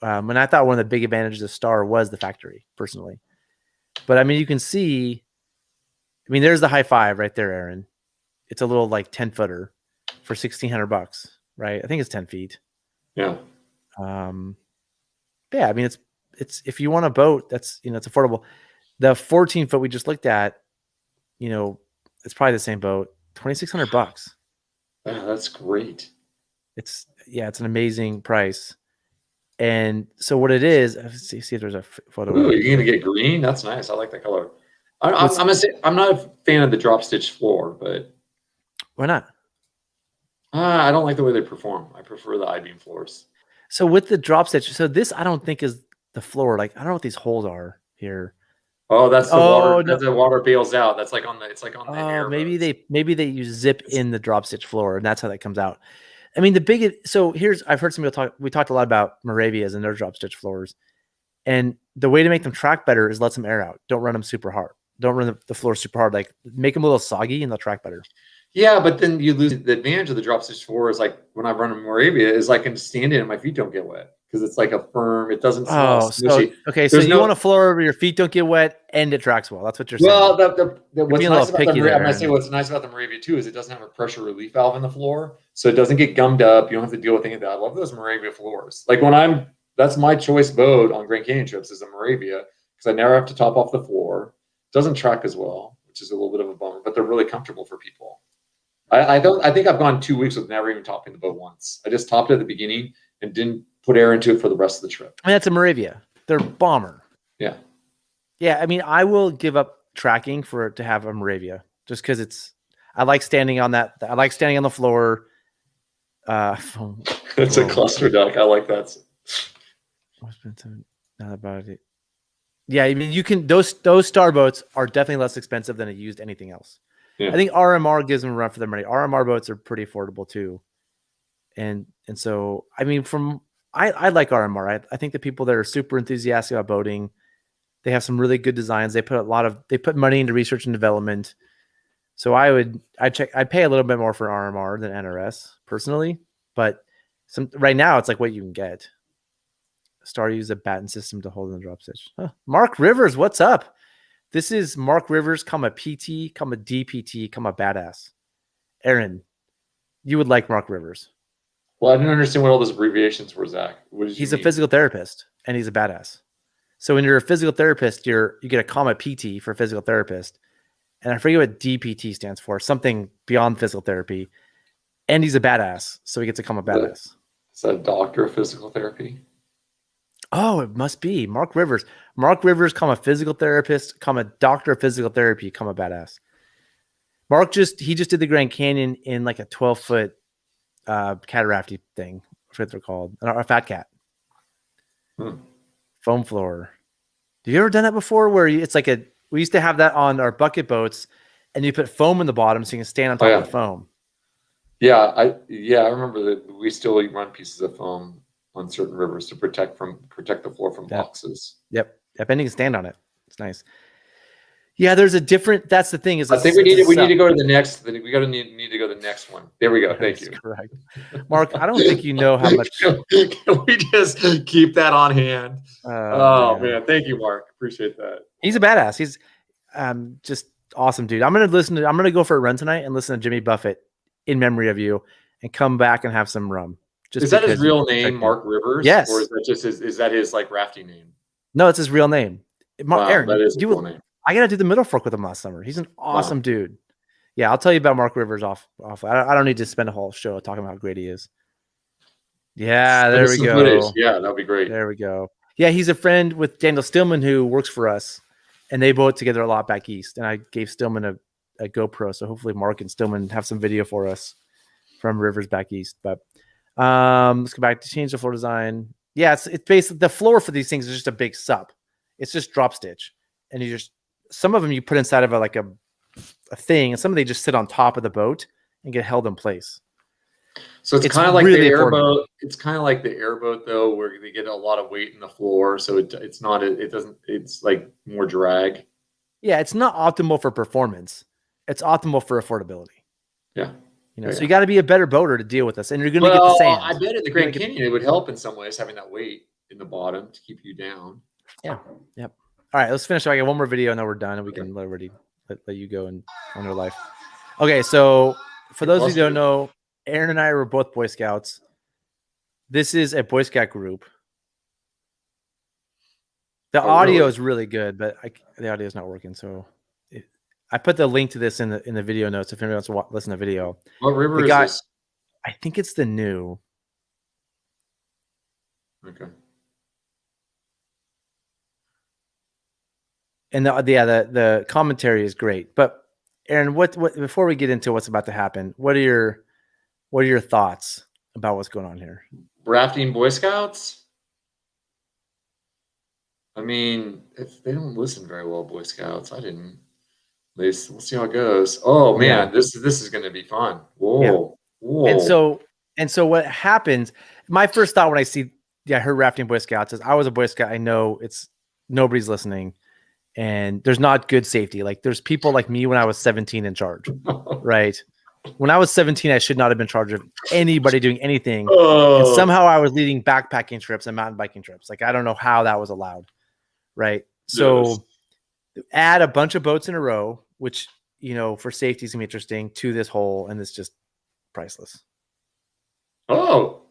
And I thought one of the big advantages of Star was the factory, personally. But I mean, you can see. I mean, there's the high five right there, Aaron. It's a little like 10-footer for $1,600, right? I think it's 10 feet. Yeah. Yeah. I mean, it's if you want a boat, that's it's affordable. The 14-foot we just looked at, it's probably the same boat. $2,600. Yeah, that's great. It's an amazing price. And so what it is, let's see if there's a photo. Ooh, you're gonna get green. That's nice. I like that color. I'm gonna say I'm not a fan of the drop stitch floor, but why not? I don't like the way they perform. I prefer the I-beam floors. So with the drop stitch, so this I don't think is the floor. Like I don't know what these holes are here. Oh, that's the water. No. The water bails out. That's like on the. It's like on the air. Maybe they use zip in the drop stitch floor, and that's how that comes out. I mean, I've heard some people talk. We talked a lot about Moravias and their drop stitch floors, and the way to make them track better is let some air out. Don't run them super hard. Don't run the floor super hard. Like make them a little soggy, and they'll track better. Yeah, but then you lose the advantage of the drop stitch floor. Is like when I run a Moravia, is I can stand in and my feet don't get wet because it's like a firm. It doesn't. Okay. So you want a floor where your feet don't get wet and it tracks well. That's what you're saying. Well, what's nice about I'm gonna say what's nice about the Moravia too is it doesn't have a pressure relief valve in the floor, so it doesn't get gummed up. You don't have to deal with any of that. I love those Moravia floors. Like that's my choice boat on Grand Canyon trips is a Moravia because I never have to top off the floor. It doesn't track as well, which is a little bit of a bummer, but they're really comfortable for people. I think I've gone 2 weeks with never even topping the boat once. I just topped it at the beginning and didn't put air into it for the rest of the trip. I mean, that's a Moravia. They're bomber. Yeah. Yeah. I mean, I will give up tracking for it to have a Moravia just because I like standing on that. I like standing on the floor. It's a cluster duck. I like that. Not about it. Yeah. I mean, those Star boats are definitely less expensive than a used anything else. Yeah. I think RMR gives them a run for their money. RMR boats are pretty affordable too. And so, I mean, I like RMR. I think the people that are super enthusiastic about boating, they have some really good designs. They put money into research and development. So I'd pay a little bit more for RMR than NRS personally, but right now it's like what you can get. Star use a batten system to hold in the drop stitch. Mark Rivers, what's up? This is Mark Rivers, PT, DPT, badass. Aaron, you would like Mark Rivers. Well, I didn't understand what all those abbreviations were, Zach. He's a physical therapist, and he's a badass. So when you're a physical therapist, you get a PT for physical therapist. And I forget what DPT stands for, something beyond physical therapy. And he's a badass, so he gets a badass. Is that a doctor of physical therapy? Oh, it must be Mark Rivers. Mark Rivers, physical therapist, doctor of physical therapy, a badass. Mark just did the Grand Canyon in like a 12-foot cataracty thing. That's what they're called. A fat cat. Foam floor. Have you ever done that before? Where it's like we used to have that on our bucket boats, and you put foam in the bottom so you can stand on top of the foam. Yeah, I remember that we still run pieces of foam on certain rivers to protect the floor from boxes. Yep. And you can stand on it. It's nice. Yeah, there's a different. That's the thing. I think we need to go to the next. We need to go to the next one. There we go. Thank you. Correct, Mark. I don't think you know how much. Can we just keep that on hand? Man, thank you, Mark. Appreciate that. He's a badass. He's just awesome, dude. I'm gonna go for a run tonight and listen to Jimmy Buffett in memory of you, and come back and have some rum. Is that his real name, Mark Rivers? Yes. Or is that just is that his like rafting name? No, it's his real name. Aaron, that is his real name. I got to do the middle fork with him last summer. He's an awesome dude. Yeah, I'll tell you about Mark Rivers off. I don't need to spend a whole show talking about how great he is. Yeah, there we go. Footage. Yeah, that'd be great. There we go. Yeah, he's a friend with Daniel Stillman who works for us, and they boat together a lot back east. And I gave Stillman a GoPro, so hopefully Mark and Stillman have some video for us from rivers back east. But let's go back to change the floor design. Yeah, it's basically the floor for these things is just a big sup. It's just drop stitch, and some of them you put inside of a thing, and some of they just sit on top of the boat and get held in place. So it's kind of like the airboat. It's kind of like the airboat though, where they get a lot of weight in the floor, so it's like more drag. Yeah, it's not optimal for performance. It's optimal for affordability. Yeah. So you got to be a better boater to deal with this, and you're going to get the sand. I bet in the Grand Canyon it would help in some ways having that weight in the bottom to keep you down. Yeah. Yep. All right, let's finish. I got one more video, and then we're done, and we can already let you go and on your life. Okay, so for those who don't know, Aaron and I were both Boy Scouts. This is a Boy Scout group. The audio is really good, but the audio is not working. So I put the link to this in the video notes if anyone wants to listen to the video. What river is this? I think it's the New. Okay. And the commentary is great. But Aaron, what before we get into what's about to happen, what are your thoughts about what's going on here? Rafting Boy Scouts? I mean, if they don't listen very well, Boy Scouts. I didn't. We'll see how it goes. Oh man, this is going to be fun. Whoa, yeah. Whoa. And so what happens? My first thought when I heard Rafting Boy Scouts is I was a Boy Scout. I know nobody's listening. And there's not good safety. Like there's people like me when I was 17 in charge, right? When I was 17, I should not have been in charge of anybody doing anything. And somehow I was leading backpacking trips and mountain biking trips. Like, I don't know how that was allowed, right? So add a bunch of boats in a row, which, for safety is going to be interesting, to this hole, and it's just priceless. Oh.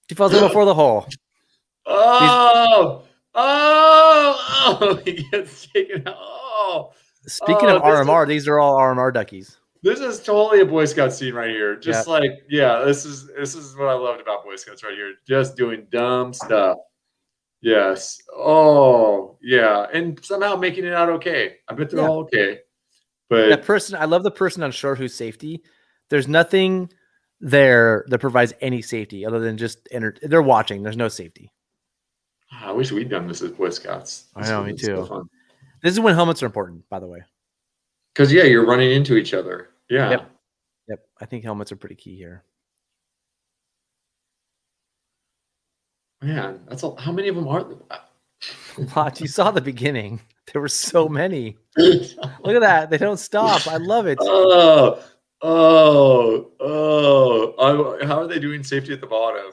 He falls in before the hole. He gets taken out. Speaking of RMR, these are all RMR duckies. This is totally a Boy Scout scene right here. Just this is what I loved about Boy Scouts right here. Just doing dumb stuff. Yes. Oh, yeah. And somehow making it out okay. I bet they're all okay. But I love the person on shore who's safety. There's nothing there that provides any safety other than just they're watching. There's no safety. I wish we'd done this as Boy Scouts. I know, me too. So this is when helmets are important, by the way. Because you're running into each other. Yeah. Yep. I think helmets are pretty key here. Man, how many of them are there? A lot. You saw the beginning. There were so many. Look at that. They don't stop. I love it. How are they doing safety at the bottom?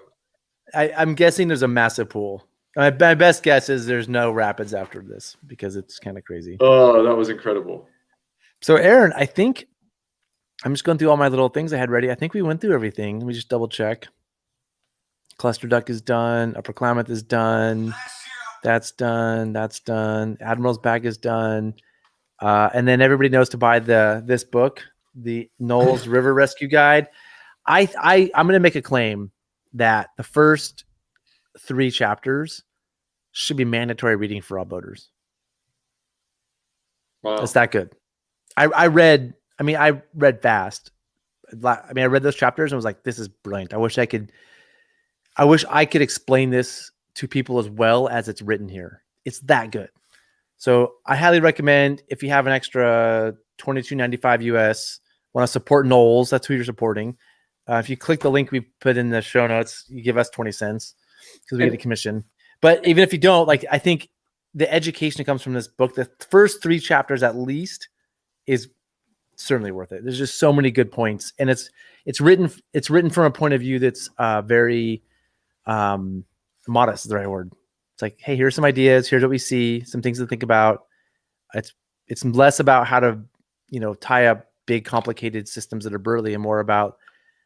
I'm guessing there's a massive pool. My best guess is there's no rapids after this because it's kind of crazy. Oh, that was incredible. So, Aaron, I think I'm just going through all my little things I had ready. I think we went through everything. Let me just double check. Cluster duck is done. Upper Klamath is done. That's done. That's done. Admiral's Bag is done. And then everybody knows to buy this book, the Knowles River Rescue Guide. I'm going to make a claim that the first 3 chapters should be mandatory reading for all boaters. Wow. It's that good. I read fast. I read those chapters and was like, this is brilliant. I wish I could explain this to people as well as it's written here. It's that good. So I highly recommend, if you have an extra $22.95 US, want to support Knowles, that's who you're supporting. If you click the link we put in the show notes, you give us 20 cents because we get a commission. But even if you don't, like, I think the education that comes from this book, the first 3 chapters at least, is certainly worth it. There's just so many good points, and it's written from a point of view that's very modest is the right word. It's like, hey, here's some ideas, here's what we see, some things to think about. It's less about how to, tie up big complicated systems that are burly, and more about,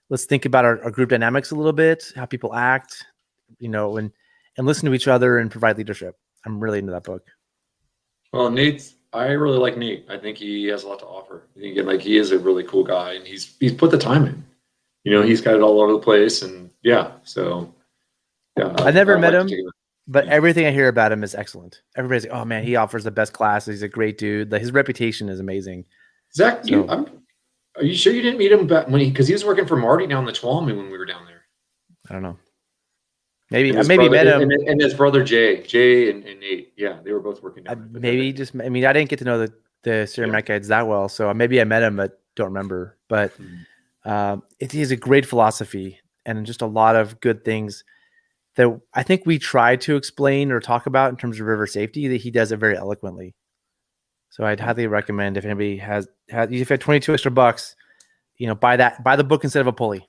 let's think about our group dynamics a little bit, how people act, and listen to each other and provide leadership. I'm really into that book. Well, I really like Nate. I think he has a lot to offer. Again, like, he is a really cool guy, and he's put the time in. He's got it all over the place, and so yeah. I never met him, but everything I hear about him is excellent. Everybody's like, oh man, he offers the best classes. He's a great dude. Like, his reputation is amazing. Zach, are you sure you didn't meet him back because he was working for Marty down the Tuolumne when we were down there? I don't know. Maybe met him. And his brother Jay and Nate. Yeah, they were both working down there. I didn't get to know the Serum Night Guides that well, so maybe I met him but don't remember. But it is a great philosophy and just a lot of good things that I think we try to explain or talk about in terms of river safety, that he does it very eloquently. So I'd highly recommend, if anybody has if you have 22 extra bucks, buy the book instead of a pulley.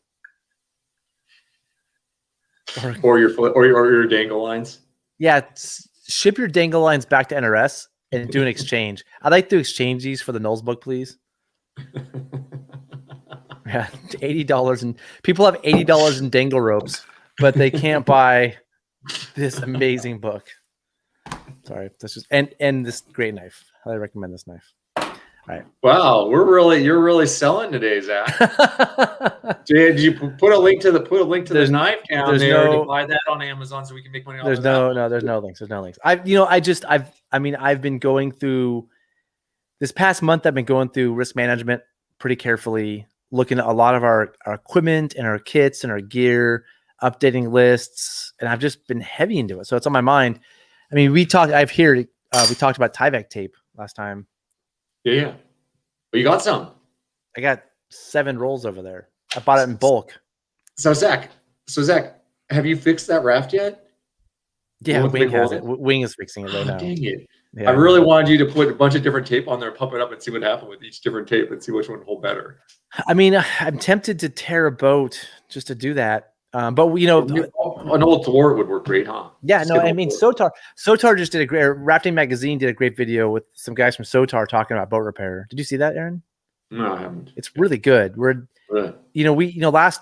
Or your dangle lines. Yeah, ship your dangle lines back to NRS and do an exchange. I'd like to exchange these for the Knowles book, please. Yeah, $80, and people have $80 in dangle ropes, but they can't buy this amazing book. Sorry, this is and this great knife. I recommend this knife. All right. Wow, you're really selling today, Zach. Did you put a link to the knife down there to buy that on Amazon so we can make money off of that? There's no links. There's no links. I've been going through this past month. I've been going through risk management pretty carefully, looking at a lot of our equipment and our kits and our gear, updating lists, and I've just been heavy into it. So it's on my mind. I mean, we talked about Tyvek tape last time. Yeah. Well, you got some. I got 7 rolls over there. I bought it in bulk. So Zach, have you fixed that raft yet? Yeah, Wing has it. Wing is fixing it right now. Dang it. Yeah. I really wanted you to put a bunch of different tape on there, pump it up, and see what happened with each different tape and see which one would hold better. I mean, I'm tempted to tear a boat just to do that. But an old thwart would work great, huh? Yeah, no, I mean, Sotar just did a great, Rafting Magazine did a great video with some guys from Sotar talking about boat repair. Did you see that, Aaron? No, I haven't. It's really good. Last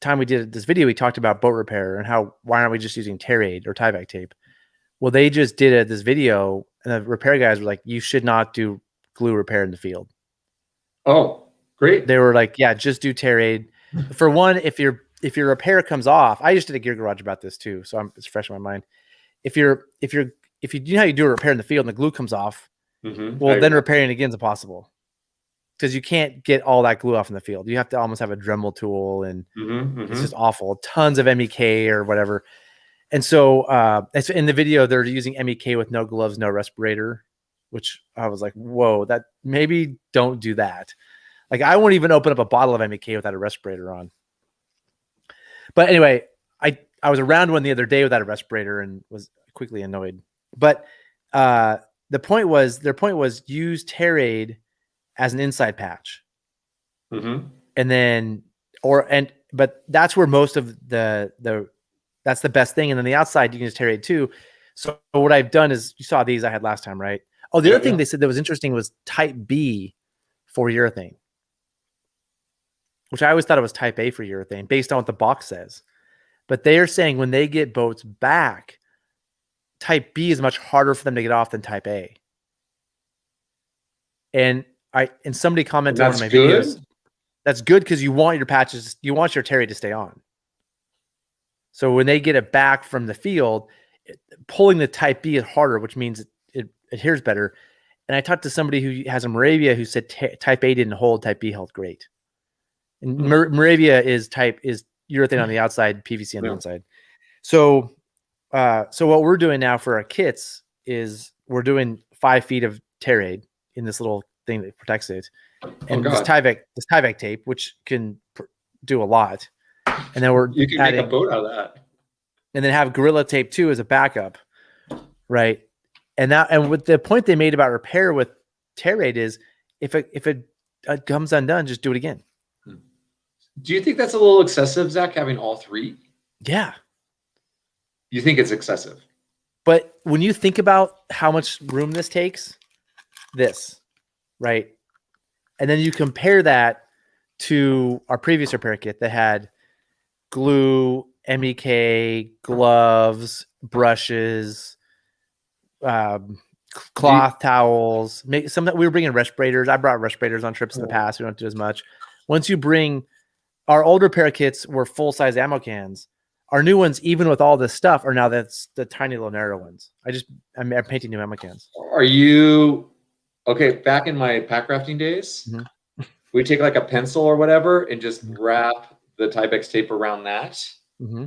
time we did this video, we talked about boat repair and why aren't we just using Terraid or Tyvek tape? Well, they just did this video, and the repair guys were like, you should not do glue repair in the field. Oh, great. They were like, yeah, just do Terraid. For one, if your repair comes off, I just did a Gear Garage about this too, so it's fresh in my mind. If you know how you do a repair in the field and the glue comes off, then repairing again is impossible because you can't get all that glue off in the field. You have to almost have a Dremel tool, and it's just awful. Tons of MEK or whatever. And so in the video, they're using MEK with no gloves, no respirator, which I was like, whoa, that maybe don't do that. Like, I won't even open up a bottle of MEK without a respirator on. But anyway, I was around one the other day without a respirator and was quickly annoyed. But their point was use Terraid as an inside patch. And but that's where most of that's the best thing. And then the outside, you can use Terraid too. So what I've done is, you saw these I had last time, right? Oh, the other thing they said that was interesting was Type B for urethane, which I always thought it was Type A for urethane based on what the box says. But they are saying when they get boats back, Type B is much harder for them to get off than Type A. And somebody commented on my videos. That's good because you want your Terraid to stay on. So when they get it back from the field, pulling the type B is harder, which means it adheres better. And I talked to somebody who has a Moravia who said type A didn't hold, type B held great. And Moravia is urethane on the outside, PVC on the inside. So what we're doing now for our kits is we're doing 5 feet of tear aid in this little thing that protects it, and this Tyvek tape, which can do a lot. And then you can make a boat out of that, and then have Gorilla Tape too as a backup, right? And with the point they made about repair with tear aid is if it comes undone, just do it again. Do you think that's a little excessive, Zach, having all 3? Yeah. You think it's excessive? But when you think about how much room this takes, right? And then you compare that to our previous repair kit that had glue, MEK, gloves, brushes, cloth towels. We were bringing respirators. I brought respirators on trips in the past. We don't do as much. Once you bring our old repair kits were full-size ammo cans. Our new ones, even with all this stuff, are now that's the tiny little narrow ones. I'm painting new ammo cans. Are you okay? Back in my pack rafting days, we take like a pencil or whatever and just wrap the Tyvek tape around that,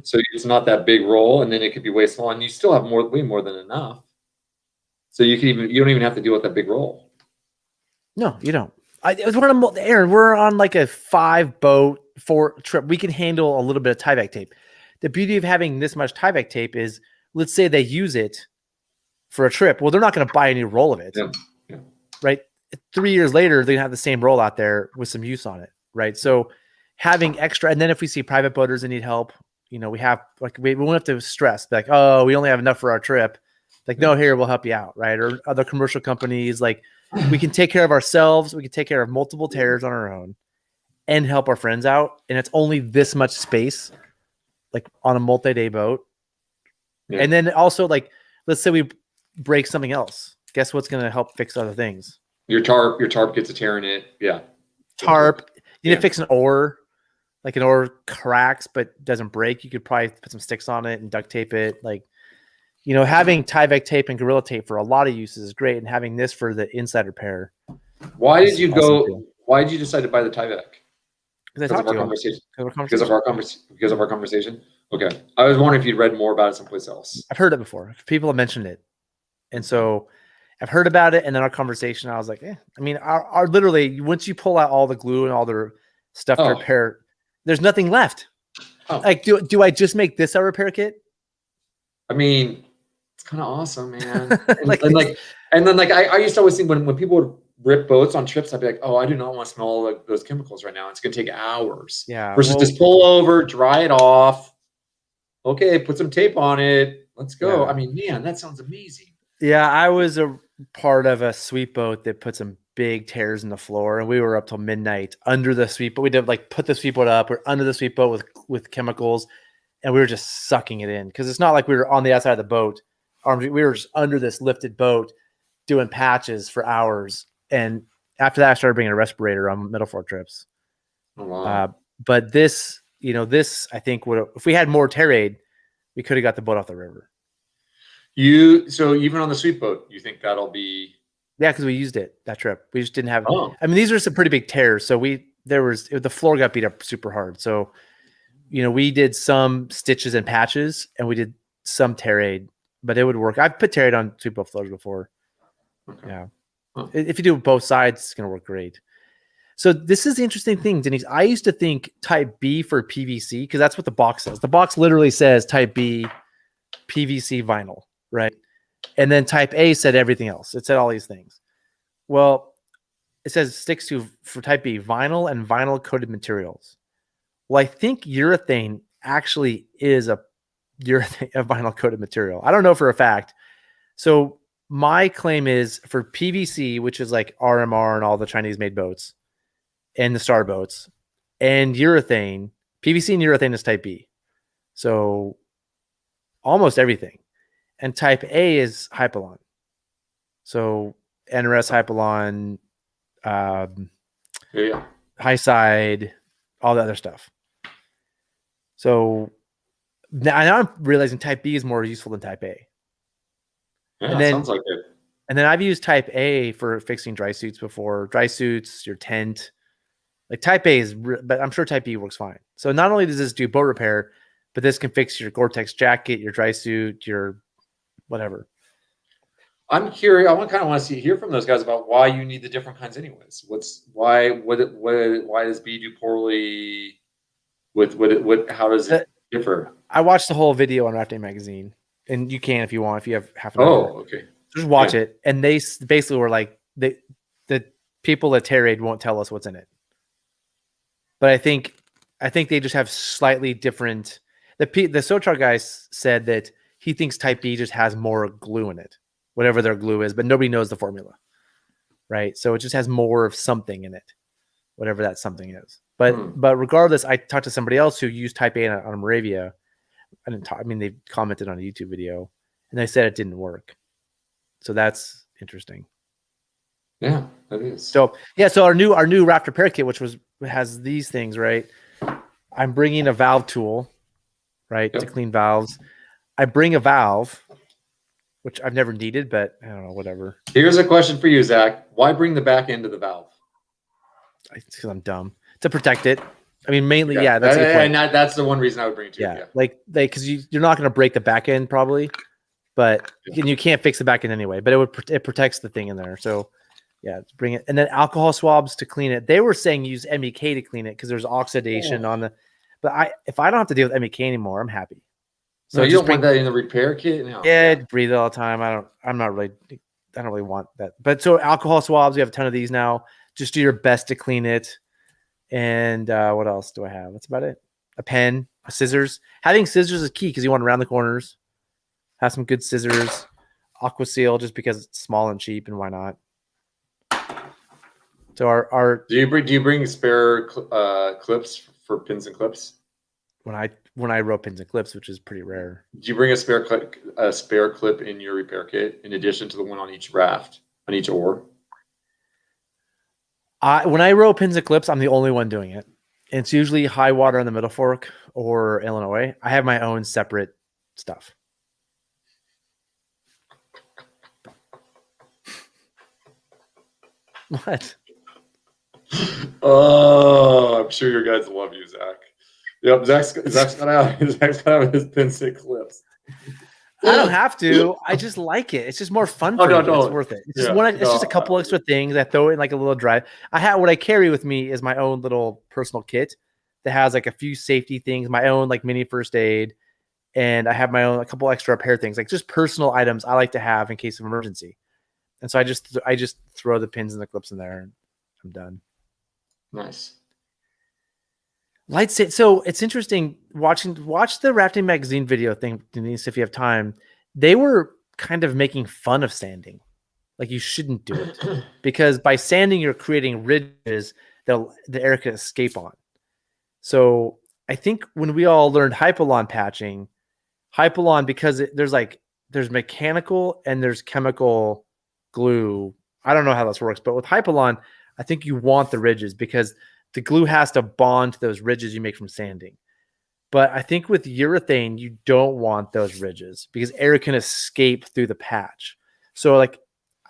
so it's not that big roll, and then it could be way small, and you still have way more than enough. So you don't even have to deal with that big roll. No, you don't. Aaron, we're on like a 5-boat 4 trip. We can handle a little bit of Tyvek tape. The beauty of having this much Tyvek tape is, let's say they use it for a trip. Well, they're not going to buy a new roll of it, right? 3 years later, they're going to have the same roll out there with some use on it, right? So having extra, and then if we see private boaters that need help, we have we won't have to stress like, oh, we only have enough for our trip. Like, no, here, we'll help you out, right? Or other commercial companies, like we can take care of ourselves. We can take care of multiple tears on our own and help our friends out. And it's only this much space, like on a multi-day boat. Yeah. And then also, like, let's say we break something else. Guess what's going to help fix other things? Your tarp gets a tear in it. Yeah. Tarp. You need to fix an oar. Like an oar cracks but doesn't break. You could probably put some sticks on it and duct tape it. Like, having Tyvek tape and Gorilla Tape for a lot of uses is great, and having this for the inside repair. Why did you decide to buy the Tyvek? Because of our conversation. Okay, I was wondering if you'd read more about it someplace else. I've heard it before. People have mentioned it, and so I've heard about it. And then our conversation, I was like, I mean, our literally, once you pull out all the glue and all the stuff to repair, there's nothing left. Like, do I just make this a repair kit? I mean, it's kind of awesome, man. And then I used to always think when people would rip boats on trips, I'd be like, oh, I do not want to smell like those chemicals right now. It's going to take hours. Yeah. Versus just pull over, dry it off. Okay, put some tape on it. Let's go. Yeah. I mean, man, that sounds amazing. Yeah, I was a part of a sweep boat that put some big tears in the floor, and we were up till midnight under the sweep boat. We did put the sweep boat up. We're under the sweep boat with chemicals, and we were just sucking it in because it's not like we were on the outside of the boat. We were just under this lifted boat doing patches for hours. And after that, I started bringing a respirator on middle floor trips. Oh, wow. But this, I think if we had more tear aid, we could have got the boat off the river. So even on the sweep boat, you think that'll be? Yeah, because we used it that trip. We just didn't have. I mean, these are some pretty big tears. So the floor got beat up super hard. So, we did some stitches and patches, and we did some tear aid, but it would work. I've put tear aid on sweep boat floors before. Okay. Yeah. Huh. If you do both sides, it's going to work great. So this is the interesting thing, Denise. I used to think type B for PVC because that's what the box says. The box literally says type B PVC vinyl, right? And then type A said everything else. It said all these things. Well, it says sticks to, for type B, vinyl and vinyl coated materials. Well, I think urethane actually is a vinyl coated material. I don't know for a fact. So my claim is for PVC, which is like RMR and all the Chinese made boats and the Star boats, and urethane, PVC and urethane is type B. So almost everything. And type A is Hypalon. So NRS Hypalon, high side, all the other stuff. So now I'm realizing type B is more useful than type A. Yeah, sounds like it. And then I've used Type A for fixing dry suits before. Dry suits, your tent. Like Type A is, but I'm sure Type B works fine. So not only does this do boat repair, but this can fix your Gore-Tex jacket, your dry suit, your whatever. I'm curious. I kind of want to hear from those guys about why you need the different kinds, anyways. Why does B do poorly? How does it differ? I watched the whole video on Rafting Magazine, and you can if you want, if you have half an hour. Oh, okay. Just watch it, and they basically were like, the people at Terraid won't tell us what's in it. But I think they just have slightly different. The Sotar guy said that he thinks Type B just has more glue in it, whatever their glue is, but nobody knows the formula, right? So it just has more of something in it, whatever that something is. But regardless, I talked to somebody else who used Type A on a Moravia. They commented on a YouTube video, and they said it didn't work. So that's interesting. Yeah, that is. So yeah, so our new raft repair kit, which has these things, right? I'm bringing a valve tool, right, to clean valves. I bring a valve, which I've never needed, but I don't know, whatever. Here's a question for you, Zach. Why bring the back end of the valve? Because I'm dumb. To protect it. I mean, mainly, yeah. That's that's the one reason I would bring it to. Yeah, like because you're not going to break the back end probably, but you can't fix the back end anyway. But it protects the thing in there. So yeah, bring it. And then alcohol swabs to clean it. They were saying use MEK to clean it because there's oxidation on the. But if I don't have to deal with MEK anymore, I'm happy. So you don't want that in the repair kit? No. Yeah, breathe all the time. I don't really want that. But so alcohol swabs, we have a ton of these now. Just do your best to clean it. And what else do I have? That's about it. A pen, scissors. Having scissors is key because you want to round the corners. Have some good scissors. Aqua Seal just because it's small and cheap, and why not? So our do you bring spare clips for pins and clips? When I rope pins and clips, which is pretty rare. Do you bring a spare clip in your repair kit in addition to the one on each raft, on each oar? When I row pins and clips, I'm the only one doing it. And it's usually high water on the Middle Fork or Illinois. I have my own separate stuff. What? Oh, I'm sure your guys love you, Zach. Yep, Zach's gonna have his pin stick clips. I don't have to. I just like it. It's just more fun for me. It's worth it. It's just a couple extra things. I throw it in like a little drive. What I carry with me is my own little personal kit that has like a few safety things, my own like mini first aid, and I have my own a couple extra repair things, like just personal items I like to have in case of emergency. And so I just throw the pins and the clips in there, and I'm done. Nice. So it's interesting watch the Rafting Magazine video thing, Denise, if you have time. They were kind of making fun of sanding. Like you shouldn't do it because by sanding, you're creating ridges that the air can escape on. So I think when we all learned Hypalon patching, because there's mechanical and there's chemical glue. I don't know how this works, but with Hypalon, I think you want the ridges because the glue has to bond to those ridges you make from sanding. But I think with urethane, you don't want those ridges because air can escape through the patch. So like,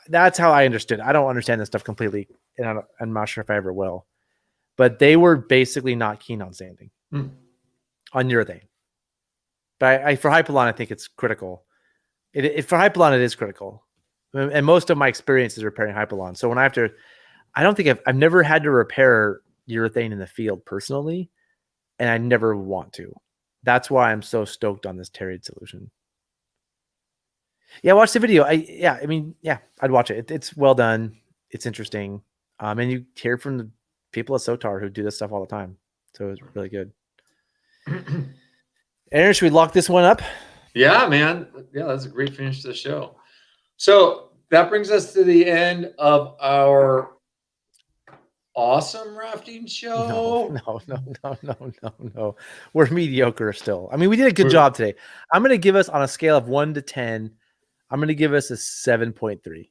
that's how I understood. I don't understand this stuff completely, and I'm not sure if I ever will. But they were basically not keen on sanding on urethane. But for Hypalon, I think it's critical. For Hypalon, it is critical. And most of my experience is repairing Hypalon. So when I've never had to repair urethane in the field personally, and I never want to. That's why I'm so stoked on this Terraid solution. Yeah, watch the video. I'd watch it. It's well done. It's interesting. And you hear from the people at Sotar who do this stuff all the time. So it's really good. Aaron, should we lock this one up? Yeah, man. Yeah, that's a great finish to the show. So that brings us to the end of our awesome rafting show. No. We're mediocre still. I mean, we did a good job today. I'm going to give us, on a scale of 1 to 10, I'm going to give us a 7.3.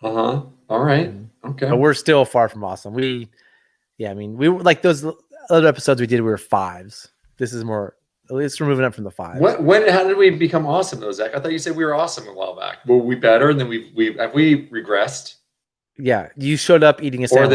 All right. Okay. But we're still far from awesome. We were like those other episodes we did, we were 5s. This is more At least we're moving up from the 5. How did we become awesome though, Zach? I thought you said we were awesome a while back. Were we better? And then have we regressed? Yeah, you showed up eating a sandwich.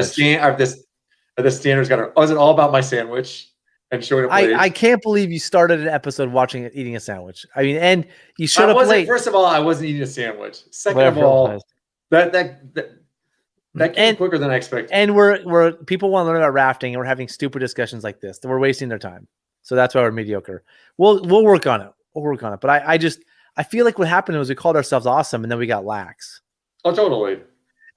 Or the standards was it all about my sandwich and showing up late? I can't believe you started an episode watching it eating a sandwich. I mean, and you showed up late. First of all, I wasn't eating a sandwich. Second of all, that came quicker than I expected. And we're people want to learn about rafting, and we're having stupid discussions like this. That we're wasting their time. So that's why we're mediocre. We'll work on it. We'll work on it. But I feel like what happened was we called ourselves awesome, and then we got lax. Oh, totally.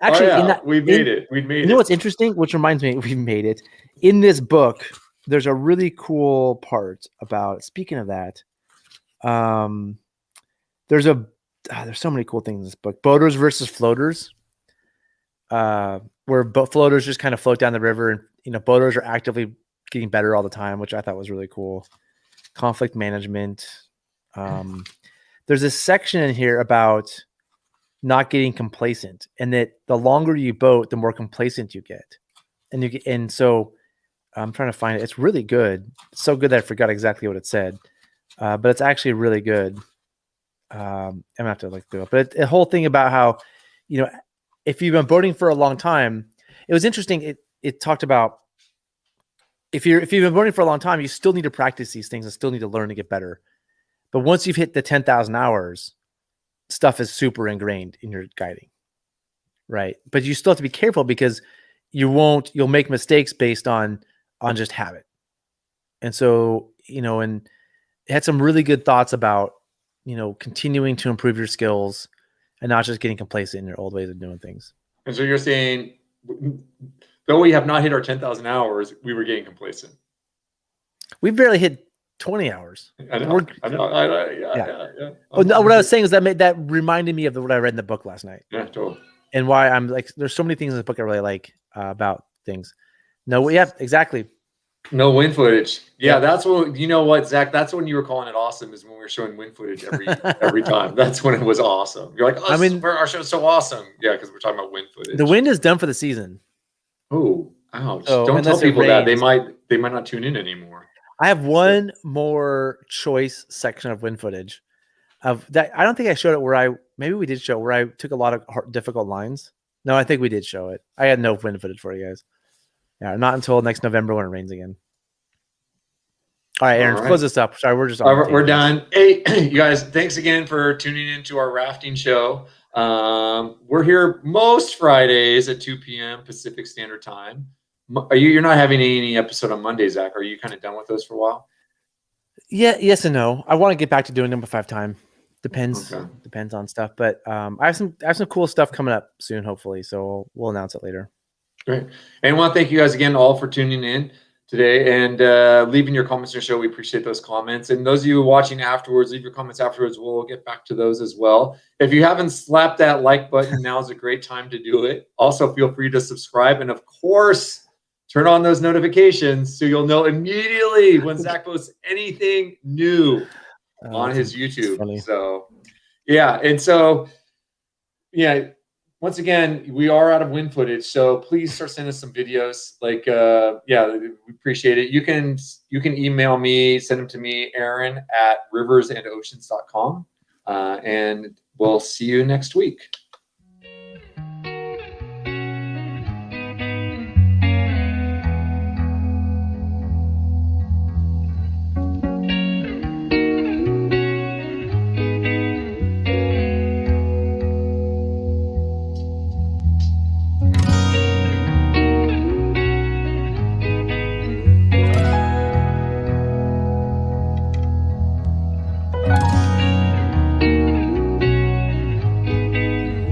Actually, we made it. You know what's interesting? Which reminds me, we made it. In this book, there's a really cool part about. Speaking of that, there's so many cool things in this book. Boaters versus floaters. Where floaters just kind of float down the river, and boaters are actively getting better all the time, which I thought was really cool. Conflict management. There's this section in here about not getting complacent, and that the longer you boat, the more complacent you get. And so I'm trying to find it. It's really good. It's so good that I forgot exactly what it said. But it's actually really good. I'm gonna have to look through it. But the whole thing about how, if you've been boating for a long time, it was interesting. It talked about if you've been boating for a long time, you still need to practice these things and still need to learn to get better. But once you've hit the 10,000 hours, stuff is super ingrained in your guiding, right? But you still have to be careful because you'll make mistakes based on just habit. And so, and it had some really good thoughts about, continuing to improve your skills and not just getting complacent in your old ways of doing things. And so you're saying, though we have not hit our 10,000 hours, we were getting complacent. We barely hit 20 hours. I know. Yeah. Oh, no, what I was saying is that reminded me of what I read in the book last night. Yeah, totally. And why I'm like, there's so many things in the book I really like about things. No, yeah, exactly. No wind footage. Yeah, that's what, what, Zach, that's when you were calling it awesome, is when we were showing wind footage every time. That's when it was awesome. You're like, our show's so awesome. Yeah, because we're talking about wind footage. The wind is done for the season. Oh, ouch. Don't tell people that. They might not tune in anymore. I have one more choice section of wind footage of that. I don't think I showed it maybe we did show where I took a lot of difficult lines. No, I think we did show it. I had no wind footage for you guys. Yeah, not until next November when it rains again. All right, Aaron, close this up. Sorry, we're done. Hey, you guys, thanks again for tuning into our rafting show. We're here most Fridays at 2 p.m. Pacific Standard Time. You're not having any episode on Monday, Zach? Are you kind of done with those for a while? Yeah, yes and no. I want to get back to doing number 5 time. Depends on stuff, but I have some cool stuff coming up soon, hopefully. So we'll announce it later. Great. And I want to thank you guys again all for tuning in today and leaving your comments in the show. We appreciate those comments. And those of you watching afterwards, leave your comments afterwards. We'll get back to those as well. If you haven't slapped that like button, now is a great time to do it. Also, feel free to subscribe. And of course, turn on those notifications so you'll know immediately when Zach posts anything new on his YouTube. So, yeah. And so, yeah. Once again, we are out of wind footage, so please start sending us some videos. Like, we appreciate it. You can email me, send them to me, Aaron at riversandoceans.com, and we'll see you next week.